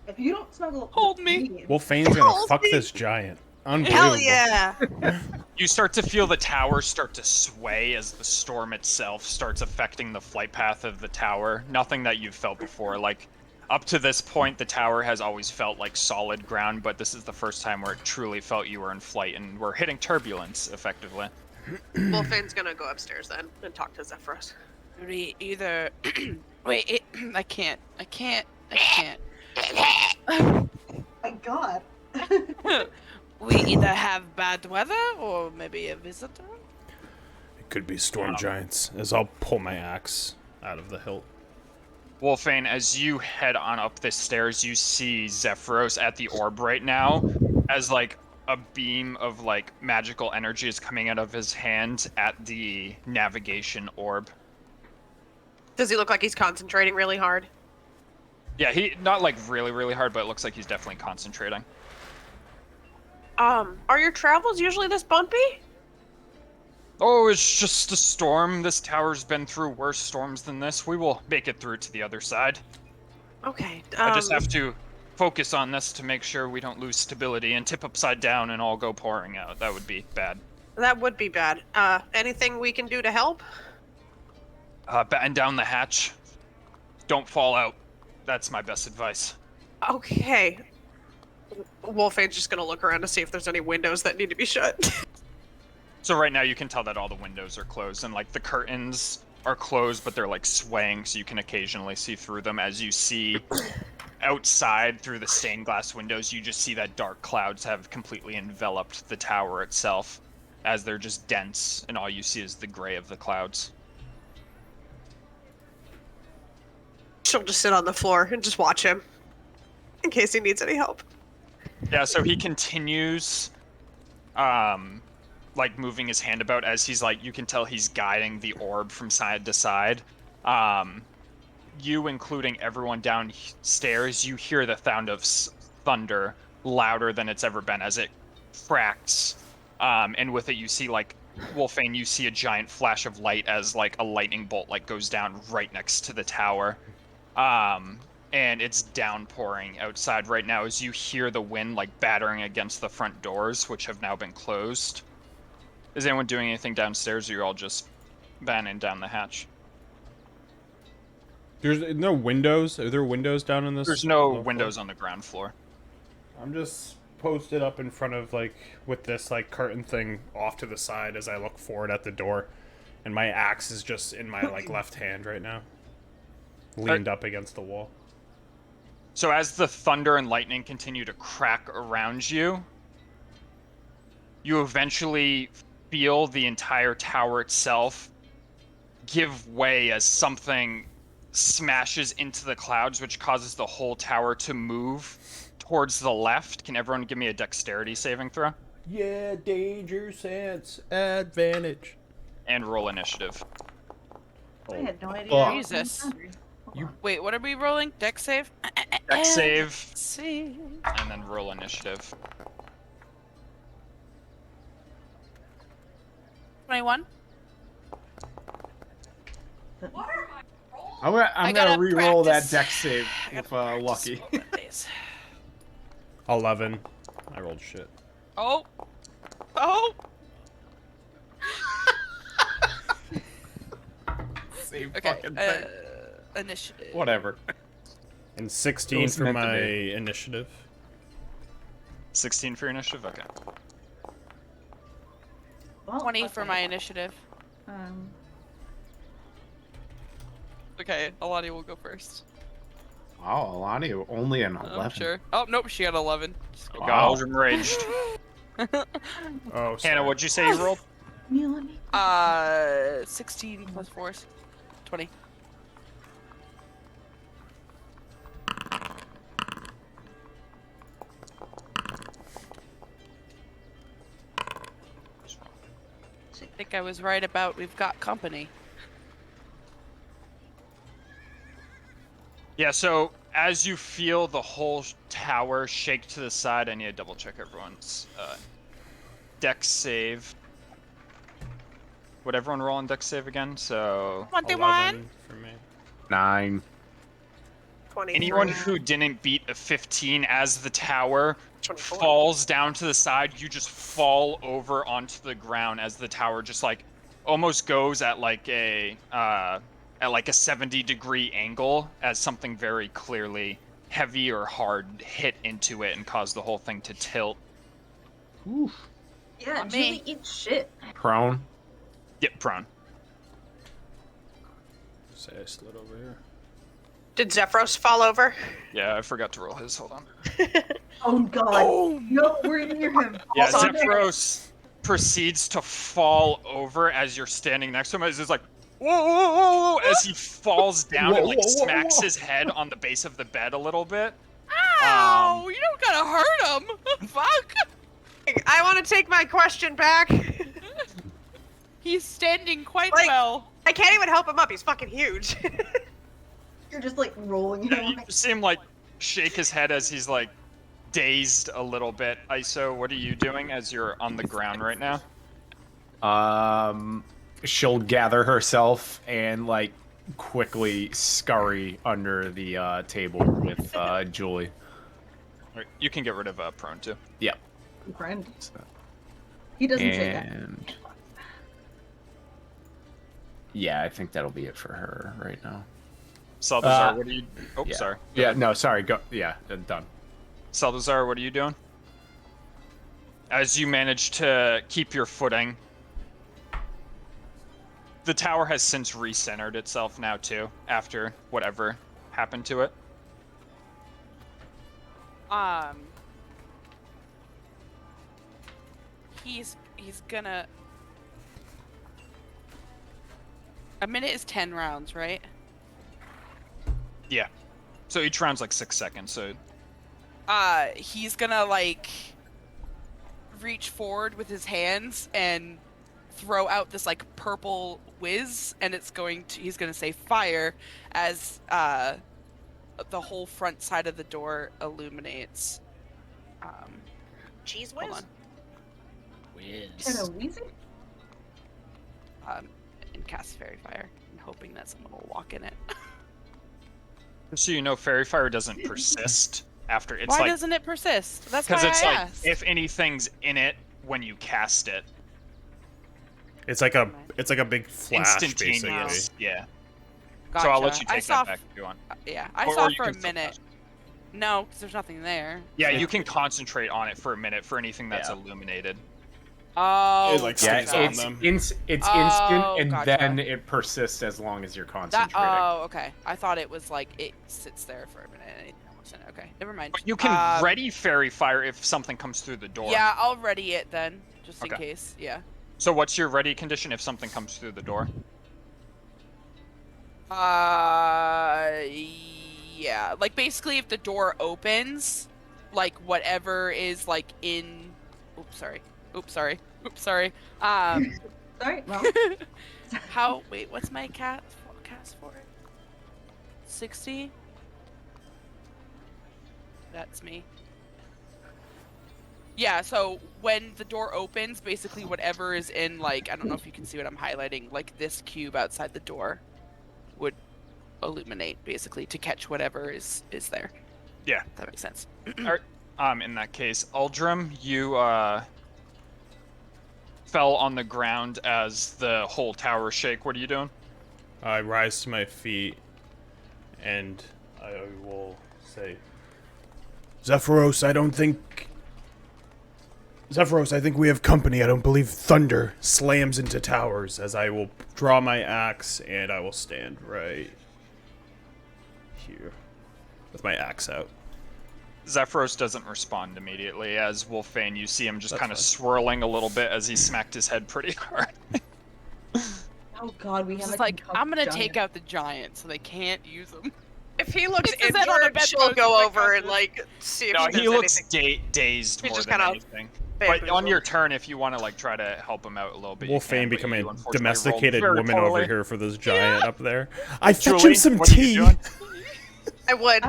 If you don't snuggle, Hold me. Wolfane's gonna fuck this giant. Unbelievable. Hell yeah! You start to feel the tower start to sway as the storm itself starts affecting the flight path of the tower. Nothing that you've felt before. Like, up to this point, the tower has always felt like solid ground, but this is the first time where it truly felt you were in flight and we're hitting turbulence, effectively. Wolfane's gonna go upstairs then and talk to Zephyros. We either wait. I can't. my god. We either have bad weather or maybe a visitor. It could be storm giants, as I'll pull my axe out of the hilt. Wolfane, as you head on up the stairs, you see Zephyros at the orb right now, as like a beam of like magical energy is coming out of his hand at the navigation orb. Does he look like he's concentrating really hard? Yeah, he not like really hard, but it looks like he's definitely concentrating. Are your travels usually this bumpy? Oh, it's just a storm. This tower's been through worse storms than this. We will make it through to the other side. Okay. I just have to focus on this to make sure we don't lose stability and tip upside down and all go pouring out. That would be bad. That would be bad. Anything we can do to help? Batten down the hatch. Don't fall out. That's my best advice. Okay. Wolfane's just gonna look around to see if there's any windows that need to be shut. So right now you can tell that all the windows are closed and like the curtains are closed, but they're like swaying so you can occasionally see through them. As you see outside through the stained glass windows, you just see that dark clouds have completely enveloped the tower itself as they're just dense and all you see is the gray of the clouds. She'll just sit on the floor and just watch him in case he needs any help. Yeah, so he continues like moving his hand about as he's like, you can tell he's guiding the orb from side to side. You, including everyone downstairs, you hear the sound of thunder louder than it's ever been as it cracks. And with it, you see like, Wolfane, you see a giant flash of light as like a lightning bolt like goes down right next to the tower. And it's downpouring outside right now as you hear the wind like battering against the front doors, which have now been closed. Is anyone doing anything downstairs, or you're all just battening down the hatch? There's no windows. Are there windows down in this? There's no low floor? windows on the ground floor. I'm just posted up in front of like with this like curtain thing off to the side as I look forward at the door, and my axe is just in my like left hand right now, leaned up against the wall. So as the thunder and lightning continue to crack around you, you eventually feel the entire tower itself give way as something smashes into the clouds, which causes the whole tower to move towards the left. Can everyone give me a dexterity saving throw? Yeah, danger sense advantage. And roll initiative. I had no idea. fuck. I was Jesus. hungry. Hold on. Wait, what are we rolling? Dex save? Dex save, Save. and then roll initiative. 21. I'm I gonna gotta re-roll that practice. dex save I gotta if practice lucky. rolling days. 11. I rolled shit. Oh. Oh. Same Okay. fucking thing. Initiative. Whatever. And It 16 was for meant to my be. initiative. 16 for your initiative? Okay. Well, 20 fuck for it. my initiative. Okay, Alani will go first. Wow, Alani only an 11. I'm sure. Oh, nope, she got 11. Just Oh kidding. god, Eldrim raged. Oh, sorry. Hannah, what'd you say you rolled? Can you let me? 16 plus 4 is 20. I think I was right about we've got company. Yeah, so as you feel the whole tower shake to the side, I need to double check everyone's dex save. Would everyone roll on dex save again? So 21. 11 for me. 9. 23. anyone who didn't beat a 15 as the tower 24. falls down to the side, you just fall over onto the ground as the tower just like almost goes at like a 70-degree angle as something very clearly heavy or hard hit into it and caused the whole thing to tilt. Yeah, Not Julie me. eats shit. Prone. Get prone. Say I slid over here. Did Zephyros fall over? Yeah, I forgot to roll his. Hold on. Oh god. No, we're near him. Yeah, Hold on. Zephyros proceeds to fall over as you're standing next to him. As he's like, whoa, whoa, whoa, whoa, as he falls down and like smacks his head on the base of the bed a little bit. Ow! You don't gotta hurt him! Fuck! I want to take my question back. He's standing quite Like- well. I can't even help him up. He's fucking huge. You're just like rolling Yeah, him. you see him like shake his head as he's like dazed a little bit. ISO, what are you doing as you're on the ground right now? She'll gather herself and like quickly scurry under the table with Julie. Alright, you can get rid of prone too. Yep. Friend. He doesn't say that. And yeah, I think that'll be it for her right now. Saldazar, what are you? Oh, Yeah. sorry. Yeah, no, sorry. Go. Yeah, done. Saldazar, what are you doing? As you manage to keep your footing, the tower has since recentered itself now too, after whatever happened to it. He's gonna. A minute is 10 rounds, right? Yeah. So each round's like 6 seconds. So He's gonna like reach forward with his hands and throw out this like purple whiz, and he's gonna say fire as the whole front side of the door illuminates. Cheese Hold whiz. Can a Weezy? on. And cast fairy fire, and hoping that someone will walk in it. just so you know, fairy fire doesn't persist after it's Why like doesn't it persist? That's why because it's I like asked. if anything's in it when you cast it, It's like a big flash, basically. instantaneous. Yeah. Gotcha. So I'll let you I take saw that back if you want. Yeah, I Or saw you for a can still minute. pass. No, because there's nothing there. Yeah, you can concentrate on it for a minute for anything that's Yeah. illuminated. Oh, It, like, Yeah, stays on it's them. it's Oh, instant, and gotcha. then it persists as long as you're that. concentrating. Oh, okay. I thought it was like it sits there for a minute. And anything else in it. Okay, never mind. But you can ready fairy fire if something comes through the door. Yeah, I'll ready it then, just in Okay. case. Yeah. So what's your ready condition if something comes through the door? Yeah. Like basically, if the door opens, like whatever is like in. Oops, sorry. Oops, sorry. Oops, sorry. Sorry, Mom. How? Wait, what's my cast for it? 60. That's me. Yeah, so when the door opens, basically whatever is in, like, I don't know if you can see what I'm highlighting, like this cube outside the door would illuminate, basically, to catch whatever is there. Yeah. If that makes sense. In that case, Uldrum, you fell on the ground as the whole tower shake. What are you doing? I rise to my feet, and I will say, Zephyros, I think we have company. I don't believe thunder slams into towers, as I will draw my axe, and I will stand right here with my axe out. Zephyros doesn't respond immediately. As Wolfane, you see him just That's kind of fine. swirling a little bit as he smacked his head pretty hard. Oh God, we have It's a like, compelling I'm gonna giant. take out the giant so they can't use them. If he looks It's just on a injured, she'll bedpost go with over and like like see if No, there's he looks anything. dazed He more just than kinda anything. But on bamboozled. your turn, if you want to like try to help him out a little bit, you Wolfane can, but becoming you a unfortunately domesticated rolled very woman over poorly. here for this giant up there. I fetch Julie, him some what are you tea. doing? I would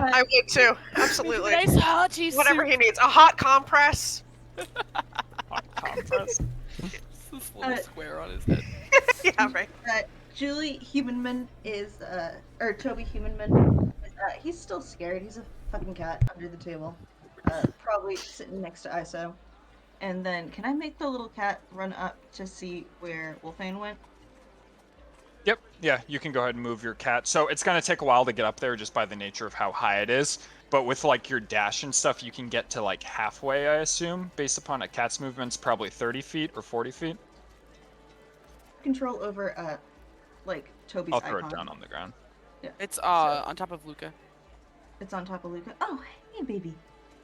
too. Absolutely. Nice hearty Whatever soup. he needs. A hot compress. Hot compress. This little square on his head. Yeah, right. Julie Humanman is, or Toby Humanman, he's still scared. He's a fucking cat under the table. Probably sitting next to ISO. And then, can I make the little cat run up to see where Wolfane went? Yep, yeah, you can go ahead and move your cat. So it's going to take a while to get up there just by the nature of how high it is. But with like your dash and stuff, you can get to like halfway, I assume, based upon a cat's movement's probably 30 feet or 40 feet. Control over, like, Toby's I'll icon. throw it down on the ground. It's on top of Luca. It's on top of Luca. Oh, hey, baby.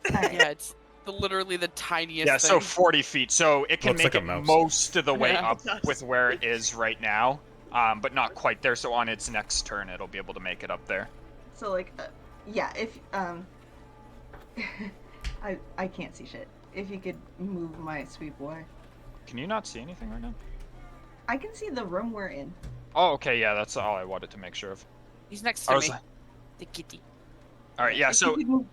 Yeah, it's literally the tiniest Yeah, thing. so 40 feet. So it can Looks make like a it mouse. most of the way Yeah. up with where it is right now, but not quite there. So on its next turn, it'll be able to make it up there. So, like, yeah, if, I can't see shit. If you could move my sweet boy. Can you not see anything right now? I can see the room we're in. Oh, okay, yeah, that's all I wanted to make sure of. He's next I to was me. like, The kitty. all right, yeah, If so you could move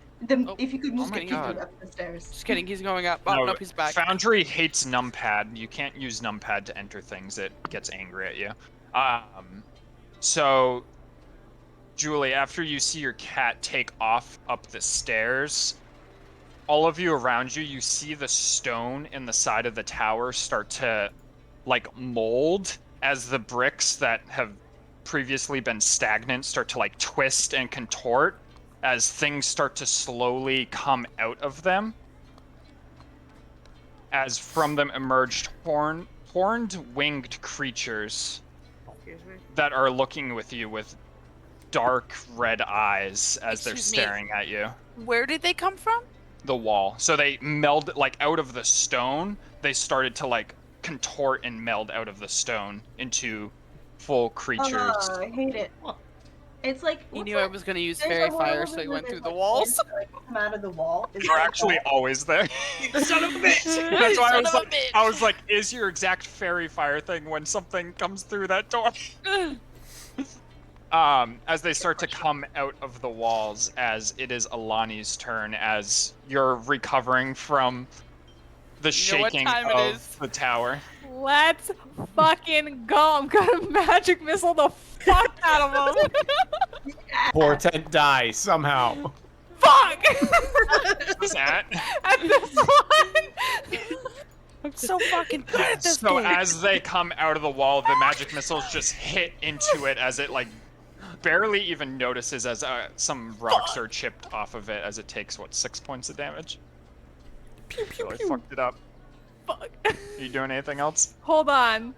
Oh, if you could move my my God. kitty up the stairs. Just kidding, he's going up. Oh, no, nope, he's back. Foundry hates numpad. You can't use numpad to enter things. It gets angry at you. So, Julie, after you see your cat take off up the stairs, all of you around you, you see the stone in the side of the tower start to, like, mold as the bricks that have previously been stagnant start to, like, twist and contort as things start to slowly come out of them. As from them emerged horned winged creatures Excuse me. that are looking with you with dark red eyes as they're Excuse me. staring at you. Where did they come from? The wall. So they meld, like, out of the stone, they started to, like, contort and meld out of the stone into full creatures. Oh, I hate it. It's like He what's knew I that? was gonna use There's fairy a fire, world so he where went through there's, the like, walls. ants that, like, come out of the wall. Is You're that actually that? always there. You son of a bitch. That's why I Son was of a like, bitch. I was like, is your exact fairy fire thing when something comes through that door? As they start to come out of the walls, as it is Alani's turn, as you're recovering from the You know what shaking time it of is. the tower. Let's fucking go. I'm gonna magic missile the fuck out of him. Portent die somehow. Fuck! What's that? At this one. I'm so fucking good at this So game. as they come out of the wall, the magic missiles just hit into it as it, like, barely even notices as some rocks are chipped off of it as it takes, what, 6 points of damage? Really fucked it up. Fuck. Are you doing anything else? Hold on.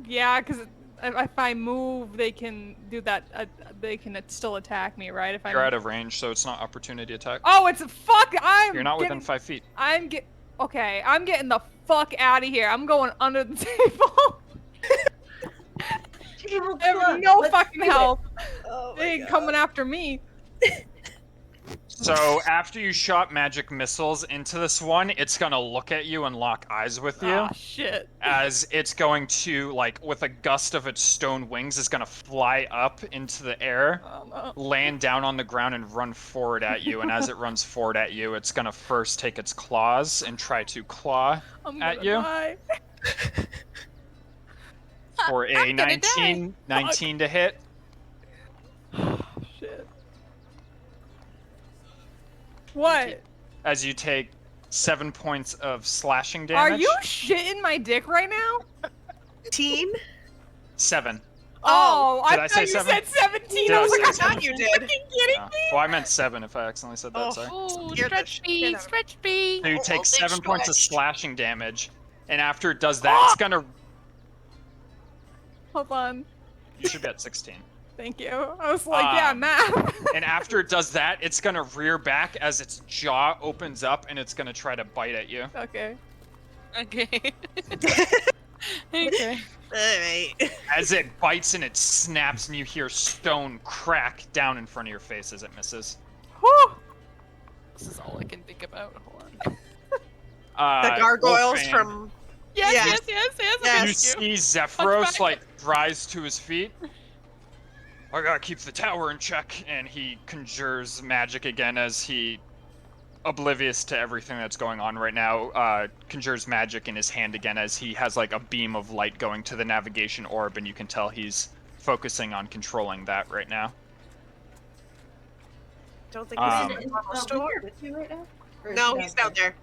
Yeah, because if I move, they can do that. They can still attack me, right? If You're out of range, so it's not opportunity attack. Oh, it's fuck! You're not within 5 feet. Okay, I'm getting the fuck out of here. I'm going under the table. I have no fucking help. Oh They ain't coming after me. So after you shot magic missiles into this one, it's gonna look at you and lock eyes with you. Oh shit. As it's going to, like, with a gust of its stone wings, is gonna fly up into the air, land down on the ground, and run forward at you. And as it runs forward at you, it's gonna first take its claws and try to claw at you. Die. For a 19 to hit. Shit. What? As you take 7 points of slashing damage. Are you shitting my dick right now? 18? 7. Oh, Did I I say thought you 7? said 17. Did I I was like, say I thought 7? you did. Are you kidding me? Well, I meant 7 if I accidentally said that, sorry. Oh, You're the stretch shit me, out of- stretch me. So you take big 7 points of stretch. slashing damage, and after it does that, it's gonna... Hold on. You should be at 16. Thank you. I was like, yeah, math. And after it does that, it's gonna rear back as its jaw opens up, and it's gonna try to bite at you. Okay. Okay. Okay. Alright. As it bites and it snaps, and you hear stone crack down in front of your face as it misses. Whew. This is all I can think about. Hold on. The gargoyles Wolfang, from... Yes, Yeah. yes, yes, yes. Yeah. You Thank you. see Zephyros, like, rise to his feet. I gotta keep the tower in check, and he conjures magic again as he, oblivious to everything that's going on right now, conjures magic in his hand again as he has, like, a beam of light going to the navigation orb, and you can tell he's focusing on controlling that right now. Don't think Um, he's in the store. with you right now? Or is No, he he's down there.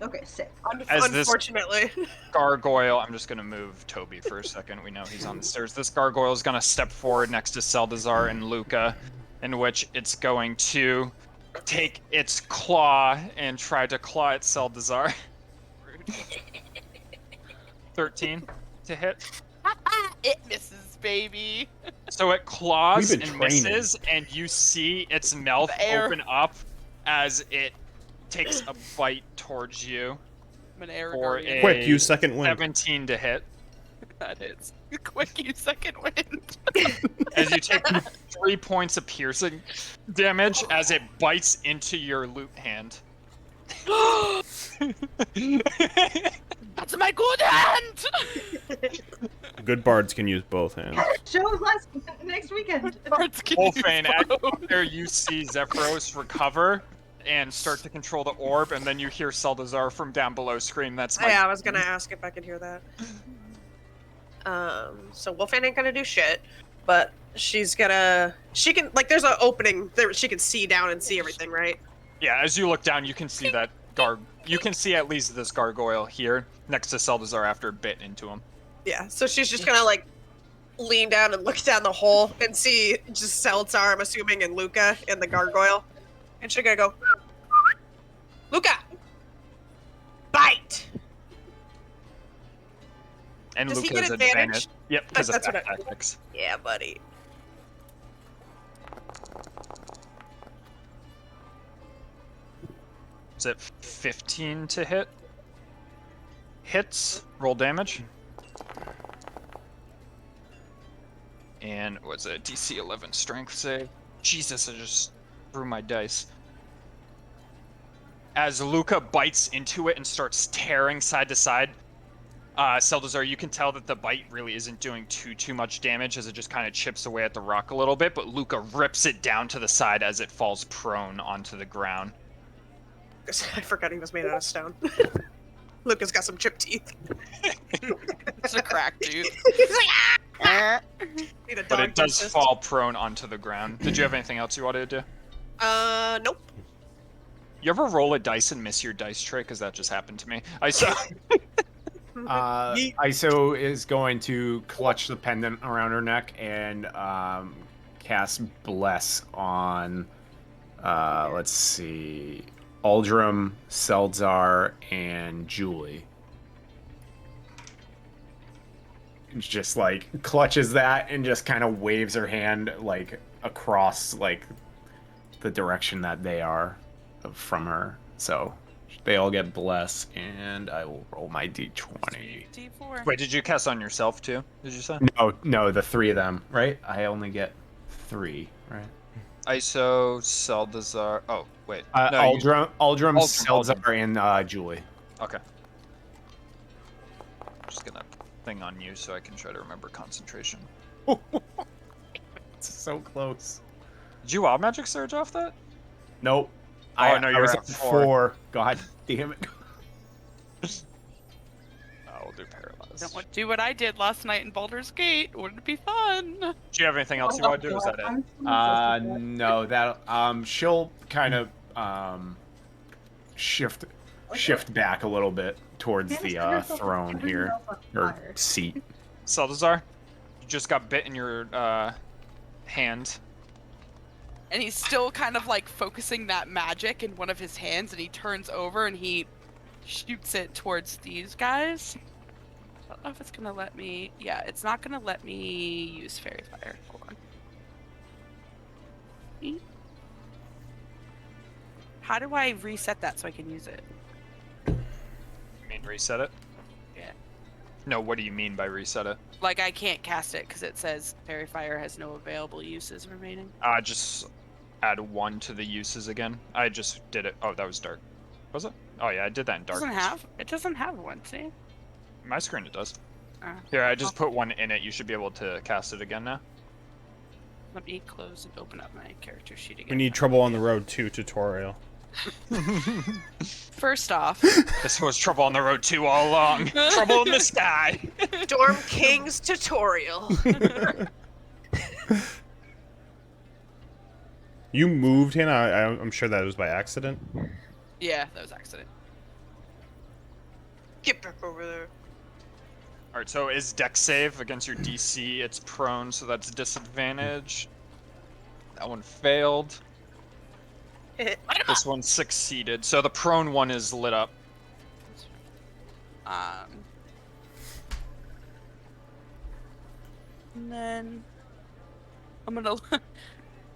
Okay, sick. As this- Unfortunately. Gargoyle, I'm just gonna move Toby for a second. We know he's on the stairs. This gargoyle is gonna step forward next to Seldazar and Luca, in which it's going to take its claw and try to claw at Seldazar. 13 to hit. It misses, baby. So it claws We've and been training. misses, and you see its mouth The air. open up as it takes a bite towards you I'm an air for guardian. a Quick, use second wind. 17 to hit. That is. Quick, you second wind. As you take 3 points of piercing damage as it bites into your loot hand. That's my good hand. Good bards can use both hands. Shows next weekend. Bards can use Wolfane, both. after you see Zephyros recover and start to control the orb, and then you hear Seldazar from down below scream, "That's my..." Yeah, I was gonna ask if I could hear that. So Wolfan ain't gonna do shit, but she can, like, there's an opening there she can see down and see everything, right? Yeah, as you look down, you can see that you can see at least this gargoyle here next to Seldazar after it bit into him. Yeah, so she's just gonna, like, lean down and look down the hole and see just Seltzar, I'm assuming, and Luca and the gargoyle. And she's gonna go, Luca! Bite! And Does he Luca's get advantage? Yep, because of That's what I- tactics. Yeah, buddy. Is it 15 to hit? Hits, roll damage. And what's it? DC 11 strength save. Jesus, I just threw my dice. As Luca bites into it and starts tearing side to side, Seldazar, you can tell that the bite really isn't doing too much damage as it just kind of chips away at the rock a little bit, but Luca rips it down to the side as it falls prone onto the ground. I forgot he was made out of stone. Luca's got some chipped teeth. It's a crack, dude. He's like, ah! Need a But dog it does dentist. fall prone onto the ground. Did you have anything else you wanted to do? Nope. You ever roll a dice and miss your dice tray? Because that just happened to me. I saw. ISO is going to clutch the pendant around her neck and cast Bless on, let's see, Aldrum, Seldzar, and Julie. Just like clutches that and just kind of waves her hand like across like the direction that they are from her. So they all get Bless, and I will roll my d20. D4. Wait, did you cast on yourself too? Did you say? No, the three of them, right? I only get 3, right? ISO, Seldazar. Oh, wait. Aldrum, Aldrum. Seldzar, and Julie. Okay. I'm just gonna thing on you so I can try to remember concentration. It's so close. Did you wild magic surge off that? Nope. Oh, no, I you're was at at 4. 4. God damn it. We'll do paralyzed. Don't want to do what I did last night in Baldur's Gate. Wouldn't it be fun? Do you have anything else you want to do? Is that it? No, that she'll kind of shift back a little bit towards the throne here, or seat. Seldazar, you just got bit in your hand. And he's still kind of like focusing that magic in one of his hands, and he turns over and he shoots it towards these guys. I don't know if it's gonna let me. Yeah, it's not gonna let me use Fairy Fire. Hold on. How do I reset that so I can use it? You mean reset it? Yeah. No, what do you mean by reset it? Like I can't cast it because it says Fairy Fire has no available uses remaining. Just add 1 to the uses again. I just did it. Oh, that was dark. Was it? Oh yeah, I did that in dark. It doesn't have one. See? My screen it does. Oh. Here, I just put 1 in it. You should be able to cast it again now. Let me close and open up my character sheet again. We need Trouble on the Road 2 tutorial. First off, This was Trouble on the Road 2 all along. Trouble in the sky. Storm King's tutorial. You moved, Hannah? I'm sure that was by accident. yeah, that was accident. Get back over there. Alright, so is Dex save against your DC? It's prone, so that's disadvantage. That one failed. This one succeeded. So the prone one is lit up. And then I'm gonna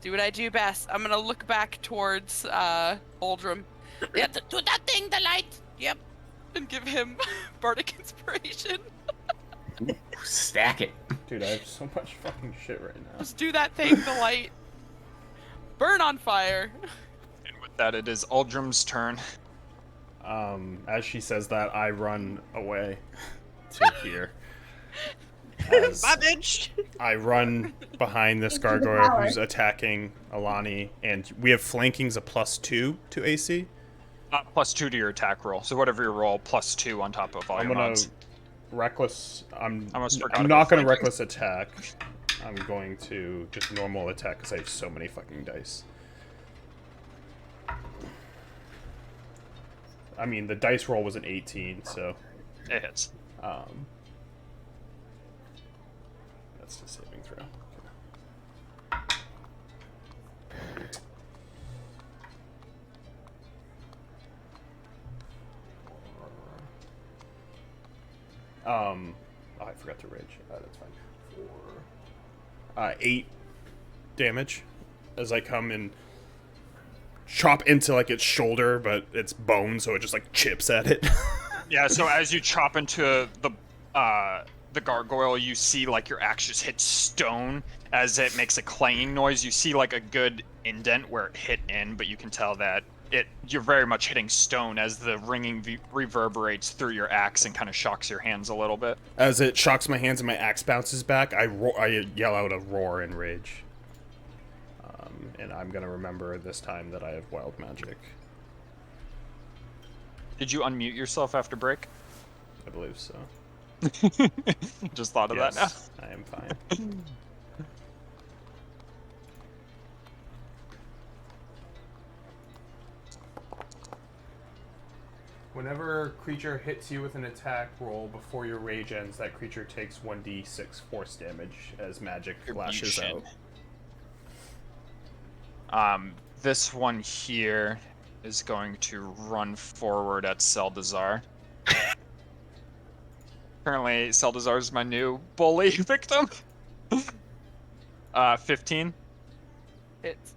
do what I do best. I'm gonna look back towards Aldrum. Yeah, do that thing, the light. Yep. And give him bardic inspiration. Ooh, stack it. Dude, I have so much fucking shit right now. Just do that thing, the light. Burn on fire. And with that, it is Aldrum's turn. As she says that, I run away to here. As Bye, bitch. I run behind this gargoyle who's attacking Alani, and we have flanking's a +2 to AC. +2 to your attack roll. So whatever you roll, +2 on top of all I'm your gonna mods. reckless. I'm almost forgot not about gonna flanking. reckless attack. I'm going to just normal attack because I have so many fucking dice. I mean, the dice roll was an 18, so It hits. that's the saving throw. Oh, I forgot to rage. That's fine. 8 damage as I come and chop into like its shoulder, but it's bone, so it just like chips at it. Yeah, so as you chop into the gargoyle, you see like your axe just hit stone as it makes a clanging noise. You see like a good indent where it hit in, but you can tell that you're very much hitting stone as the ringing reverberates through your axe and kind of shocks your hands a little bit. As it shocks my hands and my axe bounces back, I yell out a roar in rage. And I'm gonna remember this time that I have wild magic. Did you unmute yourself after break? I believe so. Just thought of that now. Yes, I am fine. Whenever creature hits you with an attack roll before your rage ends, that creature takes 1d6 force damage as magic flashes out. This one here is going to run forward at Seldazar. Currently, Seldazar is my new bully victim. 15. Hits.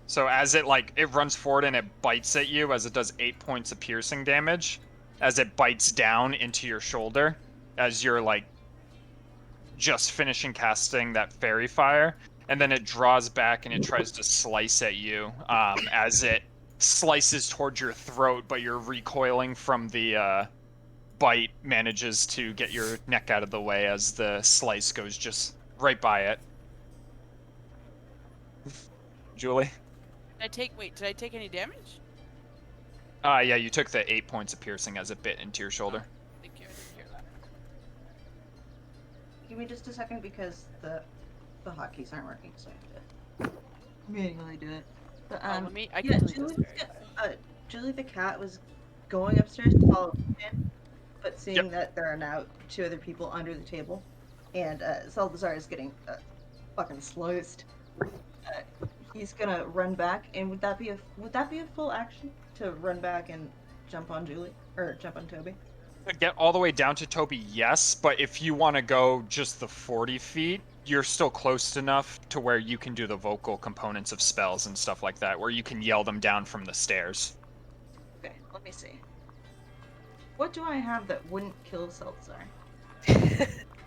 So as it runs forward and it bites at you, as it does 8 points of piercing damage, as it bites down into your shoulder, as you're just finishing casting that fairy fire, and then it draws back and it tries to slice at you, as it slices towards your throat, but you're recoiling from the bite, manages to get your neck out of the way as the slice goes just right by it. Julie? Did I take any damage? Yeah, you took the 8 points of piercing as it bit into your shoulder. Thank you, I didn't hear that. Give me just a second because the hotkeys aren't working, so I have to manually do it. But I can yeah, delete this fairy. Julie the cat was going upstairs to follow him, but seeing that there are now 2 other people under the table, and Salazar is getting fucking sliced. He's gonna run back, and would that be a full action to run back and jump on Julie or jump on Toby? Get all the way down to Toby, yes, but if you want to go just the 40 feet, you're still close enough to where you can do the vocal components of spells and stuff like that, where you can yell them down from the stairs. Okay, let me see. What do I have that wouldn't kill Salazar?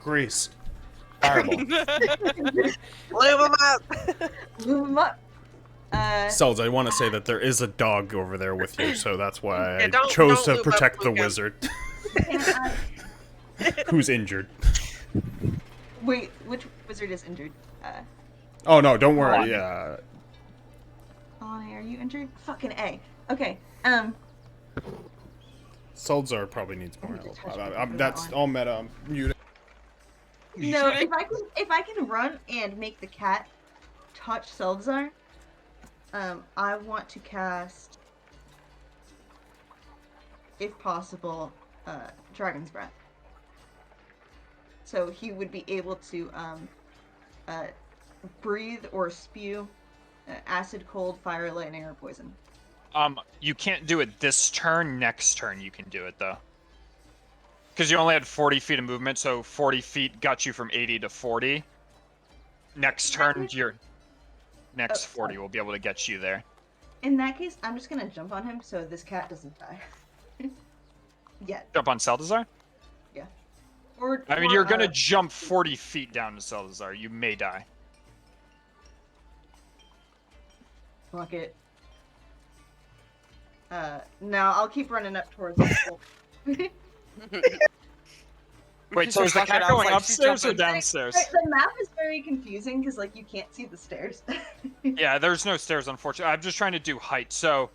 Grease. Fireball. Lube him up. Move him up. Sells, I want to say that there is a dog over there with you, so that's why Yeah, I don't chose to lube up protect the Luca. wizard. Who's injured. Wait, which wizard is injured? Oh no, don't worry. Lonnie. Yeah. Lonnie, are you injured? Fucking A. Okay. Salzar probably needs more I need to help. touch I'm, base that's with that all meta. I'm muted. No, if I can run and make the cat touch Salazar, I want to cast, if possible, Dragon's Breath. So he would be able to breathe or spew acid, cold, fire, lightning, or poison. You can't do it this turn. Next turn you can do it, though. Because you only had 40 feet of movement, so 40 feet got you from 80 to 40. Next turn, your next 40 will be able to get you there. In that case, I'm just gonna jump on him so this cat doesn't die. Yet. Jump on Seldazar? Yeah. I mean, you're gonna jump 40 feet down to Seldazar. You may die. Fuck it. No, I'll keep running up towards the Wait, so is the cat going upstairs or downstairs? The map is very confusing because, like, you can't see the stairs. Yeah, there's no stairs, unfortunately. I'm just trying to do height. So,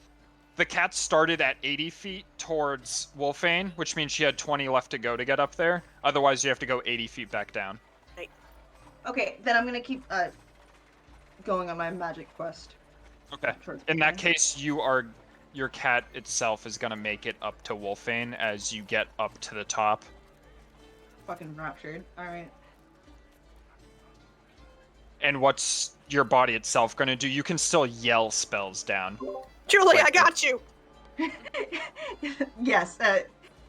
the cat started at 80 feet towards Wolfane, which means she had 20 left to go to get up there. Otherwise, you have to go 80 feet back down. Okay, then I'm gonna keep going on my magic quest. Okay. In that case, your cat itself is gonna make it up to Wolfane as you get up to the top. Fucking raptured. Alright. And what's your body itself gonna do? You can still yell spells down. Julie, I got you. Yes.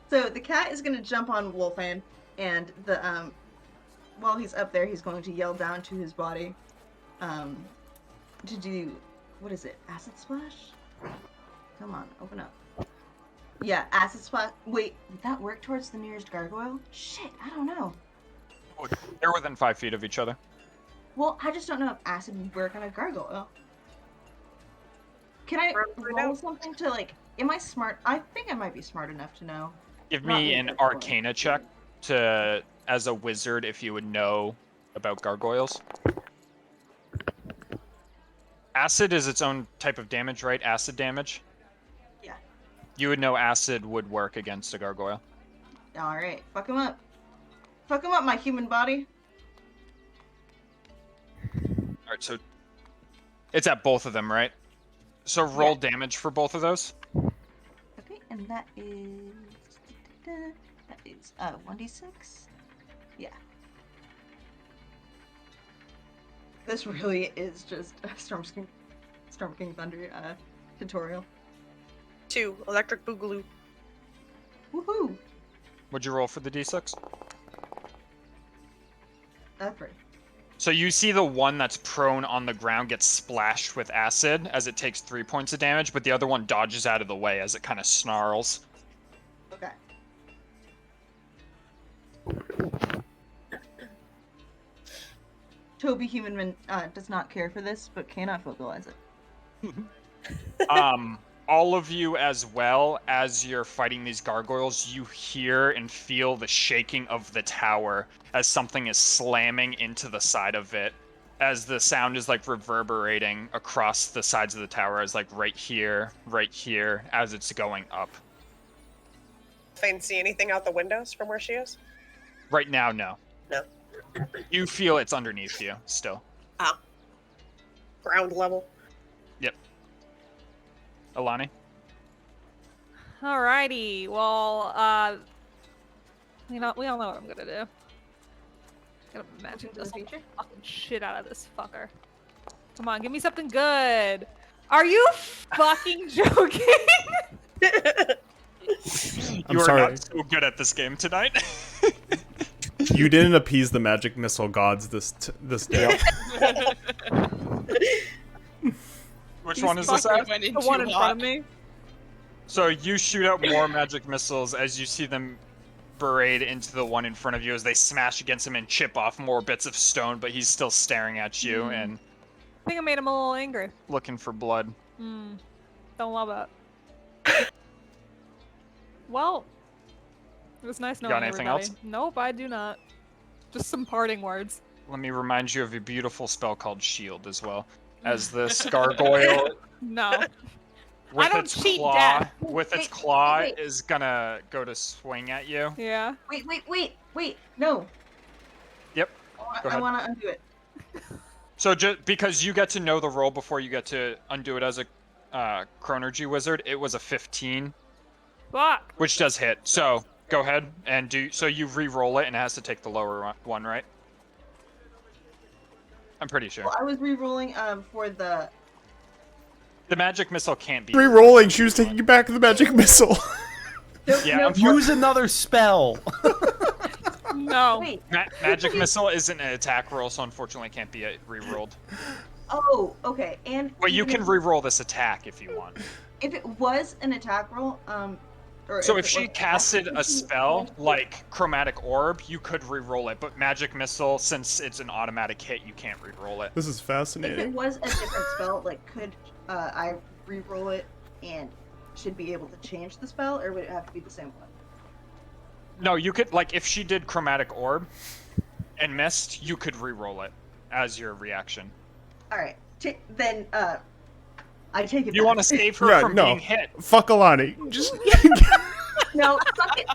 So the cat is gonna jump on Wolfan, and the while he's up there, he's going to yell down to his body, to do, what is it? Acid splash? Come on, open up. Yeah, acid splash. Wait, would that work towards the nearest gargoyle? Shit, I don't know. They're within 5 feet of each other. Well, I just don't know if acid would work on a gargoyle. Can I roll something to, like, am I smart? I think I might be smart enough to know. Give Not me me, an but- Arcana check to, as a wizard, if you would know about gargoyles. Acid is its own type of damage, right? Acid damage? Yeah. You would know acid would work against a gargoyle. Alright, fuck him up. Fuck him up, my human body. Alright, so it's at both of them, right? So roll damage for both of those. Okay, and that is 1d6. Yeah. This really is just a Storm King Thunder tutorial. 2 electric boogaloo. Woohoo! What'd you roll for the d6? 3. So you see the one that's prone on the ground gets splashed with acid as it takes 3 points of damage, but the other one dodges out of the way as it kind of snarls. Okay. Toby Humanman does not care for this, but cannot vocalize it. All of you as well, as you're fighting these gargoyles, you hear and feel the shaking of the tower as something is slamming into the side of it, as the sound is like reverberating across the sides of the tower, as like right here, as it's going up. Fane see anything out the windows from where she is? Right now, no. No. You feel it's underneath you still. Ah. Ground level. Yep. Alani? Alrighty. Well, we all know what I'm gonna do. Gonna imagine this fucking shit out of this fucker. Come on, give me something good. Are you fucking joking? You are sorry. not so good at this game tonight. You didn't appease the magic missile gods this day. Which one is this at? The one in front of me. So you shoot out more magic missiles as you see them berate into the one in front of you as they smash against him and chip off more bits of stone, but he's still staring at you and I think I made him a little angry. looking for blood. Don't love it. Well, it was nice knowing got anything everybody. else? Nope, I do not. Just some parting words. Let me remind you of a beautiful spell called Shield as well. As this gargoyle No. with I don't its cheat claw, death. wait. Is gonna go to swing at you. Yeah. Wait, no. Yep. Go I ahead. want to undo it. So just because you get to know the roll before you get to undo it as a Chronergy wizard, it was a 15, Fuck. which does hit. So go ahead and do. So you re-roll it, and it has to take the lower one, right? I'm pretty sure. Well, I was re-rolling for the. The magic missile can't be. Re-rolling, she was taking back the magic missile. Yeah, Use another spell. No. Wait. Magic missile isn't an attack roll, so unfortunately it can't be re-rolled. Oh, okay. And. But you even can re-roll this attack if you want. If it was an attack roll, or So it if she was- casted a spell like Chromatic Orb, you could re-roll it. But Magic Missile, since it's an automatic hit, you can't re-roll it. This is If it fascinating. was a different spell, like, could I re-roll it and should be able to change the spell, or would it have to be the same one? No, you could, like, if she did Chromatic Orb and missed, you could re-roll it as your reaction. All right. Then I take it. You back. want to save her Yeah, from no. being hit. Fuck Alani. Just No, fuck it.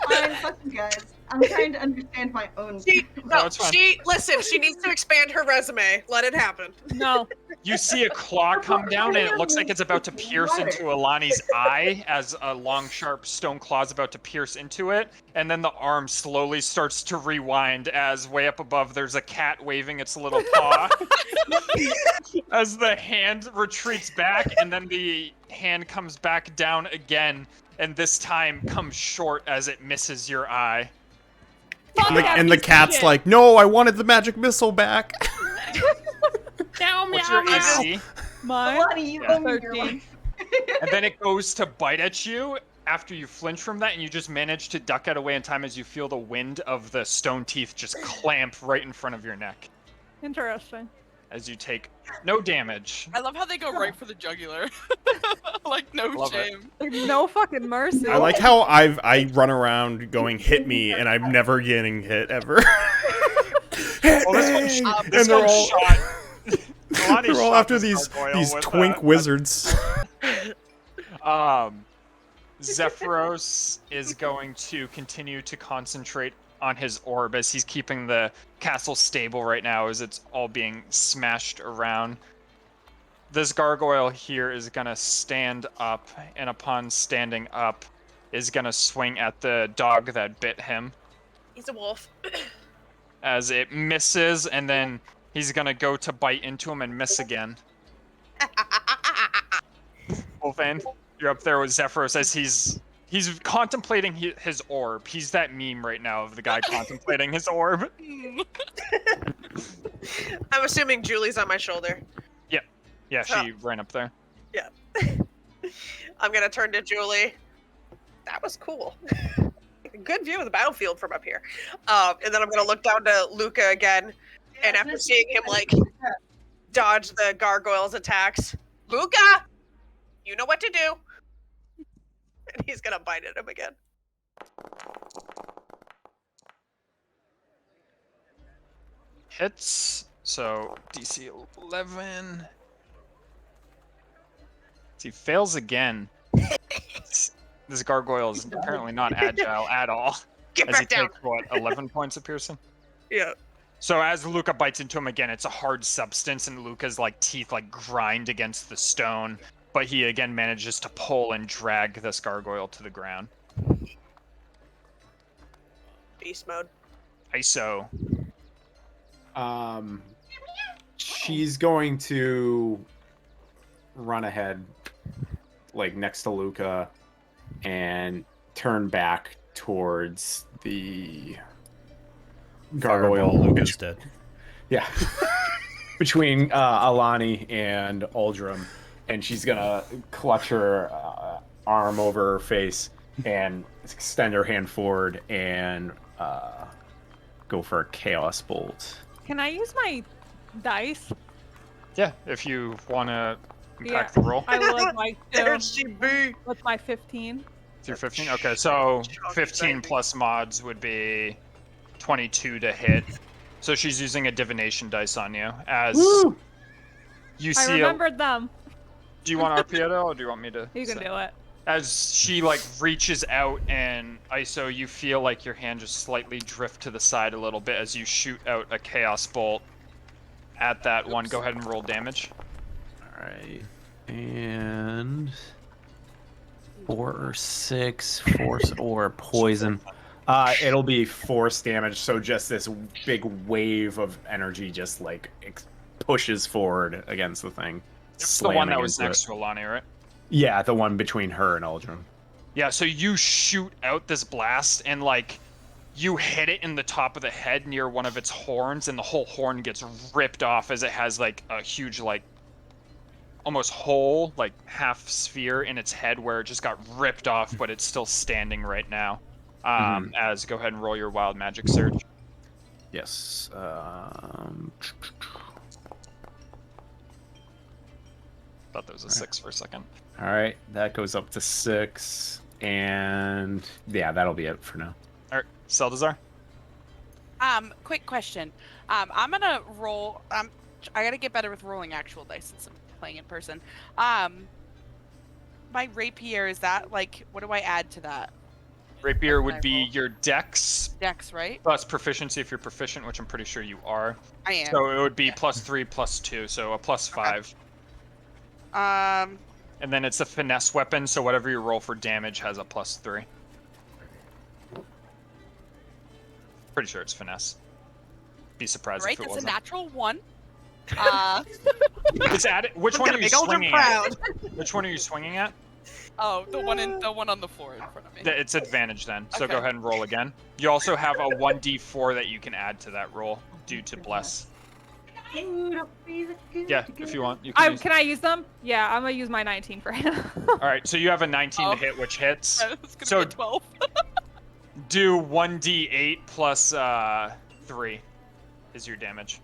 Fine, fuck you guys. I'm trying to understand my own. it's fine. Listen, she needs to expand her resume. Let it happen. No. You see a claw come down, and it looks like it's about to pierce into Alani's eye as a long, sharp stone claw is about to pierce into it. And then the arm slowly starts to rewind as way up above there's a cat waving its little paw. As the hand retreats back, and then the hand comes back down again, and this time comes short as it misses your eye. Fuck that and the piece of cat's shit. like, no, I wanted the magic missile back. What's your AC? Mine. Lonnie, you owe me your 13. life. And then it goes to bite at you after you flinch from that, and you just manage to duck out away in time as you feel the wind of the stone teeth just clamp right in front of your neck. Interesting. As you take no damage. I love how they go right for the jugular. Like, no Love it. shame. Like, no fucking mercy. I like how I run around going hit me and I'm never getting hit ever. Hit Well, this me! one's And this they're one's all shot. Alani's they're all shot after this these gargoyle with, twink wizards. Zephyros is going to continue to concentrate on his orb as he's keeping the castle stable right now as it's all being smashed around. this gargoyle here is gonna stand up, and upon standing up, is gonna swing at the dog that bit him. He's a wolf. As it misses, and then he's gonna go to bite into him and miss again. Wolfan, you're up there with Zephyros as he's contemplating his orb. He's that meme right now of the guy contemplating his orb. I'm assuming Julie's on my shoulder. Yeah, she ran up there. Yeah. I'm gonna turn to Julie. That was cool. Good view of the battlefield from up here. And then I'm gonna look down to Luca again, and after seeing him like dodge the gargoyle's attacks, Luca, you know what to do. And he's gonna bite at him again. Hits. So DC 11. He fails again. This gargoyle is apparently not agile at all. Get As he back down. takes, what, 11 points of piercing? Yeah. So as Luca bites into him again, it's a hard substance, and Luca's like teeth like grind against the stone. But he again manages to pull and drag this gargoyle to the ground. Beast mode. ISO. She's going to run ahead, like next to Luca, and turn back towards the gargoyle. Luca's dead. Yeah. Between Alani and Uldrum, and she's gonna clutch her arm over her face and extend her hand forward and go for a chaos bolt. Can I use my dice? Yeah, if you want to impact the roll. I would like There to. she be. With my 15. Through 15? Okay, so 15 plus mods would be 22 to hit. So she's using a divination dice on you. As Woo! you I see remembered them. Do you want RP at all, or do you want me to? You can say? do it. As she like reaches out and ISO, you feel like your hand just slightly drift to the side a little bit as you shoot out a chaos bolt at that one. Go ahead and roll damage. Alright. And 4 or 6 force or poison. It'll be force damage, so just this big wave of energy just like pushes forward against the thing. It's the one that was slamming next into to Alani, right? it. Yeah, the one between her and Uldrum. Yeah, so you shoot out this blast and like you hit it in the top of the head near one of its horns, and the whole horn gets ripped off as it has like a huge like almost hole, like half sphere in its head where it just got ripped off, but it's still standing right now. As go ahead and roll your wild magic surge. Yes. Thought that was a 6 for a second. Alright, that goes up to 6. And yeah, that'll be it for now. Alright, Seldazar? Quick question. I'm gonna roll. I gotta get better with rolling actual dice since I'm playing in person. My rapier, is that like, what do I add to that? Rapier would be your dex Dex, right? plus proficiency if you're proficient, which I'm pretty sure you are. I am. So it would be +3, +2, so a +5. And then it's a finesse weapon, so whatever you roll for damage has a +3. Pretty sure it's finesse. Be surprised Right, if it that's a wasn't. natural 1. It's added. Which I'm one are gonna you make Uldrum swinging proud. at? Which one are you swinging at? Oh, the one on the floor in front of me. It's advantage then. So Okay. go ahead and roll again. You also have a 1d4 that you can add to that roll due to bless. Yeah, if you want, you can. Use... Can I use them? Yeah, I'm gonna use my 19 for him. All right, so you have a 19 to hit, which hits. It's gonna So be a 12. do 1d8 plus 3 is your damage.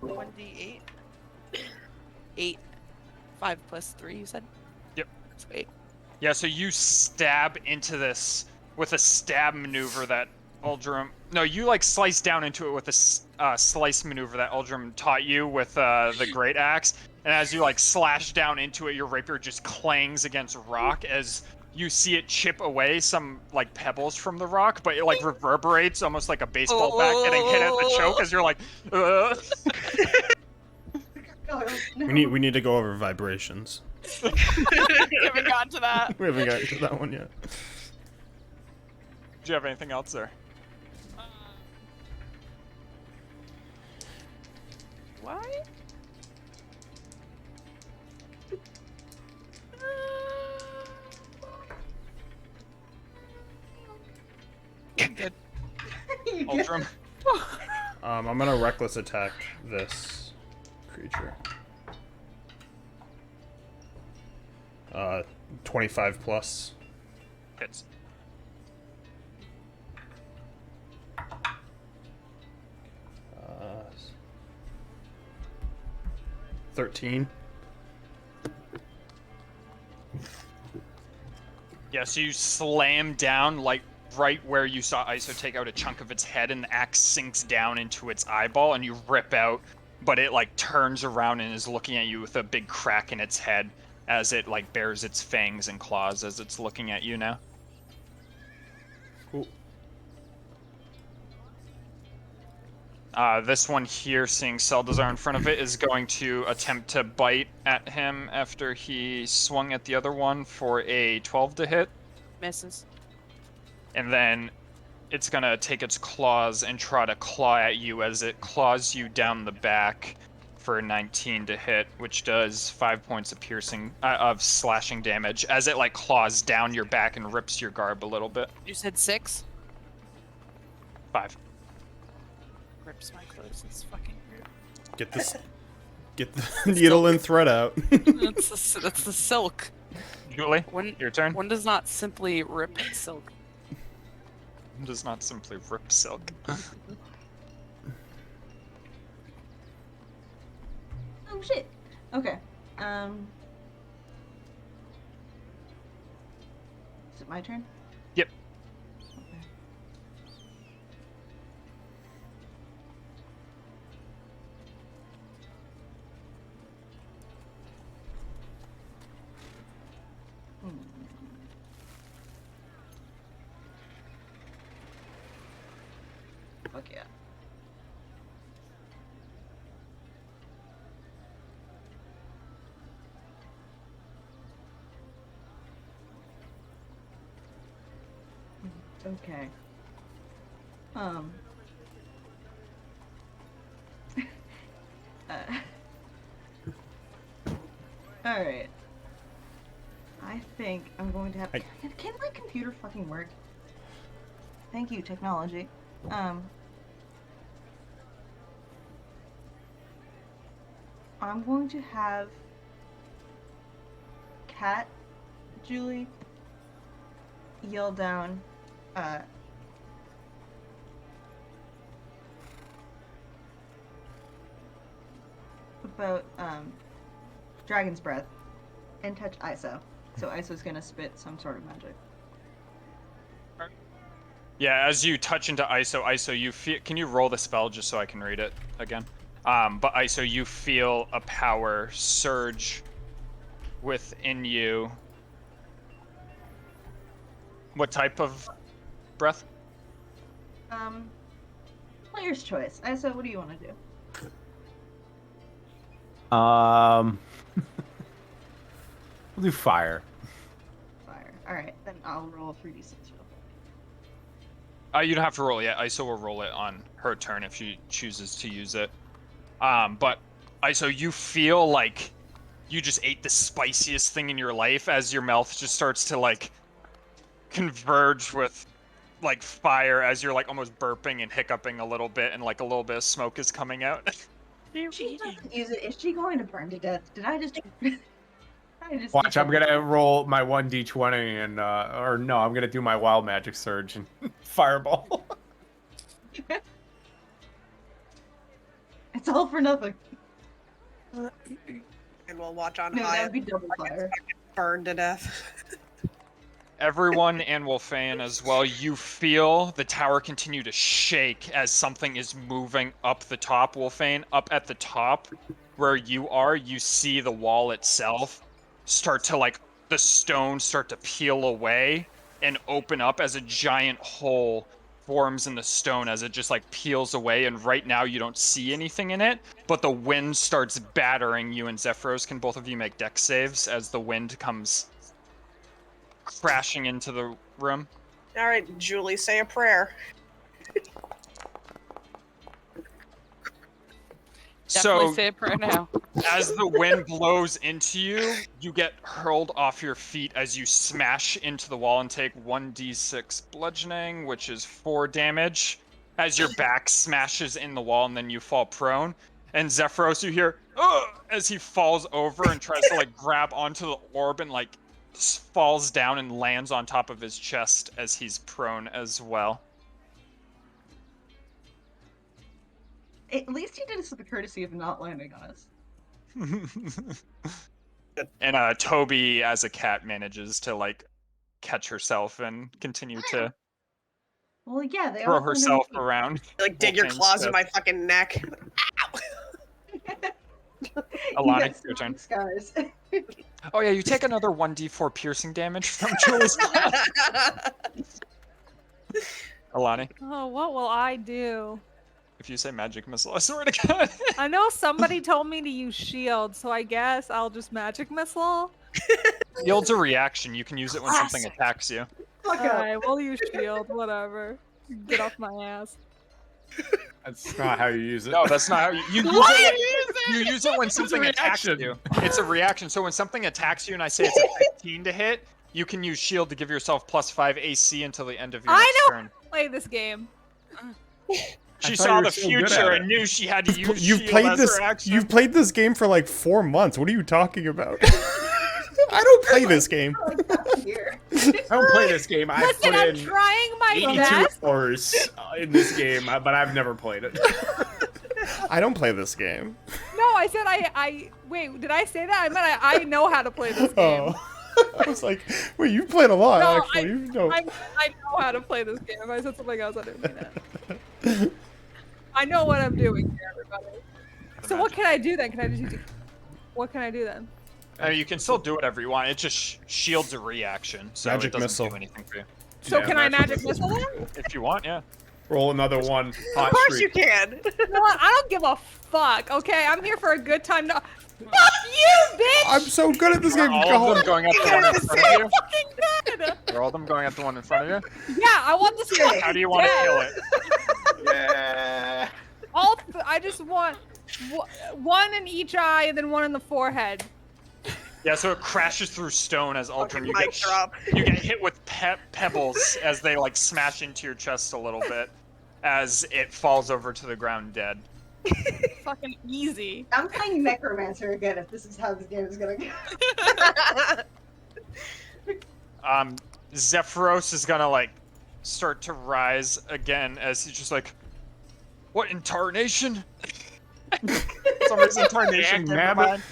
1d8. 8. 5 plus 3, you said? Yep. So 8. Yeah, so you stab into this with a stab maneuver that Uldrum... No, you like slice down into it with a slice maneuver that Uldrum taught you with the Great Axe. And as you like slash down into it, your rapier just clangs against rock as you see it chip away some like pebbles from the rock, but it like reverberates almost like a baseball bat getting hit at the choke as you're like, No. We need to go over vibrations. We haven't gotten to that. We haven't gotten to that one yet. Do you have anything else there? What? Good. You Ultram. I'm gonna reckless attack this creature. 25 plus. Hits. Uh, 13. Yeah, so you slam down, like, right where you saw Iso take out a chunk of its head, and the axe sinks down into its eyeball, and you rip out, but it, like, turns around and is looking at you with a big crack in its head as it, like, bares its fangs and claws as it's looking at you now. Cool. This one here, seeing Seldazar in front of it, is going to attempt to bite at him after he swung at the other one for a 12 to hit. Misses. And then it's going to take its claws and try to claw at you as it claws you down the back for a 19 to hit, which does 5 points of piercing, of slashing damage, as it, like, claws down your back and rips your garb a little bit. You said 6? 5. Rips my clothes. It's fucking weird. Get the needle and thread out. That's the silk. Julie, One, your turn. one does not simply rip silk. Does not simply rip silk. Oh shit. Okay. Is it my turn? Yep. Okay. Fuck yeah. Okay. Alright. I think I'm going to have. Can my computer fucking work? Thank you, technology. I'm going to have Cat Julie yell down about Dragon's Breath and touch Iso. So Iso's gonna spit some sort of magic. Yeah, as you touch into Iso, you feel. Can you roll the spell just so I can read it again? But Iso, you feel a power surge within you. What type of breath? Player's choice. Iso, what do you want to do? We'll do fire. Fire. Alright, then I'll roll 3d6 real quick. You don't have to roll it yet. Iso will roll it on her turn if she chooses to use it. But Iso, you feel like you just ate the spiciest thing in your life as your mouth just starts to, like, converge with, like, fire as you're, like, almost burping and hiccuping a little bit, and, like, a little bit of smoke is coming out. She doesn't use it. Is she going to burn to death? Did I just... Watch, I'm gonna roll my 1d20 and, or no, I'm gonna do my wild magic surge and fireball. It's all for nothing. And we'll watch on No, high. that would be double fire. Burned to death. Everyone and Wolfane as well, you feel the tower continue to shake as something is moving up the top, Wolfane. Up at the top where you are, you see the wall itself start to, like, the stones start to peel away and open up as a giant hole forms in the stone as it just like peels away, and right now you don't see anything in it, but the wind starts battering you and Zephyros. Can both of you make dex saves as the wind comes crashing into the room? All right, Julie, say a prayer. Definitely So say a prayer now. as the wind blows into you, you get hurled off your feet as you smash into the wall and take 1d6 bludgeoning, which is 4 damage, as your back smashes in the wall and then you fall prone. And Zephyros, you hear, "Ugh," as he falls over and tries to like grab onto the orb and like falls down and lands on top of his chest as he's prone as well. At least he did us the courtesy of not landing on us. And Toby, as a cat, manages to like catch herself and continue to Well, yeah, they throw all herself around. Like, dig your Wolfgame's claws in chest. my fucking neck. Alani, your turn. Scars. Oh yeah, you take another 1d4 piercing damage from Julie's claw. Alani, Oh, what will I do? if you say magic missile, I swear to God. I know somebody told me to use shield, so I guess I'll just magic missile. Shield's a reaction. You can use it when something attacks you. Fuck up. Alright, we'll use shield, whatever. Get off my ass. That's not how you use it. No, that's not how you use What? it. You use it when something attacks reaction. you. It's a reaction. So when something attacks you and I say it's a 15 to hit, you can use shield to give yourself +5 AC until the end of your I next know. turn. Play this game. She thought saw you were the so good at future it. and knew she had to use You've shield played as this. her action. You've played this game for like 4 months. What are you talking about? I don't play this game. Here. I don't play this game. I Listen, put I'm in trying my 82 best. hours in this game, but I've never played it. I don't play this game. No, I said I wait, did I say that? I meant I know how to play this game. Oh. I was like, wait, you've played a lot, No, actually. You know. I know how to play this game. If I said something else, I didn't mean it. I know what I'm doing here, everybody. So what can I do then? Can I just what can I do then? You can still do whatever you want. It just shields a reaction, so Magic it doesn't missile. do anything for you. So Yeah, can I magic missile then? If you want, yeah. Roll another one. Of Hot course streak. you can. You know what? I don't give a fuck. Okay, I'm here for a good time. No, fuck you, bitch. I'm so good at this game. Are Go all of them home. going at the one in front of you? Fucking good. Are all of them going at the one in front of you? Yeah, I want this one. How do you want to kill it? Yeah. I just want one in each eye and then one in the forehead. Yeah, so it crashes through stone as Ultron. You Mic drop. you get hit with pebbles as they like smash into your chest a little bit as it falls over to the ground dead. Fucking easy. I'm playing Necromancer again if this is how this game is gonna go. Zephyros is gonna like start to rise again as he's just like, what in tarnation? Somebody's in tarnation. came to Dagnabbit. mind.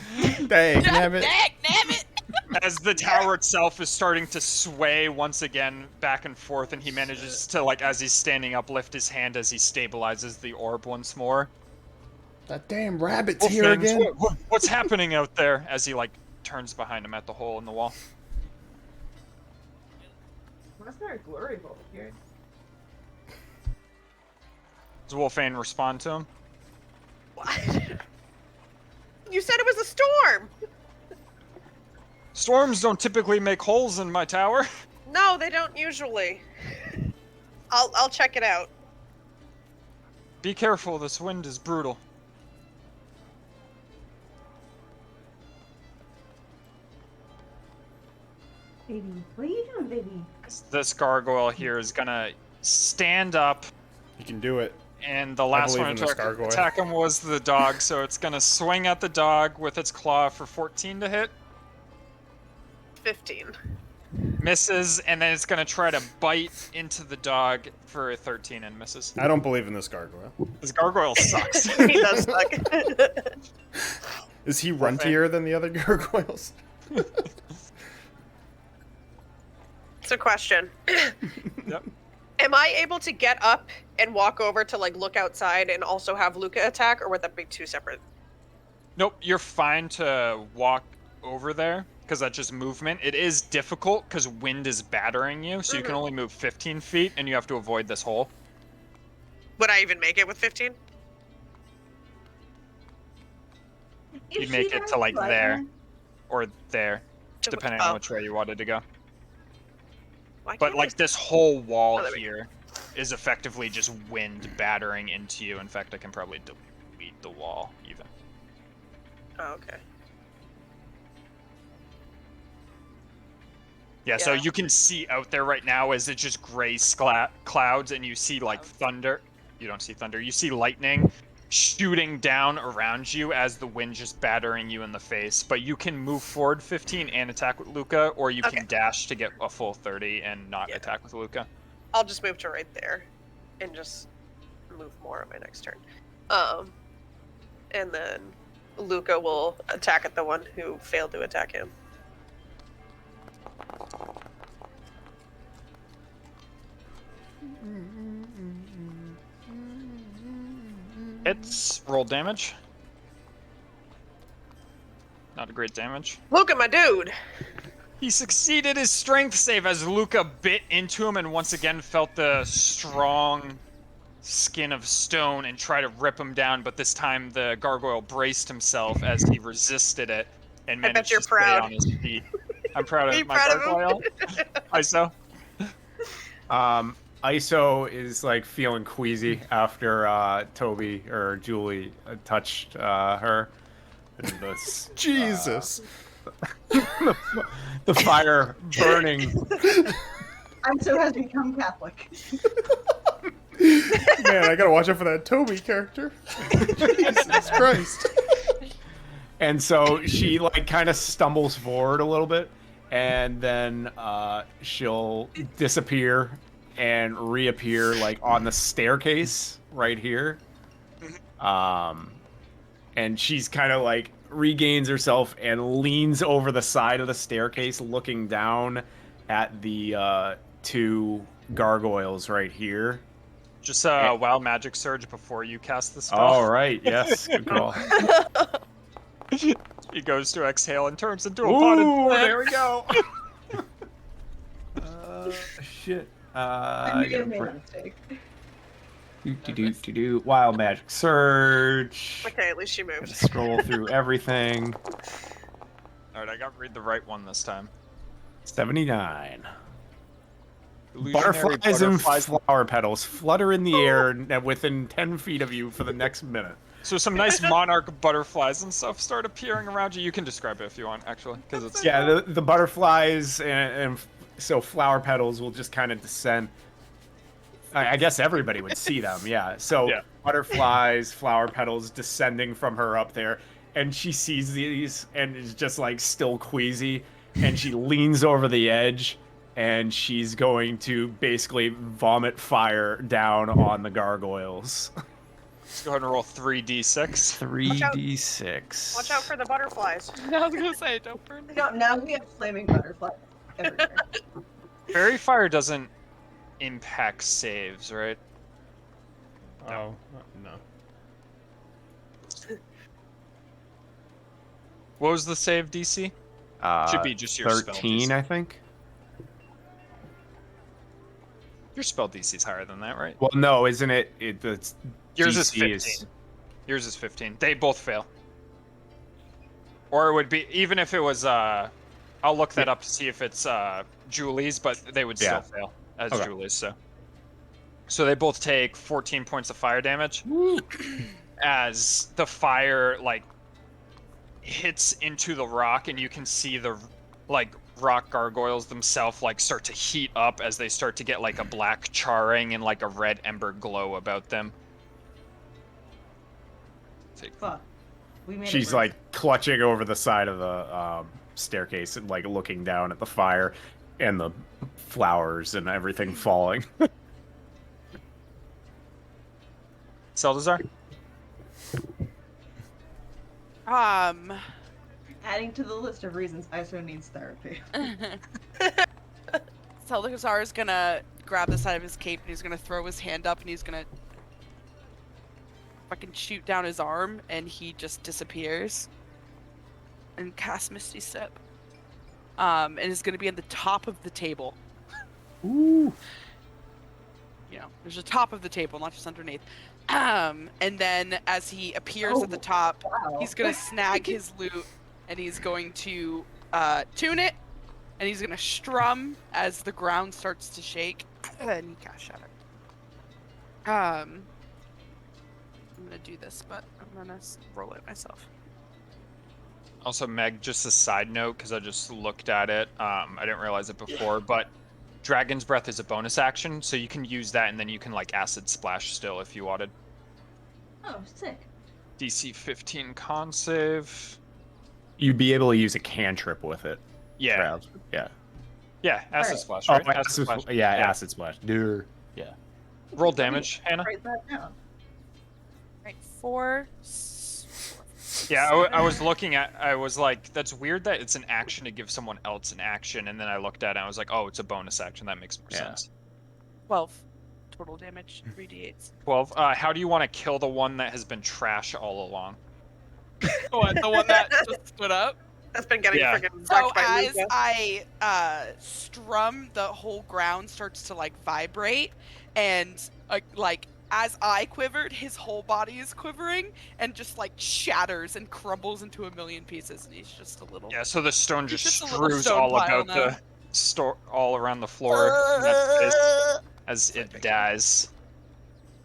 Dagnabbit. Dagnabbit! As the tower itself is starting to sway once again back and forth, and he manages to, like, as he's standing up, lift his hand as he stabilizes the orb once more. That damn rabbit's here Wolfgang, again. what's happening out there? As he, like, turns behind him at the hole in the wall. Why's there a glory hole here? Does Wolfane respond to him? What? You said it was a storm. Storms don't typically make holes in my tower. No, they don't usually. I'll check it out. Be careful, this wind is brutal. Baby, what are you doing, baby? This gargoyle here is gonna stand up, You can do it. and the last believe one in to this gargoyle. attack him was the dog, so it's gonna swing at the dog with its claw for 14 to hit. 15. Misses, and then it's gonna try to bite into the dog for a 13 and misses. I don't believe in this gargoyle. This gargoyle sucks. He does suck. Is he runtier than the other gargoyles? It's a question. Yep. Am I able to get up and walk over to like look outside and also have Luca attack, or would that be two separate? Nope, you're fine to walk over there, because that's just movement. It is difficult, because wind is battering you, so you can only move 15 feet, and you have to avoid this hole. Would I even make it with 15? You Is make she it to going like right there now? or there, To- depending oh, on which way you wanted to go. why But can't like I- this whole wall Oh, there we here is effectively just wind battering into you. In fact, I can probably delete the wall even. Oh, okay. Yeah, so Yeah. you can see out there right now as it's just gray clouds, and you see like thunder. You don't see thunder. You see lightning shooting down around you as the wind just battering you in the face. But you can move forward 15 and attack with Luca, or you Okay. can dash to get a full 30 and not Yeah. attack with Luca. I'll just move to right there, and just move more on my next turn. And then Luca will attack at the one who failed to attack him. It's roll damage. Not a great damage. Luca, my dude. He succeeded his strength save as Luca bit into him and once again felt the strong skin of stone and tried to rip him down, but this time the gargoyle braced himself as he resisted it and I bet managed you're to stay proud. on his feet. I'm proud Are you of my proud of him? gargoyle. ISO. ISO is like feeling queasy after Toby or Julie touched her. And this, Jesus. the fire burning. ISO has become Catholic. Man, I gotta watch out for that Toby character. Jesus Christ. And so she like kind of stumbles forward a little bit, and then she'll disappear and reappear like on the staircase right here. And she's kind of like regains herself and leans over the side of the staircase, looking down at the two gargoyles right here. Just wild magic surge before you cast the spell. All right, yes, good call. He goes to exhale and turns into a potted Ooh, plant. there we go. Shit. I I made a mistake. do. Wild magic surge. Okay, at least she Gotta moved. scroll through everything. All right, I got to read the right one this time. 79. Illusionary Butterflies and flower petals flutter in the air within 10 feet of you for the next minute. So some nice monarch butterflies and stuff start appearing around you. You can describe it if you want, actually, because it's Yeah, the butterflies and so flower petals will just kind of descend. I guess everybody would see them, yeah. So Yeah. butterflies, flower petals descending from her up there, and she sees these and is just like still queasy, and she leans over the edge, and she's going to basically vomit fire down on the gargoyles. Let's go ahead and roll 3d6. 3d6. Watch out for the butterflies. I was gonna say, don't burn me. No, now we have flaming butterflies everywhere. Fairy fire doesn't impact saves, right? Oh, no. What was the save DC? Should be just your spell 13, DC. I think. Your spell DC is higher than that, right? Well, no, isn't it? The Yours is DC 15. Yours is 15. They both fail. Or it would be, even if it was, I'll look that up to see if it's Julie's, but they would still Yeah. fail as Okay. Julie's, so. So they both take 14 points of fire damage as the fire, like, hits into the rock, and you can see the, like, rock gargoyles themselves, like, start to heat up as they start to get, like, a black charring and, like, a red ember glow about them. Fuck. We made it She's worse. like clutching over the side of the staircase and like looking down at the fire and the flowers and everything falling. Seldazar? Adding to the list of reasons ISO needs therapy. Seldazar is gonna grab the side of his cape and he's gonna throw his hand up and he's gonna fucking shoot down his arm and he just disappears and cast Misty Step. And is gonna be at the top of the table. Ooh. there's a top of the table, not just underneath. And then as he appears at the top, he's gonna snag his loot, and he's going to tune it, and he's gonna strum as the ground starts to shake, and he cast Shatter. I'm gonna do this, but I'm gonna roll it myself. Also, Meg, just a side note, because I just looked at it. I didn't realize it before, but Dragon's Breath is a bonus action, so you can use that, and then you can like Acid Splash still if you wanted. Oh, sick. DC 15 con save. You'd be able to use a cantrip with it. Yeah. Trav. Yeah. Yeah, Acid Alright. Splash, right? Acid Splash. Yeah, Acid Splash. Dude. Yeah. Roll damage, Hannah. Write that down. Right, 4. Yeah, I was looking at. I was like, that's weird that it's an action to give someone else an action, and then I looked at it and I was like, oh, it's a bonus action. That makes more sense. 12 total damage, 3d8s. 12. How do you want to kill the one that has been trash all along? What, the one that just stood up? That's been getting Yeah. friggin' So wrecked by as Luca. I strum, the whole ground starts to like vibrate, and like as I quivered, his whole body is quivering and just like shatters and crumbles into a million pieces, and he's just a little. Yeah, so the stone He's just just a little strews stone all pile about now. the all around the floor in that space as it dies.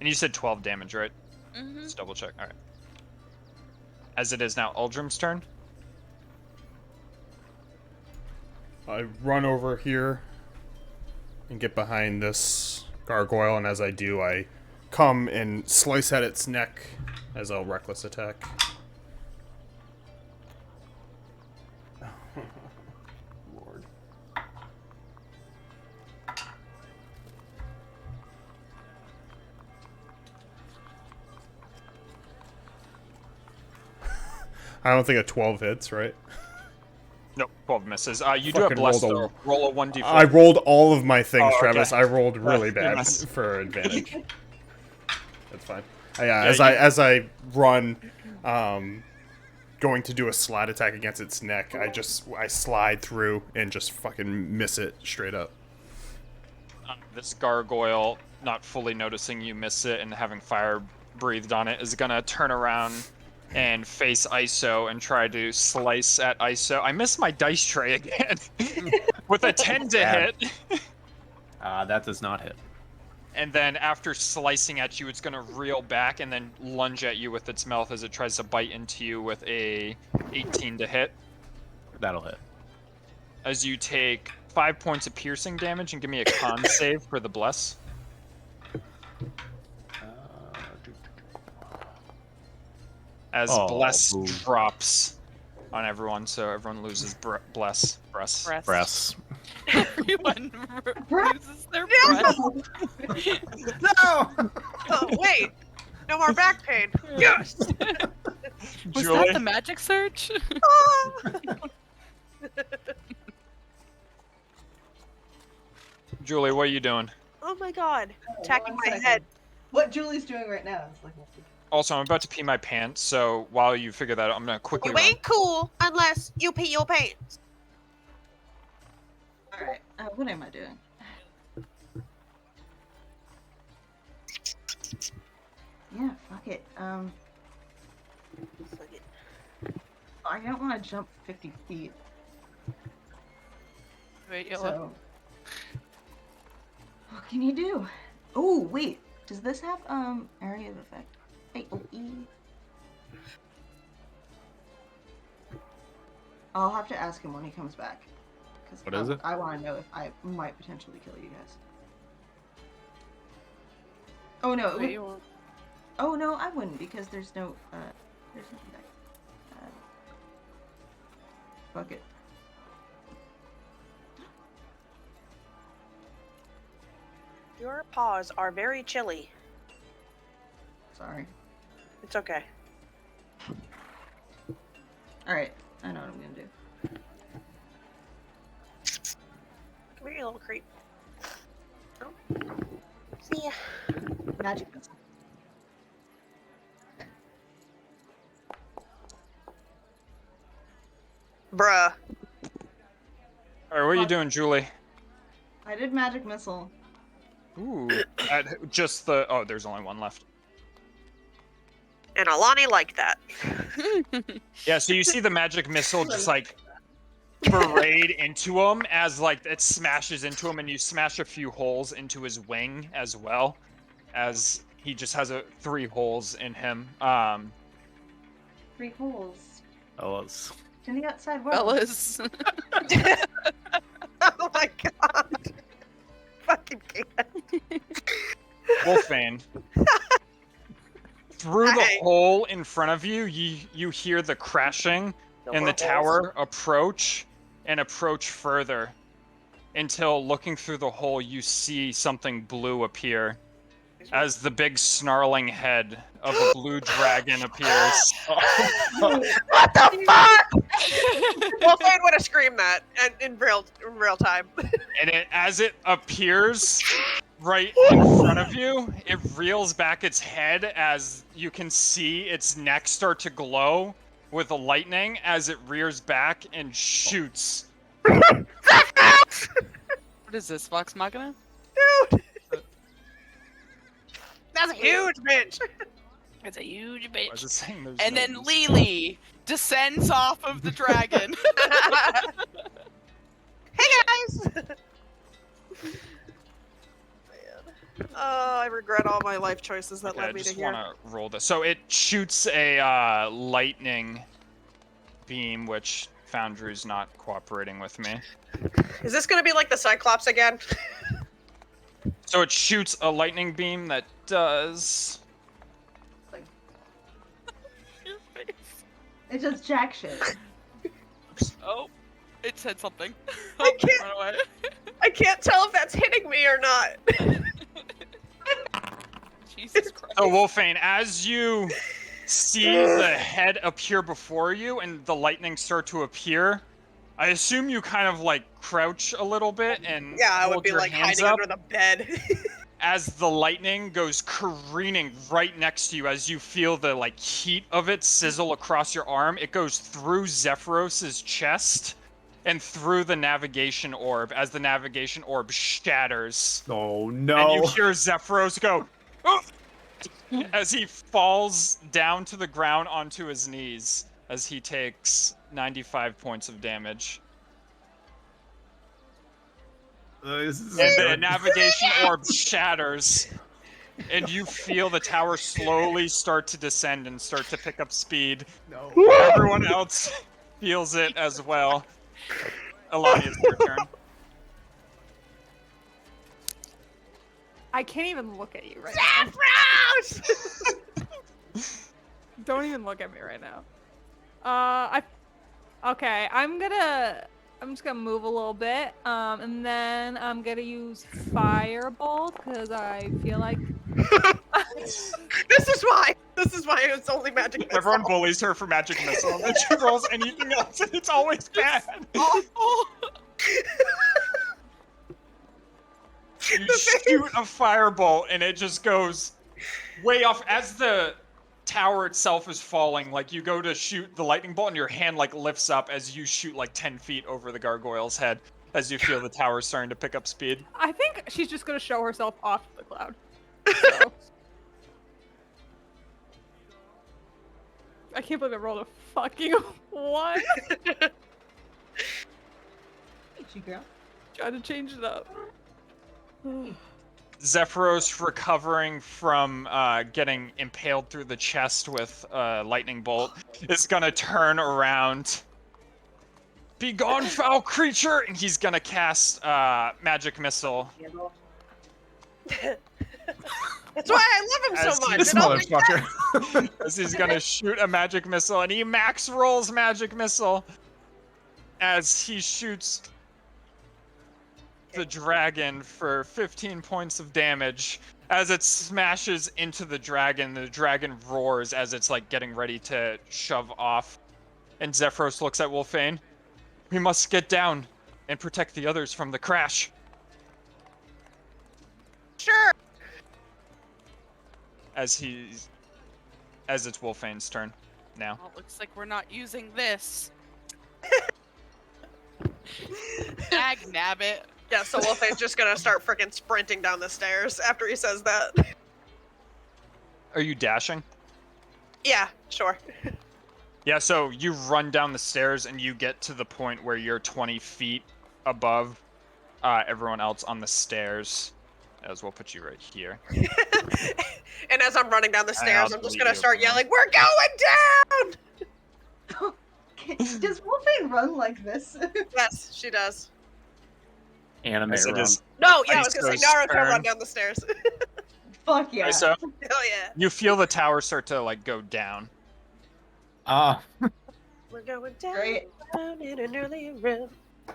And you said 12 damage, right? Mm-hmm. Let's double check. All right. As it is now, Uldrim's turn. I run over here and get behind this gargoyle, and as I do, I come and slice at its neck as a reckless attack. Lord. I don't think a 12 hits, right? Nope, 12 misses. You do have Fucking blessed rolled a- though. Roll a 1d4. I rolled all of my things, Oh, okay. Travis. I rolled really bad Yes. for advantage. That's fine. Yeah, Yeah, as I run, going to do a slide attack against its neck, I slide through and just fucking miss it straight up. This gargoyle, not fully noticing you miss it and having fire breathed on it, is gonna turn around and face ISO and try to slice at ISO. I missed my dice tray again with a 10 to Bad. hit. That does not hit. And then after slicing at you, it's gonna reel back and then lunge at you with its mouth as it tries to bite into you with a 18 to hit. That'll hit. As you take 5 points of piercing damage and give me a con save for the bless. As Oh, bless boo. drops on everyone, so everyone loses bless. Breasts. Everyone loses their breath. No! Oh, wait. No more back pain. Yes. Was Julie? that the magic surge? Julie, what are you doing? Oh my god. Attacking One my second. head. What Julie's doing right now is like. Also, I'm about to pee my pants, so while you figure that out, I'm gonna quickly You run. ain't cool unless you pee your pants. Alright, what am I doing? Yeah, fuck it. I don't want to jump 50 feet, Wait, Yellow. so. What can you do? Oh, wait. Does this have, area of effect? AOE? I'll have to ask him when he comes back. What is it? I want to know if I might potentially kill you guys. Oh no, it Wait, would- you won't. oh no, I wouldn't because there's no, there's nothing back. Fuck it. Your paws are very chilly. Sorry. It's okay. Alright, I know what I'm gonna do. Come here, you little creep. Oh. See ya. Magic missile. Bruh. Alright, what are you doing, Julie? I did magic missile. Ooh. At just the... Oh, there's only one left. And Alani liked that. Yeah, so you see the magic missile just, like, parade into him as, like, it smashes into him, and you smash a few holes into his wing as well, as he just has 3 holes in him. 3 holes. Fellas. In the outside world. Fellas. Oh my god. Fucking can't. Wolfbane. Through the Hi. hole in front of you, you hear the crashing and the tower approach and approach further until looking through the hole you see something blue appear as the big snarling head of a blue dragon appears. What the fuck? Wolfbane would have screamed that and in real time. And as it appears right in front of you, it reels back its head as you can see its neck start to glow with the lightning as it rears back and shoots. What is this, Vox Machina? Dude! That's a huge bitch! It's a huge I was bitch. just saying there's And no then use. Lily descends off of the dragon. Hey guys! Man. Oh, I regret all my life choices that Okay, led I me to just here. want to roll this. So it shoots a lightning beam, which Foundry's not cooperating with me. Is this gonna be like the Cyclops again? So it shoots a lightning beam that does... Your face. It does jack shit. Oh, it said something. I Oh, can't- run away. I can't tell if that's hitting me or not. Jesus Christ. So Wolfane, as you see the head appear before you and the lightning start to appear, I assume you kind of like crouch a little bit and Yeah, I would hold be your like hands hiding up under the bed. as the lightning goes careening right next to you. As you feel the like heat of it sizzle across your arm, it goes through Zephyros's chest and through the navigation orb as the navigation orb shatters. Oh And no. you hear Zephyros go, "Oh!" as he falls down to the ground onto his knees as he takes 95 points of damage. This is And the good. navigation orb shatters, and you feel the tower slowly start to descend and start to pick up speed. No. Everyone else feels it as well. Alani, it's your turn. I can't even look at you right Zephyros! now. Don't even look at me right now. Okay, I'm just gonna move a little bit, and then I'm gonna use Firebolt because I feel like This is why it's only magic missile. Everyone bullies her for magic missile, and then she rolls anything else, and it's always bad. Awful. You shoot a firebolt, and it just goes way off as the tower itself is falling. Like you go to shoot the lightning bolt, and your hand like lifts up as you shoot like 10 feet over the gargoyle's head. As you feel the tower starting to pick up speed. I think she's just gonna show herself off the cloud. So. I can't believe I rolled a fucking 1. Hey, girl. Trying to change it up. Zephyros recovering from getting impaled through the chest with a lightning bolt is gonna turn around. Be gone, foul creature! And he's gonna cast magic missile. That's why I love him As so much. This and oh my motherfucker. As he's gonna shoot a magic missile, and he max rolls magic missile as he shoots the dragon for 15 points of damage. As it smashes into the dragon roars as it's like getting ready to shove off. And Zephyros looks at Wolfane. We must get down and protect the others from the crash. Sure. As it's Wolfane's turn now. Well, looks like we're not using this. Dagnabbit. Yeah, so Wolfie's just gonna start freaking sprinting down the stairs after he says that. Are you dashing? Yeah, sure. Yeah, so you run down the stairs and you get to the point where you're 20 feet above everyone else on the stairs. As we'll put you right here. And as I'm running down the stairs, I'll I'm just delete gonna you start from there. yelling, "We're going down!" Does Wolfie run like this? Yes, she does. Anime Yes, it run. is. No, yeah, I was gonna say Iso's Naruto turn. run down the stairs. Fuck yeah. So Hell yeah. you feel the tower start to like go down. We're going down, Great. down in an early room.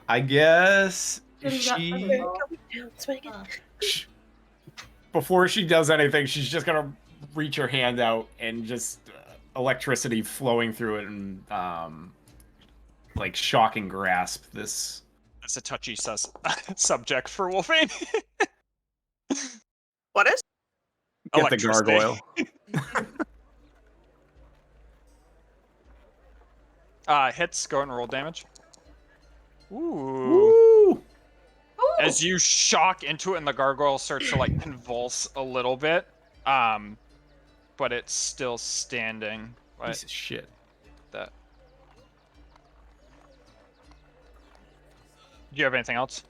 I guess What is that she, for the We're ball? going down, swinging. before she does anything, she's just gonna reach her hand out and just electricity flowing through it and like shocking grasp this. That's a touchy subject for Wolfane. What is? Get the Electricity. gargoyle. Hits, go and roll damage. Ooh. Woo! As you shock into it and the gargoyle starts to like convulse a little bit. But it's still standing. What? Piece of shit. That. Do you have anything else?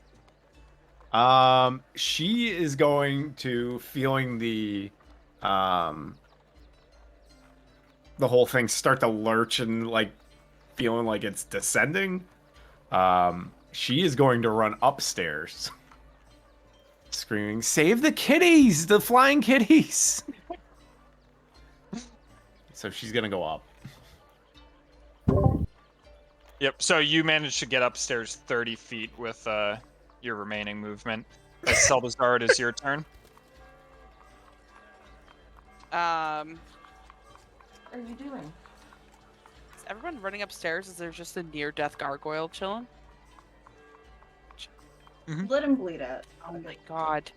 She is going to feeling the whole thing start to lurch and like feeling like it's descending. She is going to run upstairs, screaming, "Save the kitties! The flying kitties!" So she's gonna go up. Yep, so you managed to get upstairs 30 feet with your remaining movement. As Seldazar, it is your turn. What are you doing? Is everyone running upstairs? Is there just a near-death gargoyle chilling? Let him bleed out. Oh my god.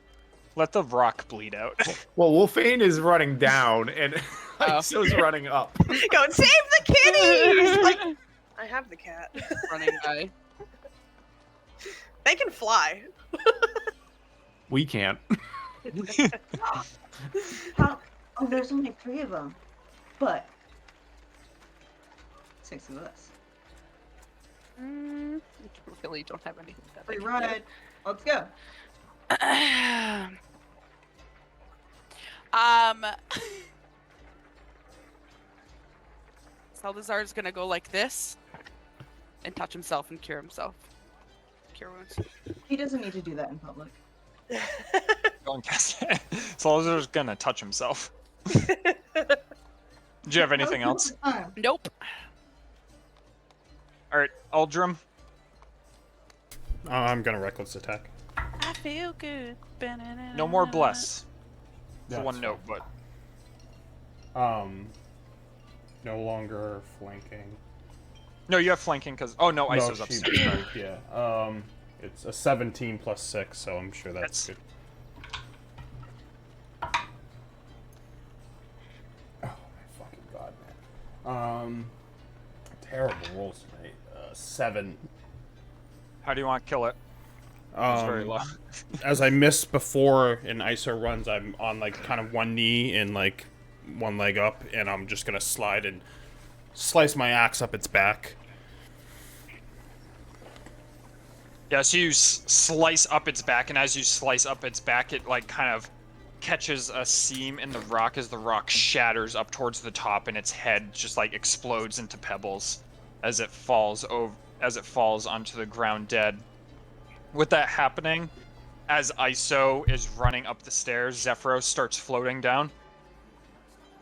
Let the rock bleed out. Well, Wolfane is running down, and Oh. Iso's running up. Going, save the kitties! Like, I have the cat. Running by. They can fly. We can't. How? Oh, there's only 3 of them. But 6 of us. We really don't have anything that Free they can ride. Let's go. Seldazar's gonna go like this and touch himself and cure himself. Cure wounds. He doesn't need to do that in public. Go and cast it. Seldazar's gonna touch himself. Do you have anything else? Nope. Alright, Uldrum. I'm gonna reckless attack. I feel good. No more bless. For That's one note, but No longer flanking. no, you have flanking because no, Iso's she upstairs. moved, yeah. It's a 17 plus 6, so I'm sure that's good. Oh my fucking god, man. Terrible rolls tonight. 7. How do you want to kill it? It's very low. As I missed before in ISO runs, I'm on like kind of one knee and like one leg up, and I'm just gonna slide and slice my axe up its back. Yeah, so you slice up its back, and as you slice up its back, it like kind of catches a seam in the rock as the rock shatters up towards the top, and its head just like explodes into pebbles as it falls onto the ground dead. With that happening, as Iso is running up the stairs, Zephyros starts floating down.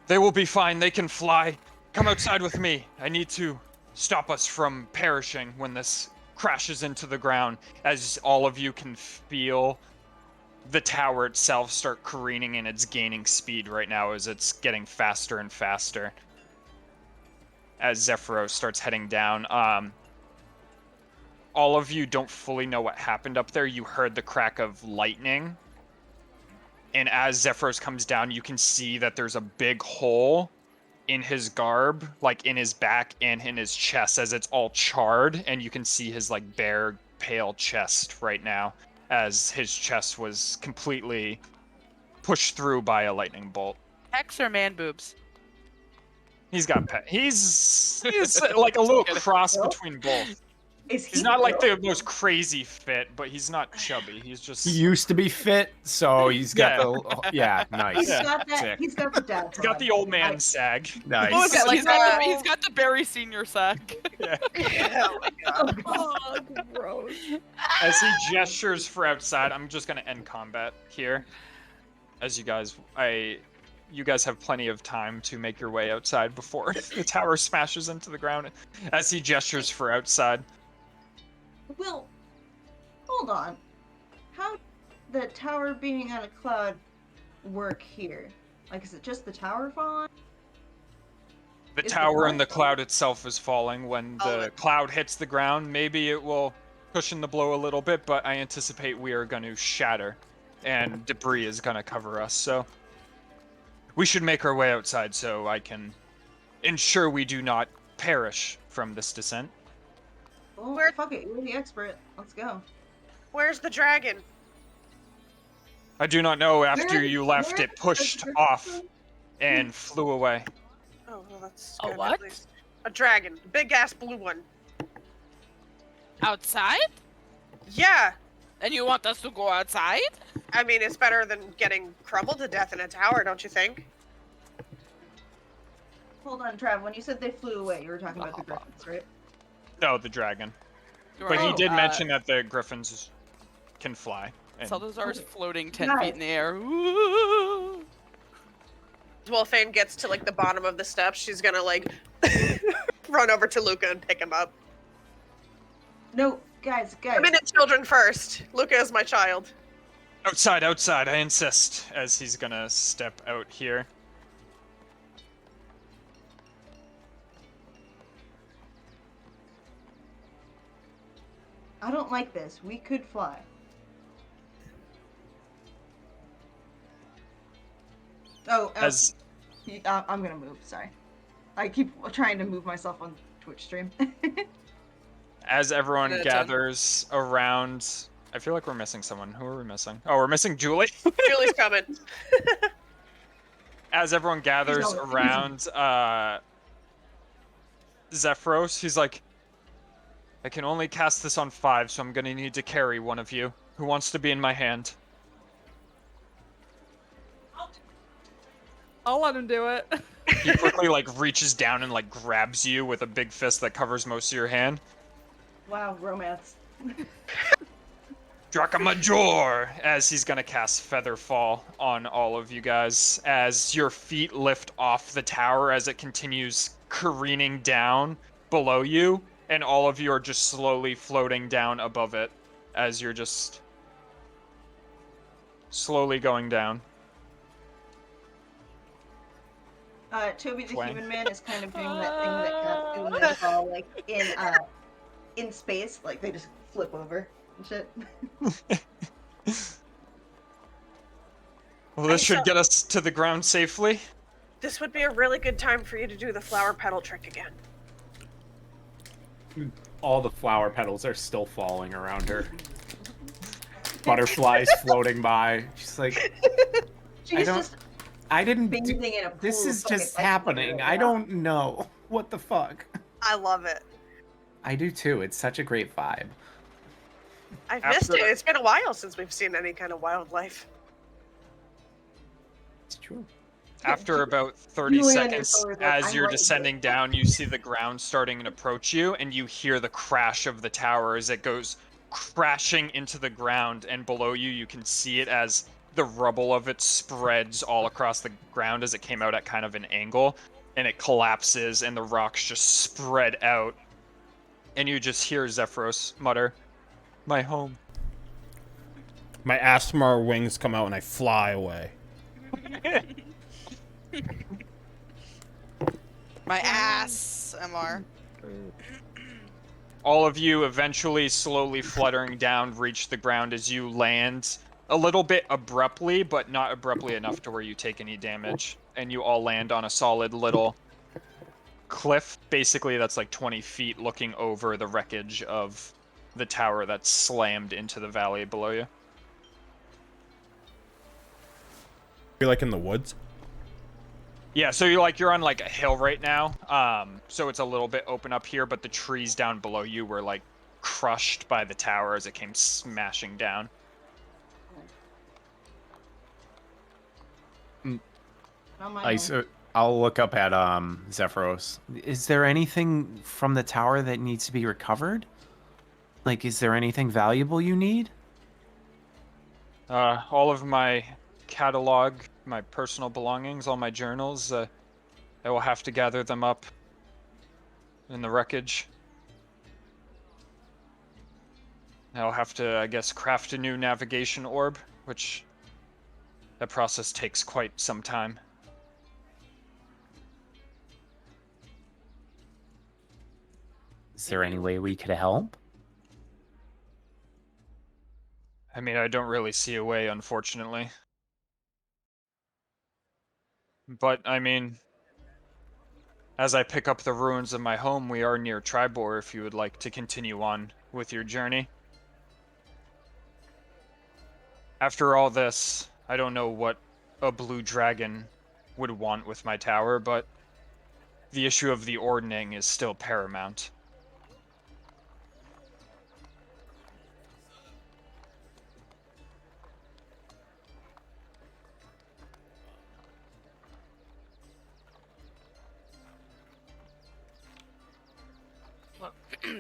They will be fine. They can fly. Come outside with me. I need to stop us from perishing when this crashes into the ground. As all of you can feel the tower itself start careening, and it's gaining speed right now as it's getting faster and faster. As Zephyros starts heading down. All of you don't fully know what happened up there. You heard the crack of lightning. And as Zephyros comes down, you can see that there's a big hole in his garb, like in his back and in his chest, as it's all charred. And you can see his like bare, pale chest right now as his chest was completely pushed through by a lightning bolt. Hex or man boobs? He's got he's like a little cross Nope. between both. Is he He's not like the built? most crazy fit, but he's not chubby. He's just He used to be fit, so he's got the nice. He's Yeah. got that. Sick. He's got the dad. he's got the old man sag. Nice. He's got, Like, he's got the Barry Senior sack. Oh my god. Oh, gross. As he gestures for outside, I'm just gonna end combat here. As you guys have plenty of time to make your way outside before the tower smashes into the ground. As he gestures for outside. Well, hold on. How the tower being on a cloud work here? Like, is it just the tower falling? The Is the tower cloud and the cloud itself is falling. When the cloud hits the ground, maybe it will cushion the blow a little bit, but I anticipate we are going to shatter, and debris is going to cover us, so we should make our way outside so I can ensure we do not perish from this descent. Well, Where- fuck it. You're the expert. Let's go. Where's the dragon? I do not know. After Where- you left, where- it pushed off and flew away. Oh, well, that's A good, at what? least. A dragon. Big ass blue one. Outside? Yeah. And you want us to go outside? I mean, it's better than getting crumbled to death in a tower, don't you think? Hold on, Trav. When you said they flew away, you were talking about the griffins, right? No, the dragon. But he Right. did mention that the griffins can fly. And Salazar's floating 10 Nice. feet in the air. Ooh. Wolfane gets to like the bottom of the steps, she's gonna like run over to Luca and pick him up. No, guys. I'm into children first. Luca is my child. outside, I insist, as he's gonna step out here. I don't like this. We could fly. Oh, As I'm gonna move. Sorry, I keep trying to move myself on Twitch stream. as everyone Good attempt. gathers around, I feel like we're missing someone. Who are we missing? Oh, we're missing Julie. Julie's coming. As everyone gathers No, it's around Zephyros, he's like, I can only cast this on 5, so I'm gonna need to carry one of you. Who wants to be in my hand? I'll let him do it. He quickly like reaches down and like grabs you with a big fist that covers most of your hand. Wow, romance. Dracamajor, as he's gonna cast Featherfall on all of you guys, as your feet lift off the tower as it continues careening down below you, and all of you are just slowly floating down above it, as you're just slowly going down. Toby the Twang. Human Man is kind of doing that thing that cats do when they fall like in space, like they just flip over and shit. Well, this I should saw- get us to the ground safely. This would be a really good time for you to do the flower petal trick again. All the flower petals are still falling around her. Butterflies floating by. She's like, She's don't- just I didn't do. bathing in a pool. This is of fucking just light happening. right I now. don't know. What the fuck? I love it. I do too. It's such a great vibe. I've missed After- it. It's been a while since we've seen any kind of wildlife. It's true. After about 30 Julian seconds, is always like, as "I'm you're ready to descending go." down, you see the ground starting to approach you, and you hear the crash of the tower as it goes crashing into the ground, and below you, you can see it as the rubble of it spreads all across the ground as it came out at kind of an angle, and it collapses, and the rocks just spread out, and you just hear Zephyros mutter, "My home." My Asmar wings come out and I fly away. My ass, MR. All of you eventually slowly fluttering down reach the ground as you land a little bit abruptly, but not abruptly enough to where you take any damage. And you all land on a solid little cliff, basically that's like 20 feet looking over the wreckage of the tower that's slammed into the valley below you. You're like in the woods? Yeah, so you're on like a hill right now. So it's a little bit open up here, but the trees down below you were like crushed by the tower as it came smashing down. Not my home. I'll look up at Zephyros. Is there anything from the tower that needs to be recovered? Like, is there anything valuable you need? All of my catalog, my personal belongings, all my journals, I will have to gather them up in the wreckage. I'll have to, I guess, craft a new navigation orb, which that process takes quite some time. Is there any way we could help? I mean, I don't really see a way, unfortunately. But, I mean, as I pick up the ruins of my home, we are near Triboar if you would like to continue on with your journey. After all this, I don't know what a blue dragon would want with my tower, but the issue of the ordning is still paramount.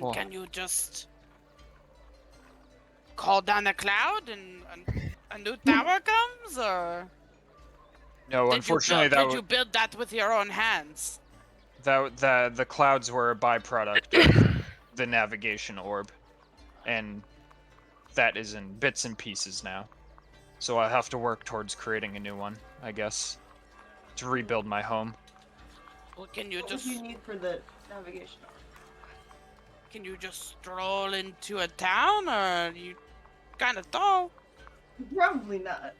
Well, Can you just call down a cloud and a new tower comes, or no, unfortunately, did you build that with your own hands? the clouds were a byproduct of the navigation orb, and that is in bits and pieces now. So I'll have to work towards creating a new one, I guess, to rebuild my home. Well, can you What just would you need for the navigation? can you just stroll into a town, or you kind of tall? Probably not.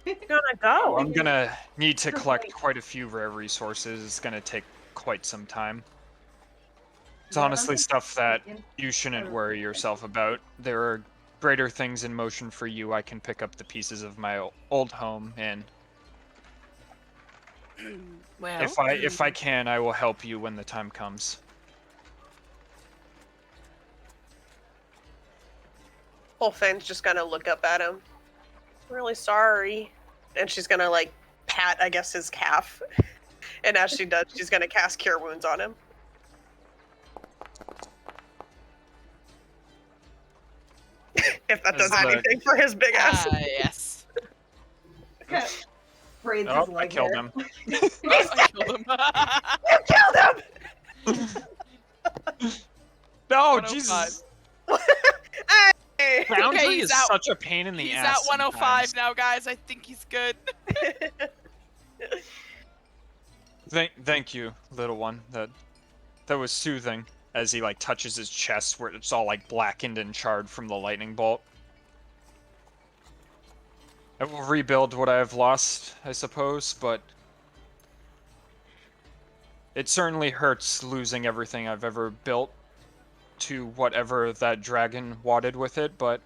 Gonna go. I'm gonna need to collect quite a few rare resources. It's gonna take quite some time. It's Yeah, honestly that's stuff that in- you shouldn't worry yourself about. There are greater things in motion for you. I can pick up the pieces of my old home, and Well, if I can, I will help you when the time comes. Wolfang's just gonna look up at him. Really sorry. And she's gonna like pat, I guess, his calf. And as she does, she's gonna cast Cure Wounds on him. If that does As the- anything for his big ass. yes. Kind of braids Oh, his I leg killed hair. him. I killed him. You killed him! No, 105. Jesus. Hey! Boundary Okay, he's is out. such a pain in the He's ass. at 105 sometimes. now, guys. I think he's good. Thank you, little one. That was soothing. As he like touches his chest, where it's all like blackened and charred from the lightning bolt. I will rebuild what I have lost, I suppose, but it certainly hurts losing everything I've ever built to whatever that dragon wanted with it. But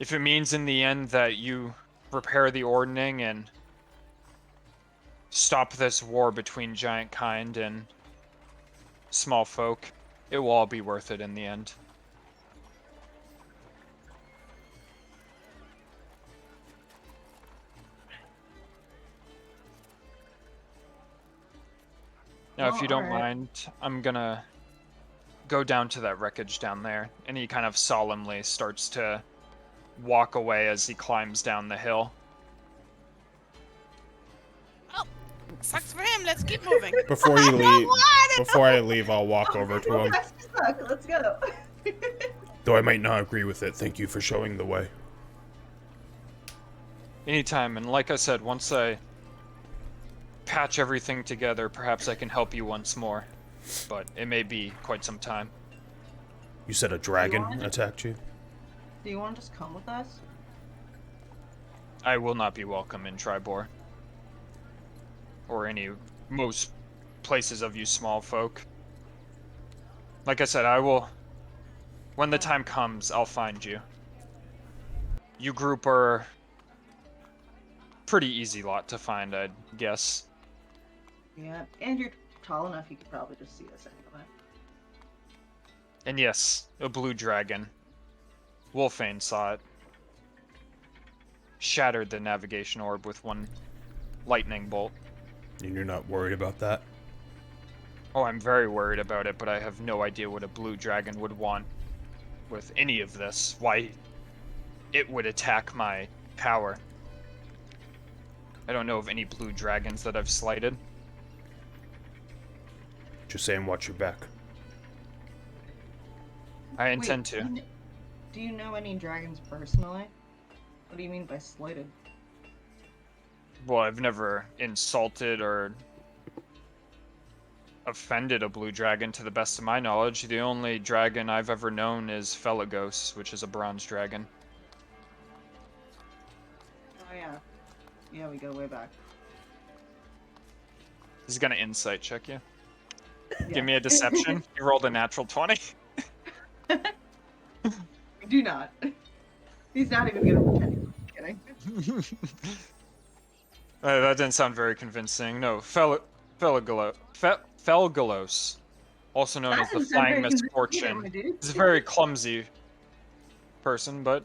if it means in the end that you repair the ordning and stop this war between giant kind and small folk, it will all be worth it in the end. Now, if you don't mind, I'm gonna go down to that wreckage down there. And he kind of solemnly starts to walk away as he climbs down the hill. Sucks for him. Let's keep moving. Before you leave, before I leave, I'll walk over to him. Let's go. Though I might not agree with it, thank you for showing the way. Anytime, and like I said, once I patch everything together, perhaps I can help you once more. But it may be quite some time. You said a dragon attacked you? Do you want to just come with us? I will not be welcome in Triboar. Or most places of you small folk. Like I said, I will... When the time comes, I'll find you. You group are pretty easy lot to find, I'd guess. Yeah, and you're tall enough, you could probably just see us anyway. And yes, a blue dragon. Wolfane saw it. Shattered the navigation orb with one lightning bolt. And you're not worried about that? Oh, I'm very worried about it, but I have no idea what a blue dragon would want with any of this. Why it would attack my power. I don't know of any blue dragons that I've slighted. Just saying, watch your back. I intend Wait, to. Do you know any dragons personally? What do you mean by slighted? Well, I've never insulted or offended a blue dragon to the best of my knowledge. The only dragon I've ever known is Felagos, which is a bronze dragon. Oh yeah. Yeah, we go way back. He's gonna insight check you. Yeah. Give me a deception. You rolled a natural 20. Do not. He's not even gonna pretend. Kidding. That didn't sound very convincing. No, Felgalos, also known as the That Flying is very Misfortune. convincing, dude. He's a very clumsy person, but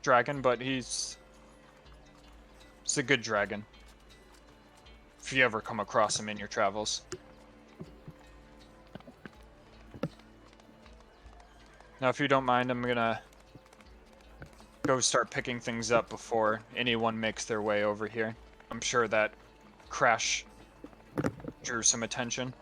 dragon, but he's a good dragon. If you ever come across him in your travels. Now, if you don't mind, I'm gonna go start picking things up before anyone makes their way over here. I'm sure that crash drew some attention.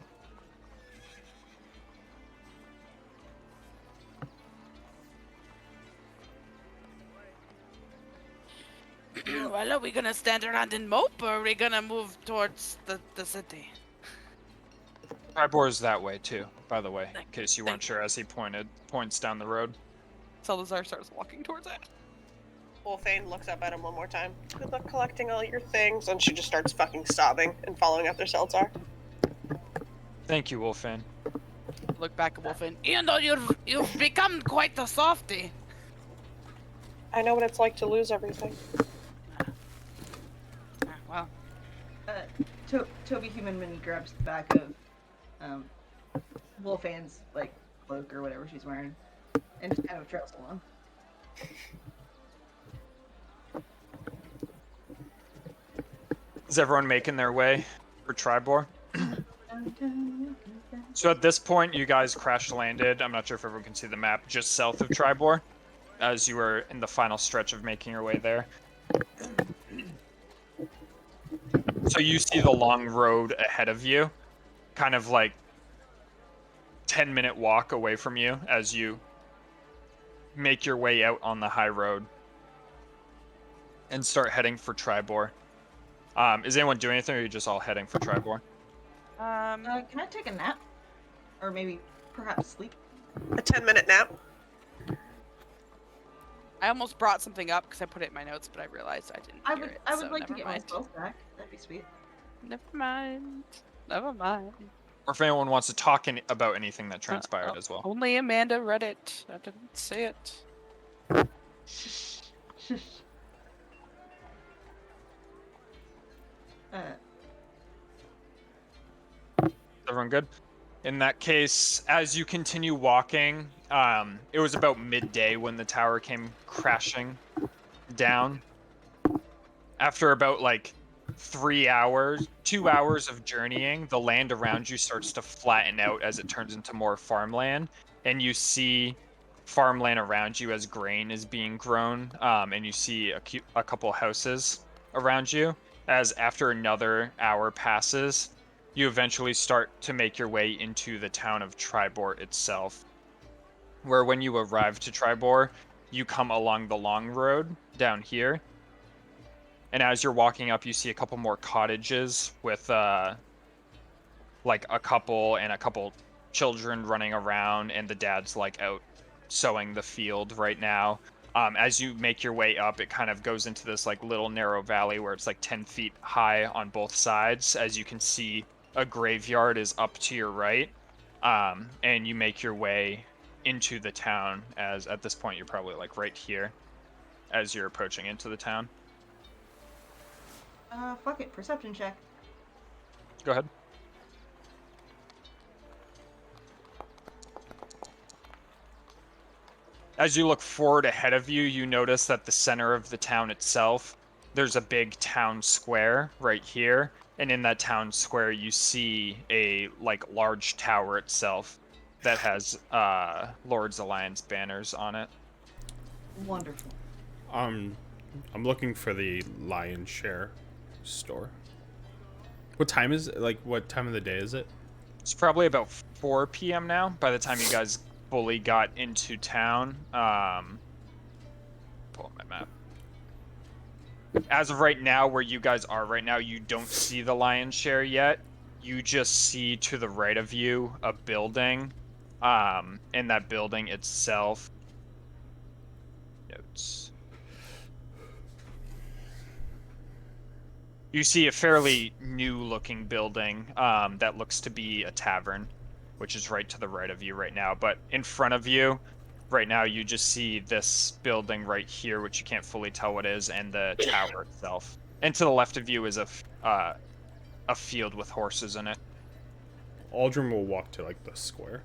Well, are we gonna stand around and mope, or are we gonna move towards the city? Triboar's that way too, by the way, in case you weren't sure as he points down the road. Salazar starts walking towards it. Wolfane looks up at him one more time. Good luck collecting all your things. And she just starts fucking sobbing and following after Seltzar. Thank you, Wolfane. Look back at Wolfen. You know, you've become quite the softy. I know what it's like to lose everything. Well, Toby Humanman grabs the back of Wolfane's like cloak or whatever she's wearing, and just kind of trails along. Is everyone making their way for Triboar? So at this point, you guys crash landed. I'm not sure if everyone can see the map, just south of Triboar, as you were in the final stretch of making your way there. So you see the long road ahead of you, kind of like 10-minute walk away from you as you make your way out on the high road and start heading for Triboar. Is anyone doing anything, or are you just all heading for Triboar? Can I take a nap, or maybe perhaps sleep? A 10-minute nap. I almost brought something up because I put it in my notes, but I realized I didn't hear it. I would so like to never get my mind. spells back. That'd be sweet. Never mind. Never mind. Or if anyone wants to talk about anything that transpired as well. Only Amanda read it. I didn't say it. Everyone good? In that case, as you continue walking, it was about midday when the tower came crashing down. After about like 2 hours of journeying, the land around you starts to flatten out as it turns into more farmland, and you see farmland around you as grain is being grown, and you see a couple houses around you. As after another hour passes, you eventually start to make your way into the town of Triboar itself, where when you arrive to Triboar, you come along the long road down here, and as you're walking up, you see a couple more cottages with like a couple children running around, and the dad's like out sowing the field right now. As you make your way up, it kind of goes into this like little narrow valley where it's like 10 feet high on both sides. As you can see, a graveyard is up to your right, and you make your way into the town. As at this point, you're probably like right here as you're approaching into the town. Fuck it. Perception check. Go ahead. As you look forward ahead of you, you notice that the center of the town itself, there's a big town square right here, and in that town square you see a large tower itself that has Lord's Alliance banners on it. Wonderful. I'm looking for the Lion Share store. What time is it? Like, what time of the day is it? It's probably about 4 p.m. now by the time you guys fully got into town. Pull up my map. As of right now, where you guys are right now, you don't see the lion's share yet. You just see to the right of you a building. In that building itself. Notes. You see a fairly new-looking building that looks to be a tavern, which is right to the right of you right now. But in front of you, right now, you just see this building right here, which you can't fully tell what is, and the tower itself. And to the left of you is a field with horses in it. Aldrin will walk to, like, the square.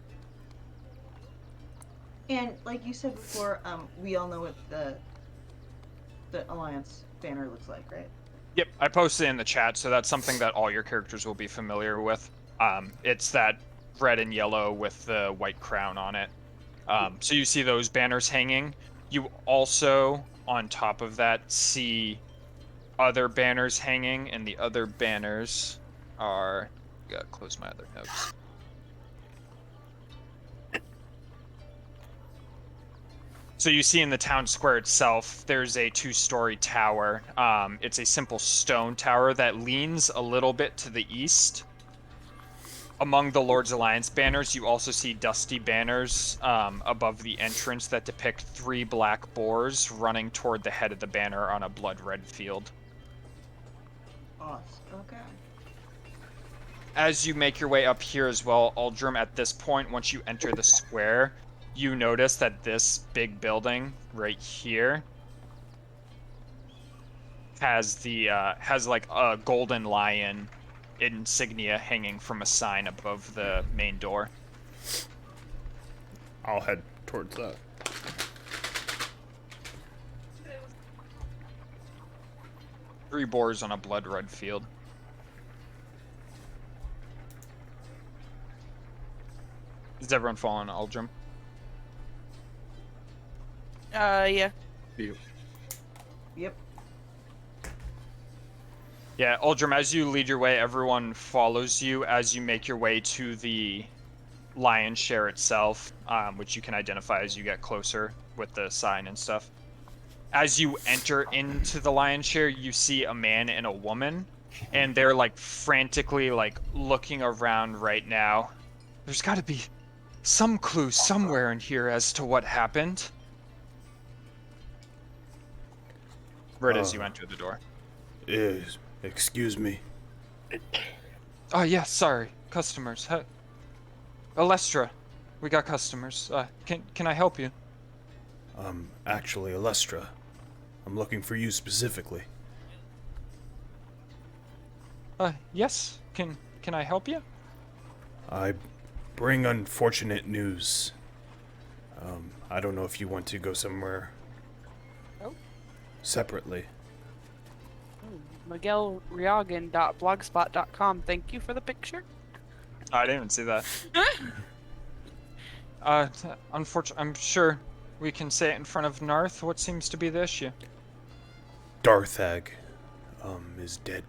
And like you said before, we all know what the Alliance banner looks like, right? Yep, I posted in the chat, so that's something that all your characters will be familiar with. It's that red and yellow with the white crown on it. So you see those banners hanging. You also, on top of that, see other banners hanging, and the other banners are... Gotta close my other notes. So you see in the town square itself, there's a 2-story tower. It's a simple stone tower that leans a little bit to the east. Among the Lord's Alliance banners, you also see dusty banners above the entrance that depict 3 black boars running toward the head of the banner on a blood-red field. Awesome. Okay. As you make your way up here as well, Aldrim, at this point, once you enter the square, you notice that this big building right here has like a golden lion insignia hanging from a sign above the main door. I'll head towards that. Three boars on a blood-red field. Is everyone following Aldrim? Yeah. Yep. Yeah, Aldrim, as you lead your way, everyone follows you as you make your way to the lion's share itself, which you can identify as you get closer with the sign and stuff. As you enter into the lion's share, you see a man and a woman, and they're like frantically like looking around right now. There's got to be some clue somewhere in here as to what happened. Right as you enter the door. Excuse me. Oh, yeah, sorry. Customers. Alestra. We got customers. Can I help you? Actually, Alestra. I'm looking for you specifically. Yes. Can I help you? I bring unfortunate news. I don't know if you want to go somewhere separately. MiguelRiagan.blogspot.com. Thank you for the picture. I didn't even see that. Unfortunately, I'm sure we can say it in front of Narth. What seems to be the issue? Darthag, is dead.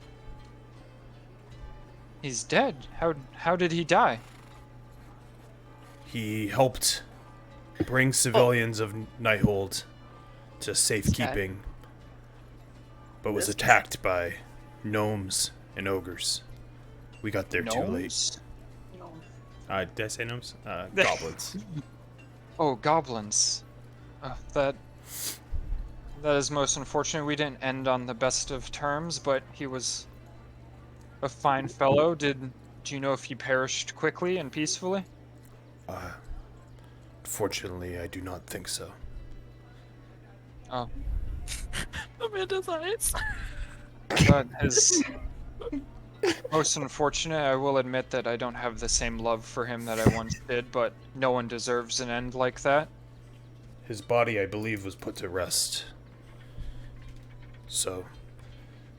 He's dead. How did he die? He helped bring civilians of Nighthold to safekeeping, but was attacked by gnomes and ogres. We got there too late. Did I say gnomes? Goblins. Oh, goblins. That is most unfortunate. We didn't end on the best of terms, but he was a fine fellow. Do you know if he perished quickly and peacefully? Fortunately, I do not think so. Oh. Amanda's eyes. That is most unfortunate. I will admit that I don't have the same love for him that I once did, but no one deserves an end like that. His body, I believe, was put to rest. So,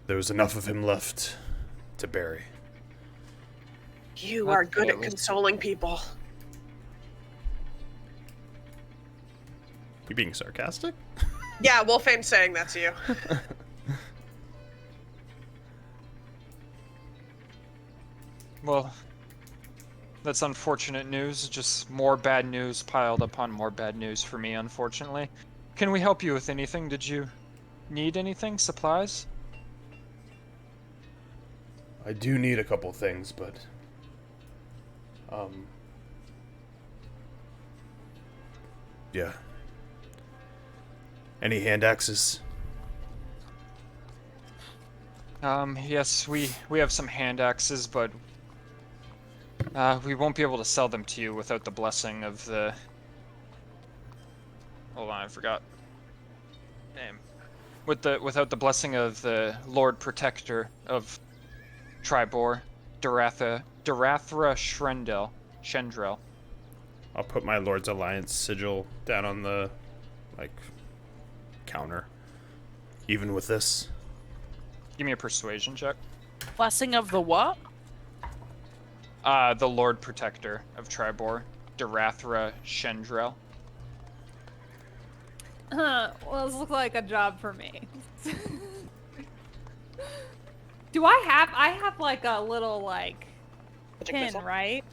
there was enough of him left to bury. You are good Okay, at well- consoling people. You being sarcastic? Yeah, Wolfane's saying that to you. Well, that's unfortunate news. Just more bad news piled upon more bad news for me, unfortunately. Can we help you with anything? Did you need anything? Supplies? I do need a couple things, but... Yeah. Any hand axes? Yes, we have some hand axes, but we won't be able to sell them to you without the blessing of the... Hold on, I forgot. Name. Without the blessing of the Lord Protector of Triboar, Darathra Shendrel. I'll put my Lord's Alliance sigil down on the, counter. Even with this? Give me a persuasion check. Blessing of the what? The Lord Protector of Triboar, Darathra Shendrel. Well, this looks like a job for me. Do I have like a little like Magic pin, missile. right?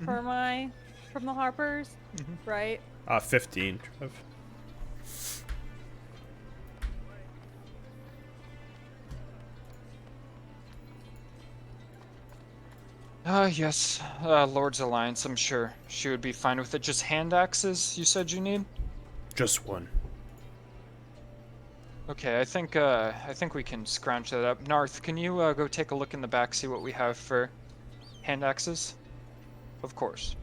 For from the Harpers, right? 15. Trev. Yes, Lord's Alliance, I'm sure she would be fine with it. Just hand axes, you said you need? Just one. Okay, I think we can scrounge that up. Narth, can you go take a look in the back, see what we have for hand axes? Of course.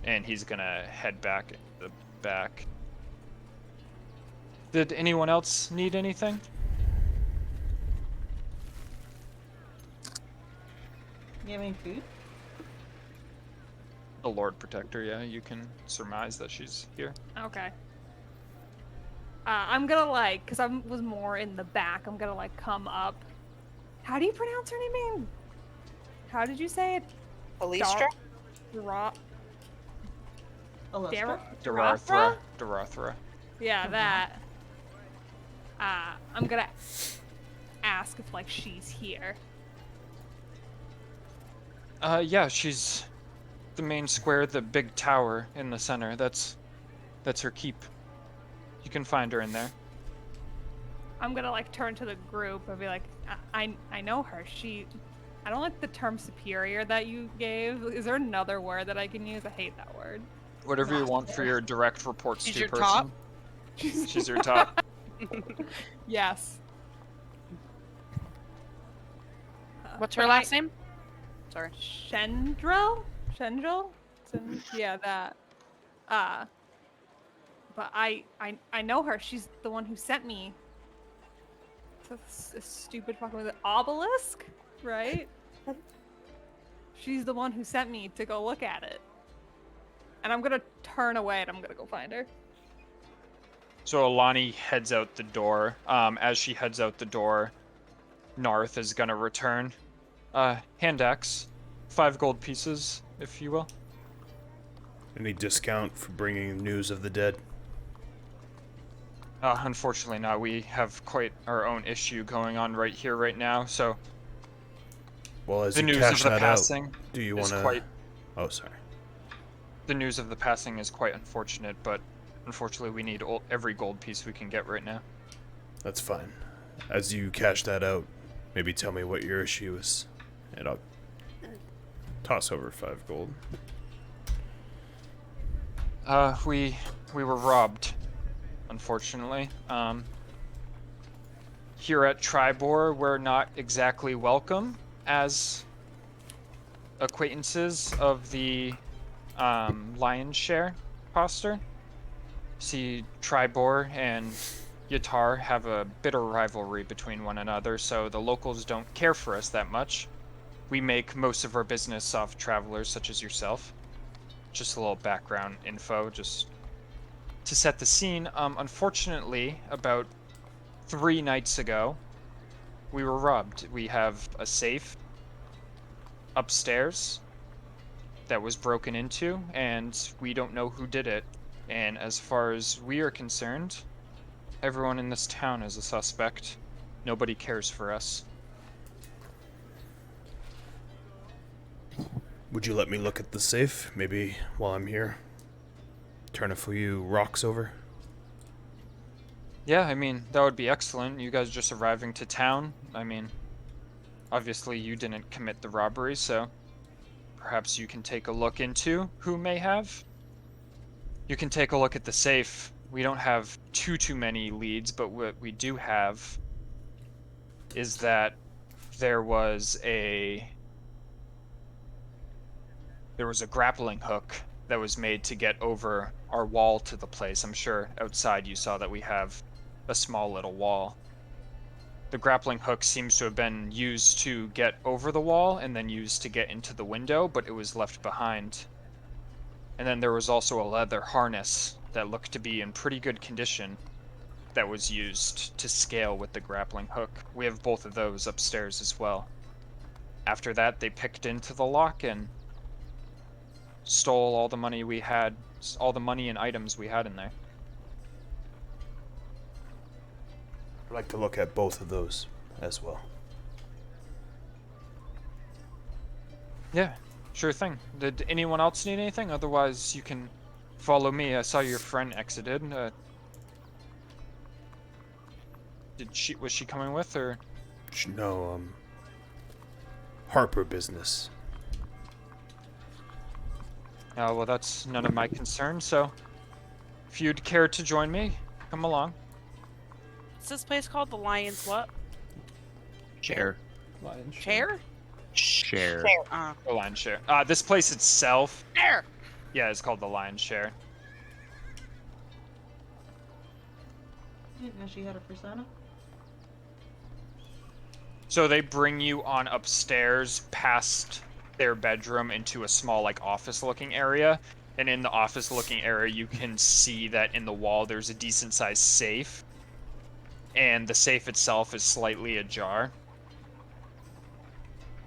And he's gonna head back in the back. Did anyone else need anything? You have any food? The Lord Protector, yeah, you can surmise that she's here. Okay. I'm gonna like, cause I was more in the back. I'm gonna like come up. How do you pronounce her name again? How did you say it? Alistra? Alustra? Darathra. Yeah, that. I'm gonna ask if like she's here. Yeah, she's the main square, the big tower in the center. That's her keep. You can find her in there. I'm gonna like turn to the group and be like, I know her. I don't like the term superior that you gave. Is there another word that I can use? I hate that word. Whatever you want for your direct reports She's to your person. top? She's your top. Yes. What's her last name? Sorry. Shendrel? Yeah, that. But I know her. She's the one who sent me. It's a stupid fucking with obelisk, right? She's the one who sent me to go look at it. And I'm gonna turn away and I'm gonna go find her. So Alani heads out the door. As she heads out the door, Narth is gonna return. Hand axe, 5 gold pieces, if you will. Any discount for bringing news of the dead? Unfortunately not. We have quite our own issue going on right here, right now. So Well, as the you news cash of the that passing out, do you is want to... quite. Oh, sorry. The news of the passing is quite unfortunate, but unfortunately we need every gold piece we can get right now. That's fine. As you cash that out, maybe tell me what your issue is, and I'll toss over 5 gold. We were robbed, unfortunately. Here at Triboar, we're not exactly welcome as acquaintances of the Lion's Share poster. See, Triboar and Yatar have a bitter rivalry between one another, so the locals don't care for us that much. We make most of our business off travelers such as yourself. Just a little background info, just to set the scene. Unfortunately, about 3 nights ago, we were robbed. We have a safe upstairs that was broken into, and we don't know who did it. And as far as we are concerned, everyone in this town is a suspect. Nobody cares for us. Would you let me look at the safe, maybe while I'm here? Turn a few rocks over? Yeah, I mean, that would be excellent. You guys just arriving to town. I mean, obviously you didn't commit the robbery, so perhaps you can take a look into who may have. You can take a look at the safe. We don't have too many leads, but what we do have is that there was a grappling hook that was made to get over our wall to the place. I'm sure outside you saw that we have a small little wall. The grappling hook seems to have been used to get over the wall and then used to get into the window, but it was left behind. And then there was also a leather harness that looked to be in pretty good condition that was used to scale with the grappling hook. We have both of those upstairs as well. After that, they picked into the lock and stole all the money we had, all the money and items we had in there. I'd like to look at both of those as well. Yeah, sure thing. Did anyone else need anything? Otherwise, you can follow me. I saw your friend exited. Was she coming with, or? No, Harper business. Well, that's none of my concern, so if you'd care to join me, come along. What's this place called? The Lion's what? Share. Chair? Share. The Lion's Share. This place itself, There! yeah, it's called the Lion's Share. I didn't know she had a persona. So they bring you on upstairs past their bedroom into a small, like, office-looking area. And in the office-looking area, you can see that in the wall there's a decent-sized safe. And the safe itself is slightly ajar.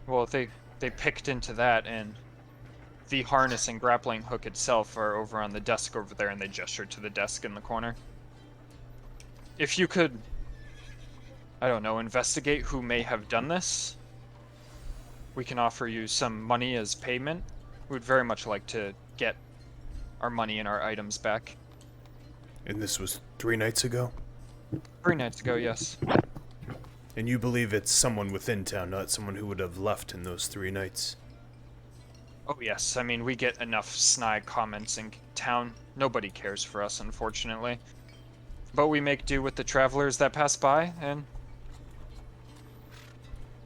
Well, they picked into that, and the harness and grappling hook itself are over on the desk over there, and they gestured to the desk in the corner. If you could, I don't know, investigate who may have done this, we can offer you some money as payment. We'd very much like to get our money and our items back. And this was 3 nights ago? 3 nights ago, yes. And you believe it's someone within town, not someone who would have left in those 3 nights? Oh yes, I mean, we get enough snide comments in town. Nobody cares for us, unfortunately. But we make do with the travelers that pass by, and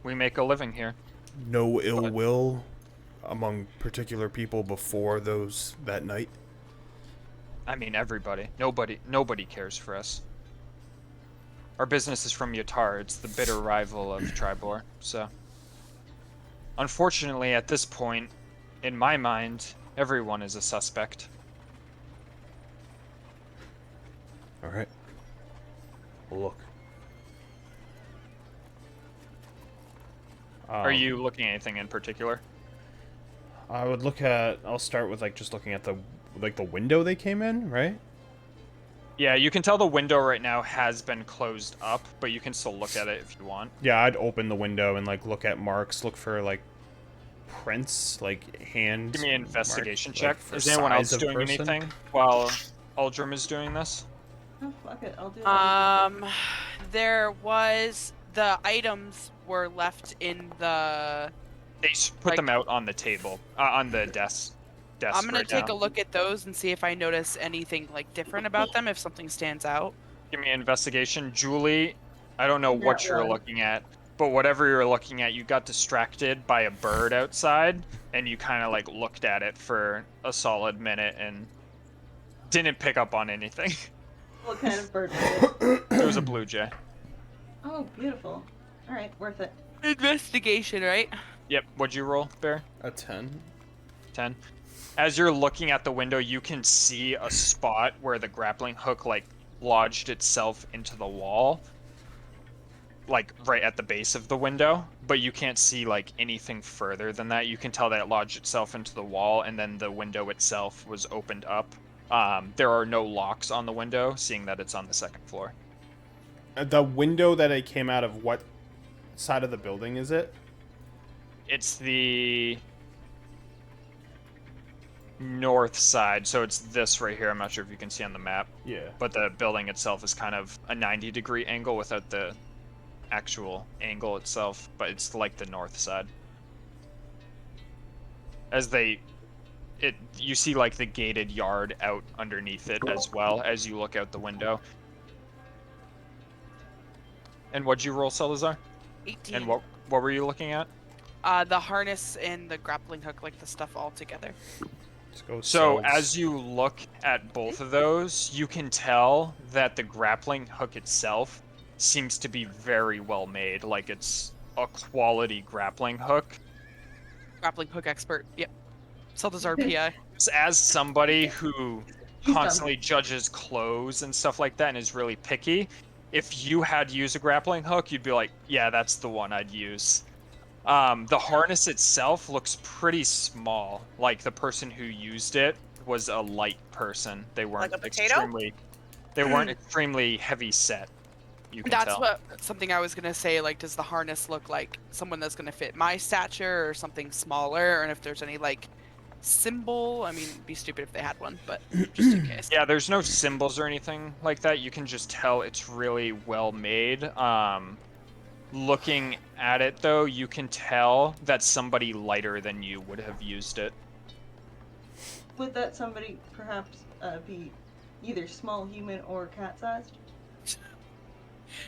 we make a living here. No ill will among particular people before that night? I mean, everybody. Nobody cares for us. Our business is from Yatar. It's the bitter rival of Triboar, so. Unfortunately, at this point, in my mind, everyone is a suspect. Alright. We'll look. Are you looking at anything in particular? I would look at. I'll start with just looking at the window they came in, right? Yeah, you can tell the window right now has been closed up, but you can still look at it if you want. Yeah, I'd open the window and look at marks, look for prints, hands. Give me an investigation marks, check. for Is anyone size else of doing person. anything while Aldrum is doing this? Oh, fuck it. I'll do it. The items were left in the. They put them out on the table, on the desk. I'm gonna right take now. a look at those and see if I notice anything different about them, if something stands out. Give me an investigation. Julie, I don't know what That you're one. looking at, but whatever you're looking at, you got distracted by a bird outside, and you kind of looked at it for a solid minute and didn't pick up on anything. What kind of bird was it? It was a blue jay. Oh, beautiful. All right, worth it. Investigation, right? Yep. What'd you roll, Bear? A 10. 10. As you're looking at the window, you can see a spot where the grappling hook like lodged itself into the wall, like right at the base of the window, but you can't see like anything further than that. You can tell that it lodged itself into the wall, and then the window itself was opened up. There are no locks on the window, seeing that it's on the second floor. The window that it came out of, what side of the building is it? It's the north side, so it's this right here. I'm not sure if you can see on the map, Yeah. but the building itself is kind of a 90-degree angle without the actual angle itself, but it's like the north side. You see like the gated yard out underneath it as well as you look out the window. And what'd you roll, Salazar? 18. And what were you looking at? The harness and the grappling hook, like the stuff all together. Let's go. So cells. as you look at both of those, you can tell that the grappling hook itself seems to be very well made. Like it's a quality grappling hook. Grappling hook expert. Yep. Salazar PI. As somebody who He's done. constantly judges clothes and stuff like that and is really picky, if you had used a grappling hook, you'd be like, yeah, that's the one I'd use. The harness itself looks pretty small. Like the person who used it was a light person. They weren't Like a potato? extremely heavy set. You can That's tell. what something I was gonna say. Like, does the harness look like someone that's gonna fit my stature or something smaller? And if there's any like symbol, I mean, it'd be stupid if they had one, but just in case. Yeah, there's no symbols or anything like that. You can just tell it's really well made. Looking at it though, you can tell that somebody lighter than you would have used it. Would that somebody perhaps be either small human or cat-sized?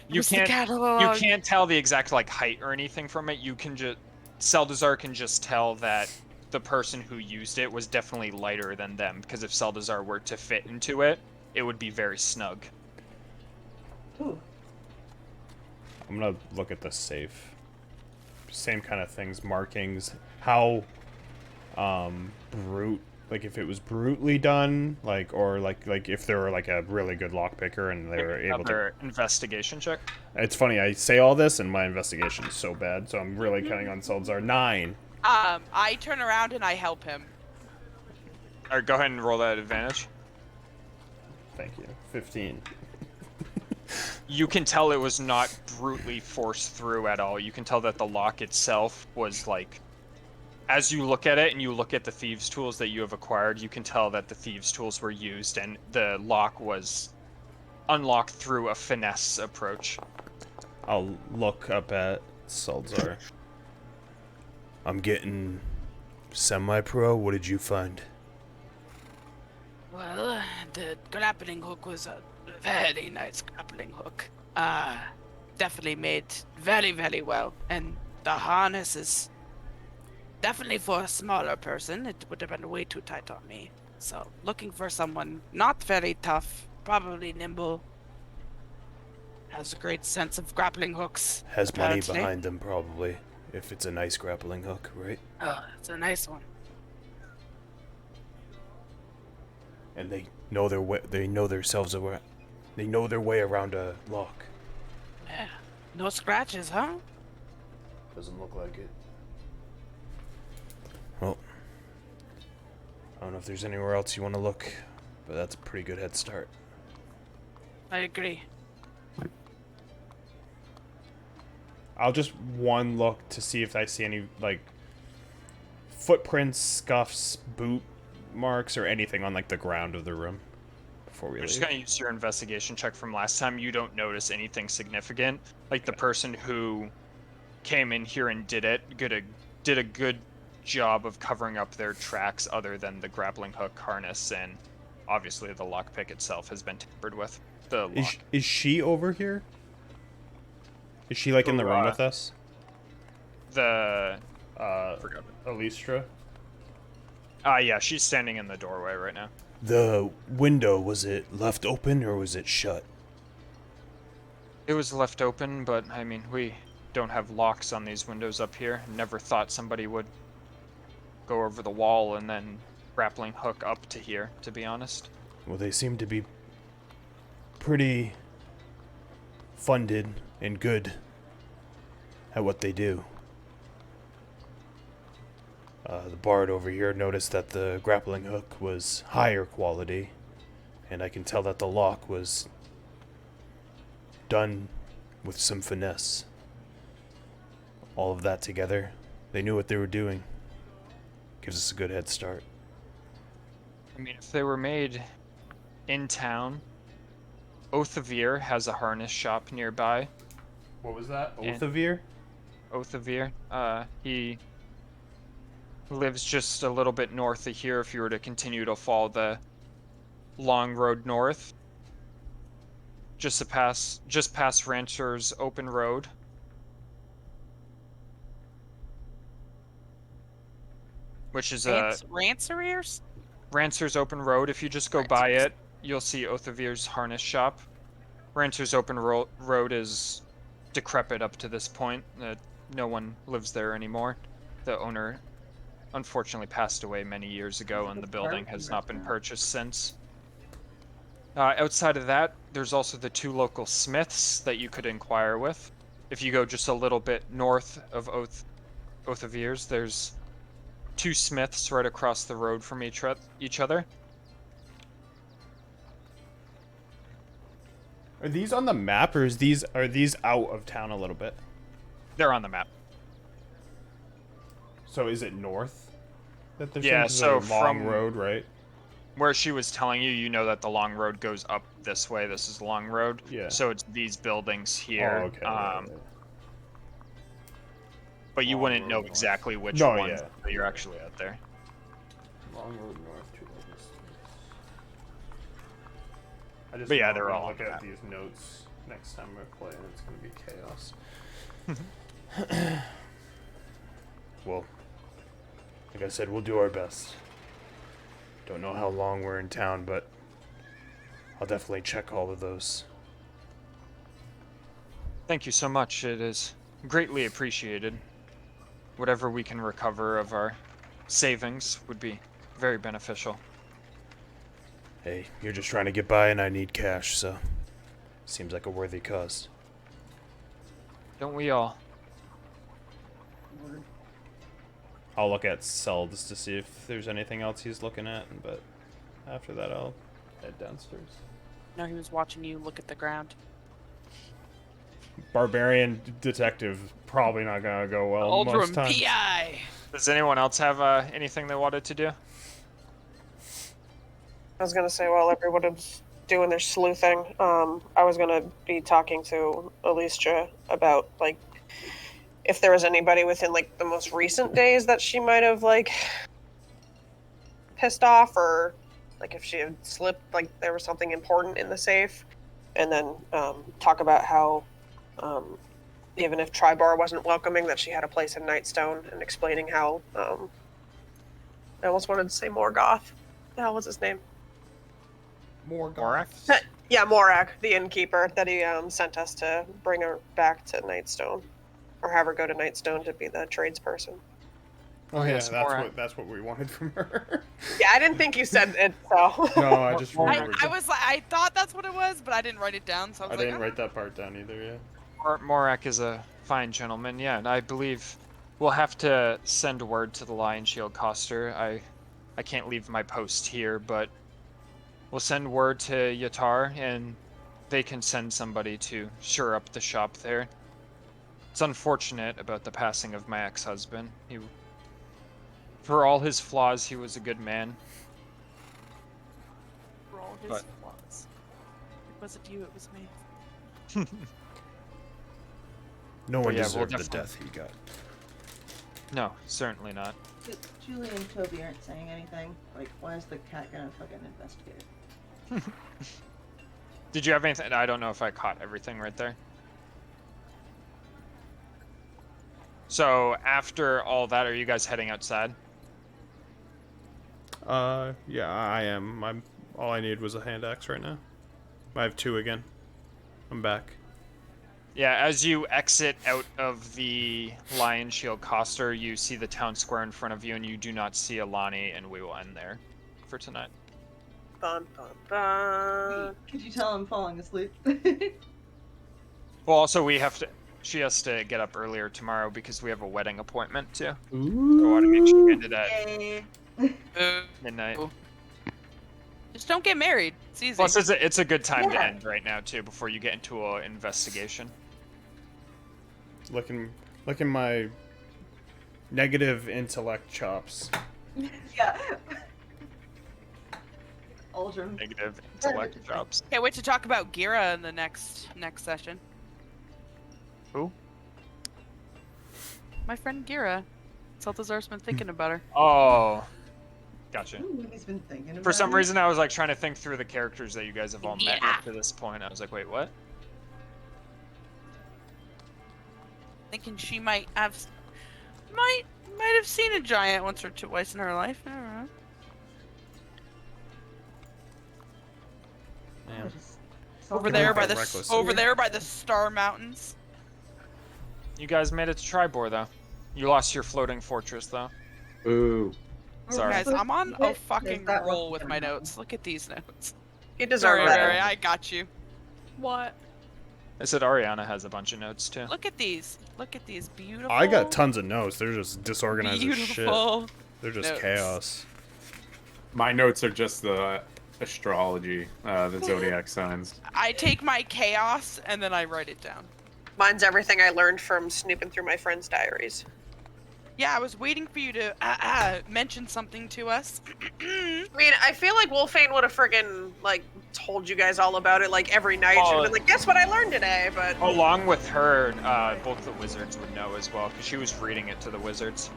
You Mr. can't Catalog. tell the exact like height or anything from it. You can just Seldazar can just tell that the person who used it was definitely lighter than them, because if Seldazar were to fit into it, it would be very snug. Ooh. I'm gonna look at the safe. Same kind of things, markings. How brute, like if it was brutally done, like, or like if they were like a really good lockpicker and they were able to. Another investigation check. It's funny, I say all this and my investigation is so bad, so I'm really counting on Seldazar. 9. I turn around and I help him. All right, go ahead and roll that advantage. Thank you. 15. You can tell it was not brutally forced through at all. You can tell that the lock itself was like, as you look at it and you look at the thieves' tools that you have acquired, you can tell that the thieves' tools were used and the lock was unlocked through a finesse approach. I'll look up at Seldazar. I'm getting semi-pro. What did you find? Well, the grappling hook was a very nice grappling hook. Definitely made very, very well. And the harness is definitely for a smaller person. It would have been way too tight on me. So, looking for someone not very tough, probably nimble, has a great sense of grappling hooks. Has money apparently. behind them, probably. If it's a nice grappling hook, right? Oh, it's a nice one. And they know their way. They know themselves. They know their way around a lock. Yeah. No scratches, huh? Doesn't look like it. Well, I don't know if there's anywhere else you want to look, but that's a pretty good head start. I agree. I'll just one look to see if I see any, like, footprints, scuffs, boot marks, or anything on, like, the ground of the room before we You're just leave. gonna use your investigation check from last time. You don't notice anything significant. Like the person who came in here and did a good job of covering up their tracks, other than the grappling hook harness, and obviously the lockpick itself has been tampered with. The lock. Is she over here? Is she, like, in the room Right. with us? The Forgot it. Elistra? yeah, she's standing in the doorway right now. The window, was it left open or was it shut? It was left open, but I mean, we don't have locks on these windows up here. Never thought somebody would go over the wall and then grappling hook up to here, to be honest. Well, they seem to be pretty funded and good at what they do. The bard over here noticed that the grappling hook was higher quality, and I can tell that the lock was done with some finesse. All of that together, they knew what they were doing. Gives us a good head start. I mean, if they were made in town, Othavir has a harness shop nearby. What was that? And- Othavir? Othavir, he lives just a little bit north of here if you were to continue to follow the long road north. Just past Rancher's open road. Which is Ranceriers? Rancer's open road. If you just go by it, you'll see Othavir's harness shop. Rancer's open road is decrepit up to this point. No one lives there anymore. The owner unfortunately passed away many years ago, and the building has not been purchased since. Outside of that, there's also the 2 local smiths that you could inquire with. If you go just a little bit north of Othavir's, there's 2 smiths right across the road from each other. Are these on the map, or are these out of town a little bit? They're on the map. So is it north? That there's Yeah, so a long from- road, right? Where she was telling you, you know that the long road goes up this way. This is the long road. Yeah. So it's these buildings here. Oh, okay. Yeah. But you Long wouldn't road know north. exactly which No, ones yeah. that you're actually out there. Long road north, 2 levels. I just But yeah, know they're I'm all gonna on look the at map. these notes next time I play, and it's gonna be chaos. Well, like I said, we'll do our best. Don't know how long we're in town, but I'll definitely check all of those. Thank you so much. It is greatly appreciated. Whatever we can recover of our savings would be very beneficial. Hey, you're just trying to get by and I need cash, so seems like a worthy cause. Don't we all? I'll look at Seldes to see if there's anything else he's looking at, but after that I'll head downstairs. No, he was watching you look at the ground. Barbarian detective probably not gonna go well most Uldrum times. PI. Does anyone else have anything they wanted to do? I was gonna say while everyone's doing their sleuthing, I was gonna be talking to Alicia about like if there was anybody within like the most recent days that she might have like pissed off, or like if she had slipped, like there was something important in the safe, and then talk about how even if Triboar wasn't welcoming, that she had a place in Nightstone, and explaining how I almost wanted to say Morgoth. The hell was his name? Morak? Yeah, Morak, the innkeeper that he sent us to bring her back to Nightstone, or have her go to Nightstone to be the tradesperson. Oh yeah, Yes, that's what we wanted from her. Yeah, I didn't think you said it, so. No, I just remembered. I thought that's what it was, but I didn't write it down, so I I was like, didn't write that part down either. Yeah. Morak is a fine gentleman, yeah, and I believe we'll have to send word to the Lion Shield Coster. I can't leave my post here, but we'll send word to Yatar, and they can send somebody to shore up the shop there. It's unfortunate about the passing of my ex-husband. For all his flaws, he was a good man. for all his But- flaws. It wasn't you, it was me. No one yeah, we'll deserved the definitely- death he got. No, certainly not. Julie and Toby aren't saying anything. Like, why is the cat gonna fucking investigate? Did you have anything? I don't know if I caught everything right there. So after all that, are you guys heading outside? Yeah, I am. All I need was a hand axe right now. I have 2 again. I'm back. Yeah, as you exit out of the Lion Shield Coster, you see the town square in front of you, and you do not see Alani, and we will end there for tonight. Bum, bum, bum. Could you tell I'm falling asleep? Well, also she has to get up earlier tomorrow because we have a wedding appointment too. Ooh. So I want to make sure we end it at Yay. midnight. Just don't get married. It's easy. Plus, it's a good time to Yeah. end right now too, before you get into an investigation. Looking my negative intellect chops. Yeah. Aldrin. Negative intellect jobs. Can't wait to talk about Gira in the next session. Who? My friend Gira. Saltazar's been thinking about her. Oh, gotcha. Ooh, he's been thinking about For some it. reason, I was like trying to think through the characters that you guys have all met Yeah. up to this point. I was like, wait, what? Thinking she might have seen a giant once or twice in her life. I don't know. Man. Over there by the Reckless. over there by the Star Mountains. You guys made it to Triboar though. You lost your floating fortress though. Ooh. Sorry. Guys, I'm on a There's fucking that roll one. with my notes. Look at these notes. You deserve Sorry, that. Barry, I got you. What? I said Ariana has a bunch of notes too. Look at these. Look at these beautiful. I got tons of notes. They're just disorganized as shit. beautiful. They're just notes. chaos. My notes are just the astrology, the zodiac signs. I take my chaos and then I write it down. Mine's everything I learned from snooping through my friends' diaries. Yeah, I was waiting for you to mention something to us. I mean, I feel like Wolfane would have friggin' like told you guys all about it like every night. She'd have been like, guess what I learned today? But Along with her, both the wizards would know as well because she was reading it to the wizards.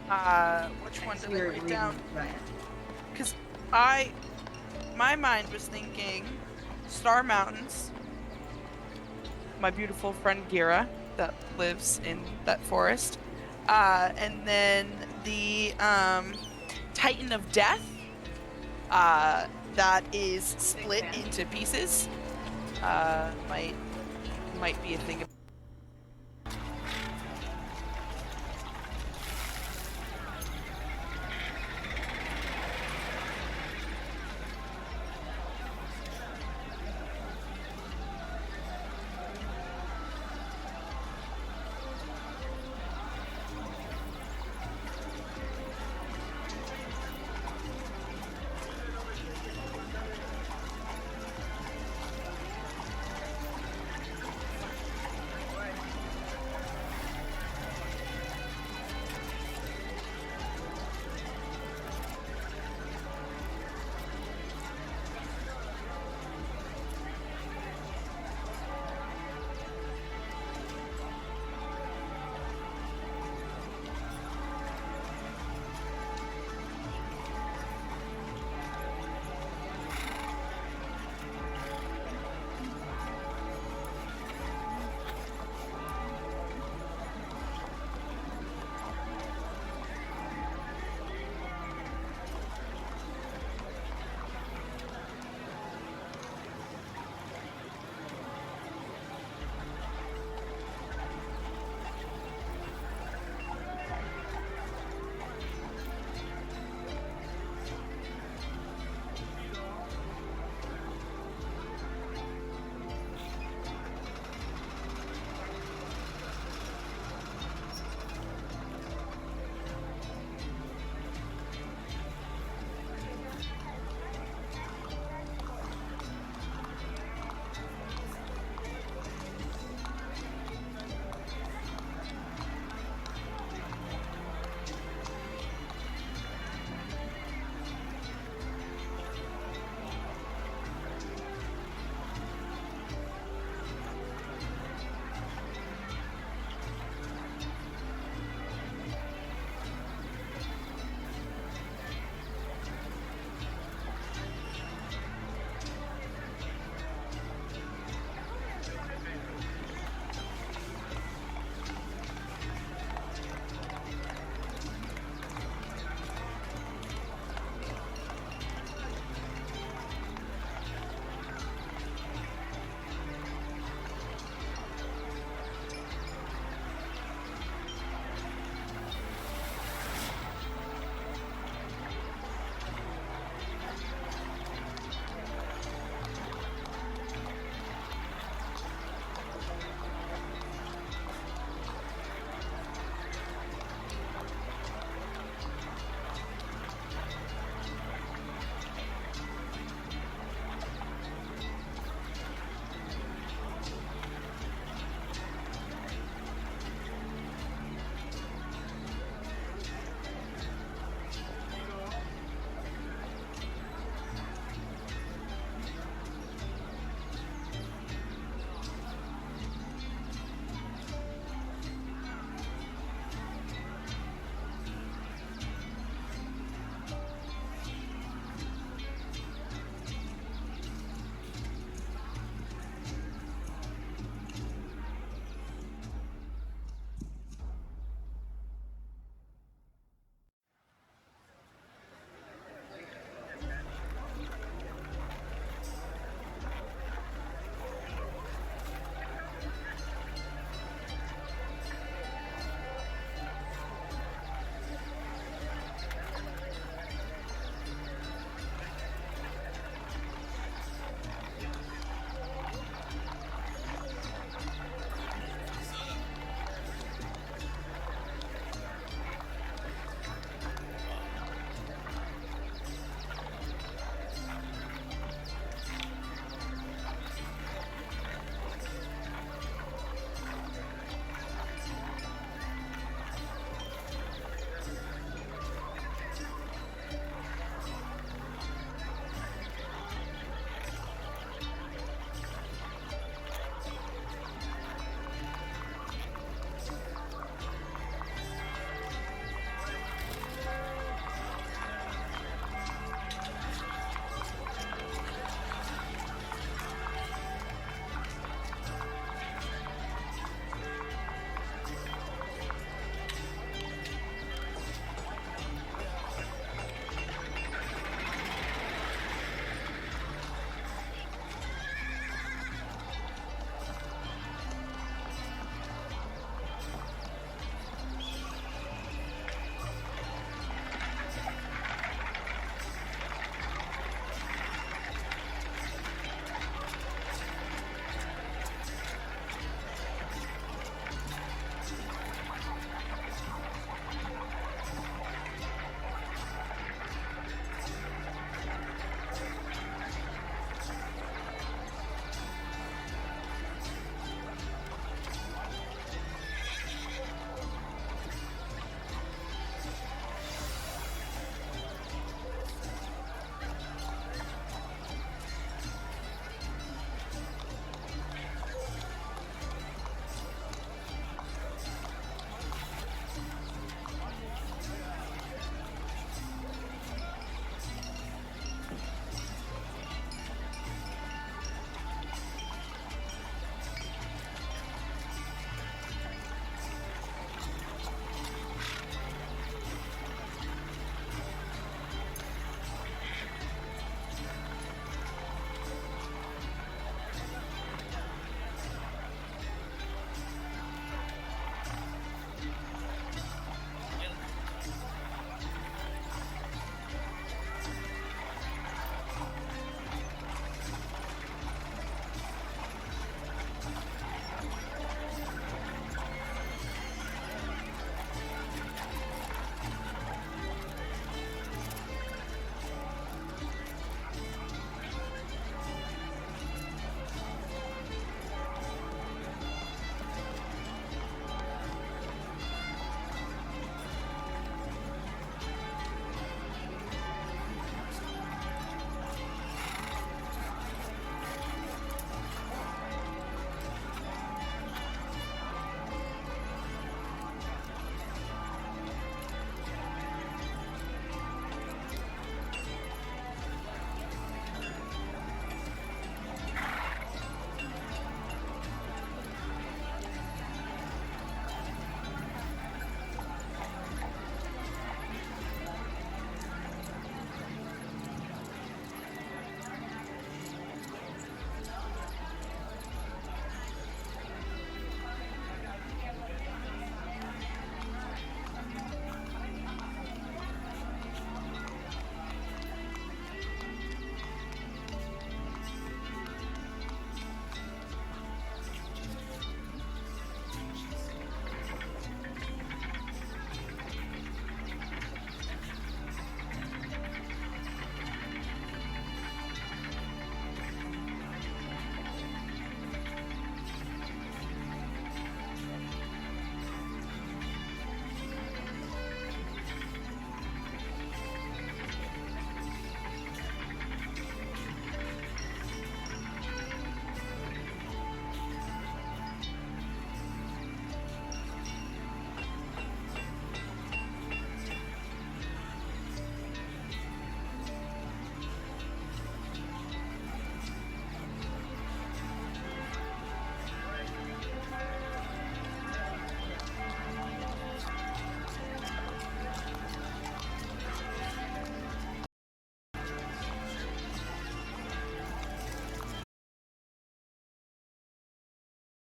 Which one did I You're write reading down? Giant. Because my mind was thinking Star Mountains, my beautiful friend Gira that lives in that forest, and then the Titan of Death that is split into pieces. Might be a thing.